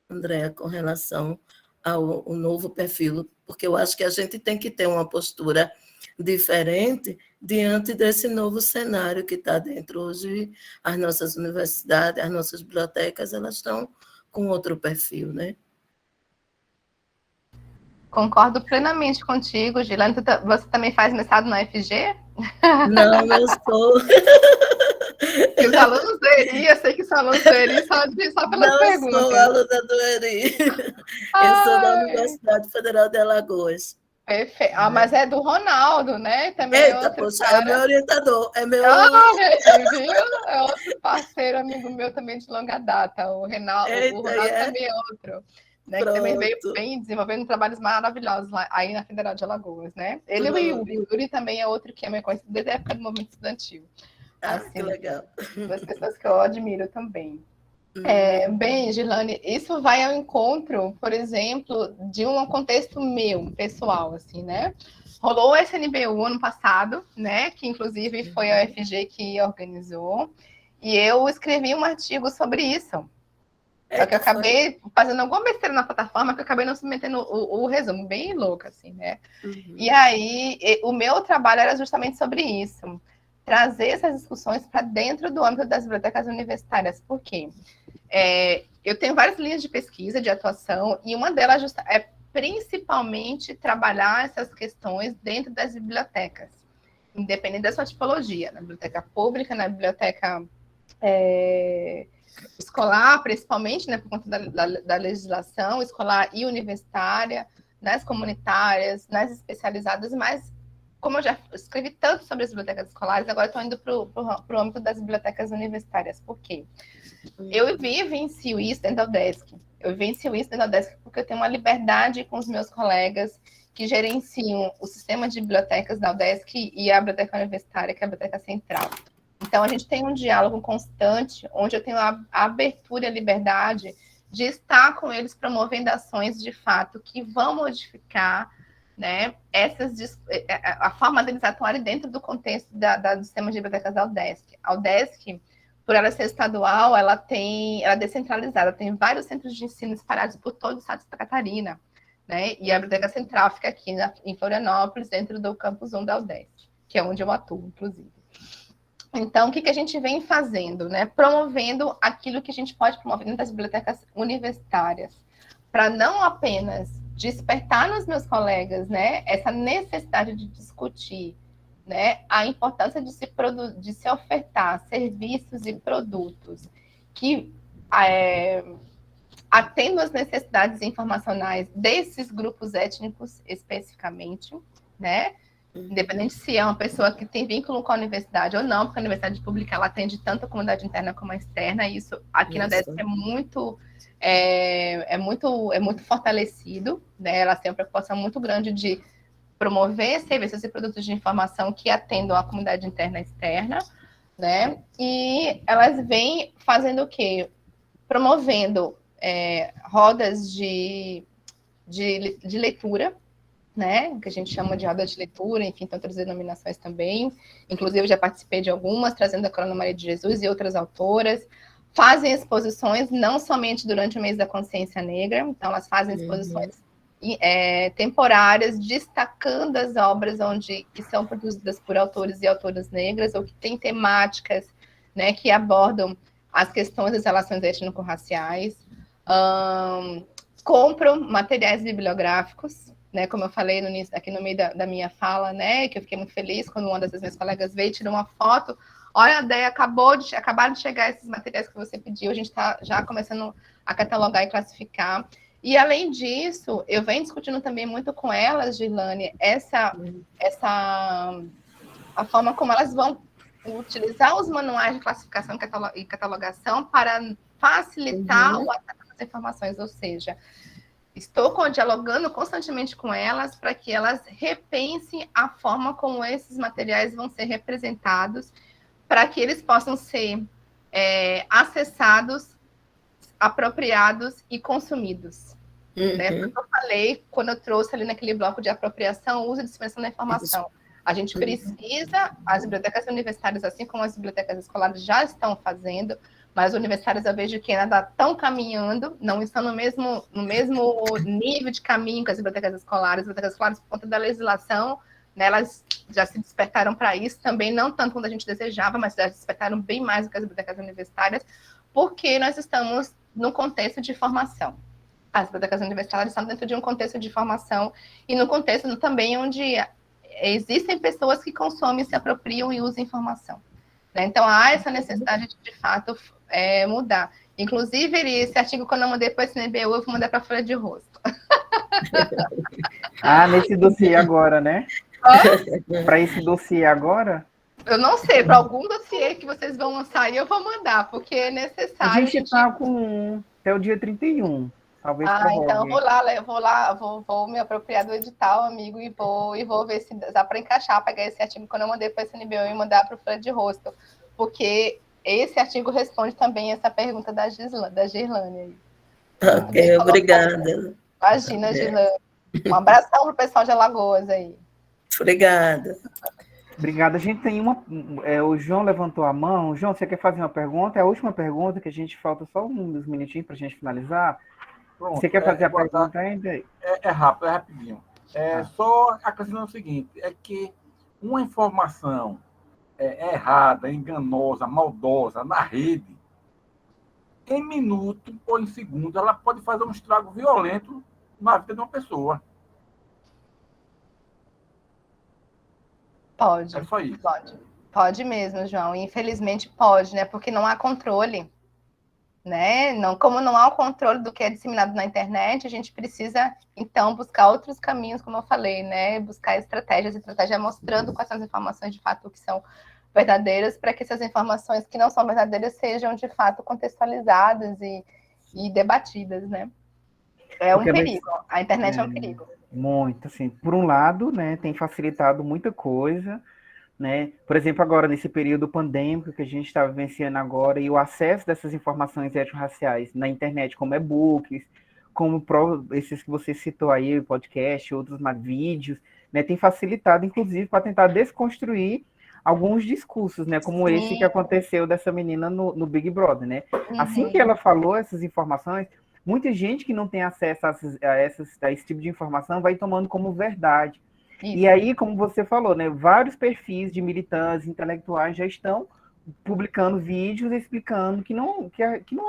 Speaker 6: Andréa, com relação ao novo perfil, porque eu acho que a gente tem que ter uma postura diferente diante desse novo cenário que está dentro. Hoje, as nossas universidades, as nossas bibliotecas, elas estão com outro perfil, né?
Speaker 2: Concordo plenamente contigo, Gilane. Você também faz mestrado na UFG?
Speaker 6: Não, eu sou...
Speaker 2: E os alunos do ERI, eu sei que são alunos do ERI só pelas perguntas.
Speaker 6: Não sou aluna do ERI. Eu sou da Universidade Federal de Alagoas.
Speaker 2: Perfeito. Mas é do Ronaldo, né? Também
Speaker 6: Eita, poxa, é meu orientador. É meu...
Speaker 2: viu? É outro parceiro, amigo meu também de longa data. O Ronaldo também é outro. Né, que também vem desenvolvendo trabalhos maravilhosos lá, aí na Federal de Alagoas, né? Ele e o Yuri também é outro que é meu conhecido desde a época do movimento estudantil. Assim,
Speaker 6: que legal.
Speaker 2: Duas pessoas que eu admiro também. Bem, Gilane, isso vai ao encontro, por exemplo, de um contexto meu, pessoal, assim, né? Rolou o SNBU ano passado, né? Que inclusive foi a UFG que organizou, e eu escrevi um artigo sobre isso. Só que eu acabei fazendo alguma besteira na plataforma que eu acabei não submetendo o resumo, bem louco, assim, né? E aí, o meu trabalho era justamente sobre isso. Trazer essas discussões para dentro do âmbito das bibliotecas universitárias. Por quê? Eu tenho várias linhas de pesquisa, de atuação, e uma delas é principalmente trabalhar essas questões dentro das bibliotecas, independente da sua tipologia, na biblioteca pública, na biblioteca escolar, principalmente, né, por conta da legislação escolar e universitária, nas comunitárias, nas especializadas, mas como eu já escrevi tanto sobre as bibliotecas escolares, agora estou indo para o âmbito das bibliotecas universitárias. Por quê? Eu vivencio isso dentro da UDESC. Eu vivencio isso dentro da UDESC porque eu tenho uma liberdade com os meus colegas que gerenciam o sistema de bibliotecas da UDESC e a biblioteca universitária, que é a biblioteca central. Então, a gente tem um diálogo constante, onde eu tenho a abertura e a liberdade de estar com eles promovendo ações de fato que vão modificar, né, a forma deles atuarem dentro do contexto do sistema de bibliotecas da UDESC. A UDESC, por ela ser estadual, ela é descentralizada, tem vários centros de ensino espalhados por todo o estado de Santa Catarina, né, e a Biblioteca Central fica aqui em Florianópolis, dentro do campus 1 da UDESC, que é onde eu atuo, inclusive. Então, o que a gente vem fazendo, né? Promovendo aquilo que a gente pode promover dentro das bibliotecas universitárias, para não apenas despertar nos meus colegas, né, essa necessidade de discutir, né, a importância de se ofertar serviços e produtos que atendam às necessidades informacionais desses grupos étnicos especificamente, né? Independente se é uma pessoa que tem vínculo com a universidade ou não, porque a universidade pública ela atende tanto a comunidade interna como a externa, e isso aqui na UDESC é muito fortalecido, né? Ela tem uma preocupação muito grande de promover serviços e produtos de informação que atendam a comunidade interna e externa, né? E elas vêm fazendo o quê? Promovendo rodas de leitura, né, que a gente chama de roda de leitura, enfim, tem outras denominações também. Inclusive, eu já participei de algumas, trazendo a Corona Maria de Jesus e outras autoras. Fazem exposições, não somente durante o mês da consciência negra, então elas fazem exposições temporárias, destacando as obras que são produzidas por autores e autoras negras, ou que têm temáticas, né, que abordam as questões das relações étnico-raciais. Compram materiais bibliográficos, né, como eu falei no início, aqui no meio da minha fala, né, que eu fiquei muito feliz quando uma das minhas colegas veio e tirou uma foto. Olha, Déia, acabaram de chegar esses materiais que você pediu, a gente está já começando a catalogar e classificar. E, além disso, eu venho discutindo também muito com elas, Girlane, a forma como elas vão utilizar os manuais de classificação e catalogação para facilitar o acesso às informações, ou seja, estou dialogando constantemente com elas para que elas repensem a forma como esses materiais vão ser representados, para que eles possam ser acessados, apropriados e consumidos. Né? Porque eu falei, quando eu trouxe ali naquele bloco de apropriação, uso e dispersão da informação. A gente precisa, as bibliotecas universitárias, assim como as bibliotecas escolares já estão fazendo, mas os universitários eu vejo que ainda estão caminhando, não estão no mesmo nível de caminho que as bibliotecas escolares. As bibliotecas escolares, por conta da legislação, né, elas já se despertaram para isso, também não tanto quanto a gente desejava, mas já despertaram bem mais do que as bibliotecas universitárias, porque nós estamos num contexto de formação. As bibliotecas universitárias estão dentro de um contexto de formação e no contexto também onde existem pessoas que consomem, se apropriam e usam informação. Né? Então, há essa necessidade de fato, mudar. Inclusive, esse artigo, quando eu mandei para o SNBU, eu vou mandar para a Folha de Rosto.
Speaker 1: Nesse dossiê agora, né? Para esse dossiê agora?
Speaker 2: Eu não sei, para algum dossiê que vocês vão lançar aí, eu vou mandar, porque é necessário.
Speaker 1: A gente está com até o dia 31. Talvez
Speaker 2: então vou me apropriar do edital, amigo, e vou ver se dá para encaixar, pegar esse artigo quando eu mandei para o SNBU e mandar para o Folha de Rosto, porque esse artigo responde também essa pergunta da Girlane aí.
Speaker 6: Ok, obrigada.
Speaker 2: Imagina, Girlane. Um abração para o pessoal de Alagoas aí.
Speaker 6: Obrigada.
Speaker 1: Obrigada. A gente tem o João levantou a mão. João, você quer fazer uma pergunta? É a última pergunta, que a gente falta só uns minutinhos para a gente finalizar. Pronto, você quer fazer a pergunta ainda?
Speaker 4: É rápido, é rapidinho. Só acrescentando o seguinte, é que uma informação errada, enganosa, maldosa na rede, em minuto ou em segundo, ela pode fazer um estrago violento na vida de uma pessoa.
Speaker 2: Pode.
Speaker 4: É só isso.
Speaker 2: Pode mesmo, João. Infelizmente pode, né? Porque não há controle. Né? Como não há o controle do que é disseminado na internet, a gente precisa, então, buscar outros caminhos, como eu falei, né? Buscar estratégias mostrando quais são as informações de fato que são verdadeiras, para que essas informações que não são verdadeiras sejam, de fato, contextualizadas e debatidas, né? É um perigo. A internet é um perigo.
Speaker 1: Muito, assim. Por um lado, né, tem facilitado muita coisa, né? Por exemplo, agora, nesse período pandêmico que a gente está vivenciando agora, e o acesso dessas informações étnico-raciais na internet, como e-books, como esses que você citou aí, podcast, outros vídeos, né, tem facilitado, inclusive, para tentar desconstruir alguns discursos, né, como
Speaker 2: Sim.
Speaker 1: esse que aconteceu dessa menina no Big Brother, né?
Speaker 2: Uhum.
Speaker 1: Assim que ela falou essas informações, muita gente que não tem acesso a esse tipo de informação vai tomando como verdade. Isso. E aí, como você falou, né, vários perfis de militantes intelectuais já estão publicando vídeos explicando que não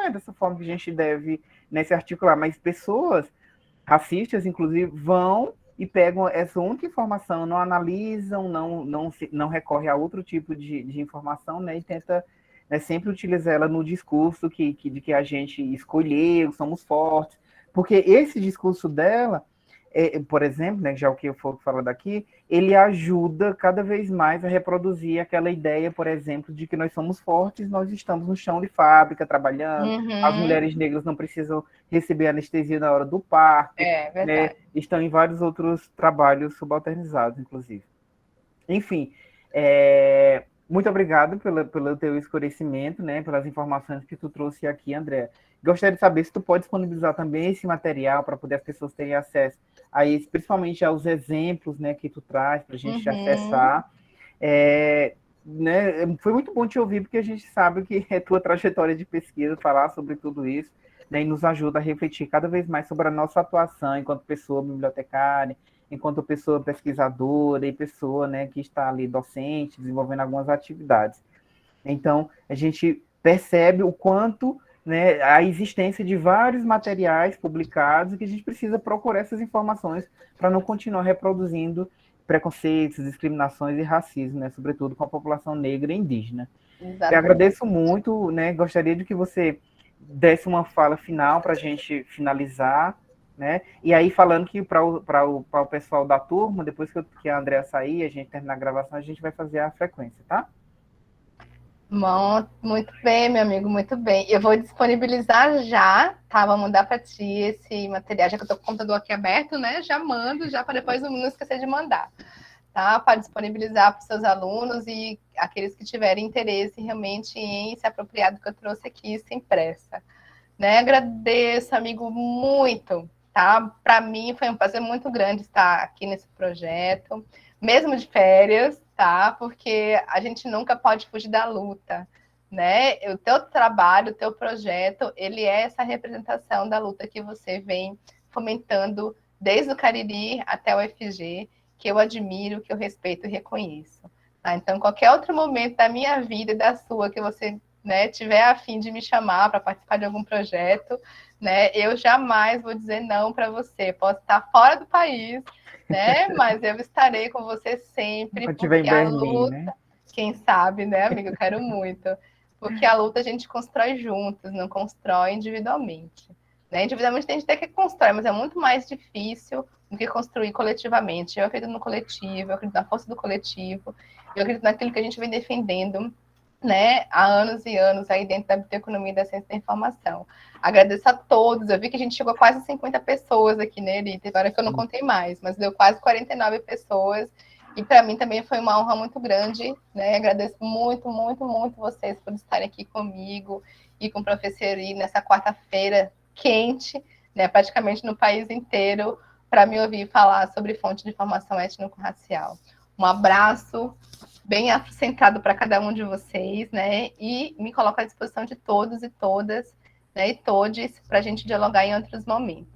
Speaker 1: é dessa forma que a gente deve, né, se articular, mas pessoas racistas, inclusive, vão e pegam essa única informação, não analisam, não recorre a outro tipo de informação, né, e tenta, né, sempre utilizar ela no discurso de que a gente escolheu, somos fortes, porque esse discurso dela, por exemplo, né, já o que eu for falar daqui, ele ajuda cada vez mais a reproduzir aquela ideia, por exemplo, de que nós somos fortes, nós estamos no chão de fábrica trabalhando, as mulheres negras não precisam receber anestesia na hora do parto, né, estão em vários outros trabalhos subalternizados, inclusive. Enfim, muito obrigado pelo teu esclarecimento, né, pelas informações que tu trouxe aqui, André. Gostaria de saber se tu pode disponibilizar também esse material para poder as pessoas terem acesso a isso, principalmente aos exemplos, né, que tu traz para a gente acessar. Né, foi muito bom te ouvir, porque a gente sabe que é tua trajetória de pesquisa falar sobre tudo isso, né, e nos ajuda a refletir cada vez mais sobre a nossa atuação enquanto pessoa bibliotecária, enquanto pessoa pesquisadora e pessoa, né, que está ali docente, desenvolvendo algumas atividades. Então, a gente percebe o quanto, né, a existência de vários materiais publicados e que a gente precisa procurar essas informações para não continuar reproduzindo preconceitos, discriminações e racismo, né, sobretudo com a população negra e indígena. Eu agradeço muito, né, gostaria de que você desse uma fala final para a gente finalizar, né? E aí, falando que para o pessoal da turma, depois que a Andrea sair, a gente terminar a gravação, a gente vai fazer a frequência, tá?
Speaker 2: Muito bem, meu amigo, muito bem. Eu vou disponibilizar já, tá? Vou mandar para ti esse material, já que eu tô com o computador aqui aberto, né? Já mando, já para depois não esquecer de mandar, tá? Para disponibilizar para os seus alunos e aqueles que tiverem interesse realmente em se apropriar do que eu trouxe aqui, sem pressa, né? Agradeço, amigo, muito, tá? Para mim foi um prazer muito grande estar aqui nesse projeto, mesmo de férias, tá? Porque a gente nunca pode fugir da luta, né? O teu trabalho, o teu projeto, ele é essa representação da luta que você vem fomentando desde o Cariri até o UFG, que eu admiro, que eu respeito e reconheço. Tá? Então, qualquer outro momento da minha vida e da sua que você, né, tiver a fim de me chamar para participar de algum projeto, né, eu jamais vou dizer não para você. Posso estar fora do país, né, mas eu estarei com você sempre,
Speaker 1: Quando estiver em
Speaker 2: porque a
Speaker 1: Berlim,
Speaker 2: luta,
Speaker 1: né?
Speaker 2: quem sabe, né, amigo, eu quero muito, porque a luta a gente constrói juntos, não constrói individualmente. Né? Individualmente a gente tem que constrói, mas é muito mais difícil do que construir coletivamente. Eu acredito no coletivo, eu acredito na força do coletivo, eu acredito naquilo que a gente vem defendendo, né, há anos e anos aí dentro da bioeconomia e da ciência da informação. Agradeço a todos, eu vi que a gente chegou a quase 50 pessoas aqui, né, Elite? Agora que eu não contei mais, mas deu quase 49 pessoas, e para mim também foi uma honra muito grande, né, agradeço muito, muito, muito vocês por estarem aqui comigo e com o professor Eri nessa quarta-feira quente, né, praticamente no país inteiro, para me ouvir falar sobre fonte de informação étnico-racial. Um abraço bem centrado para cada um de vocês, né? E me coloco à disposição de todos e todas, né? E todes, para a gente dialogar em outros momentos.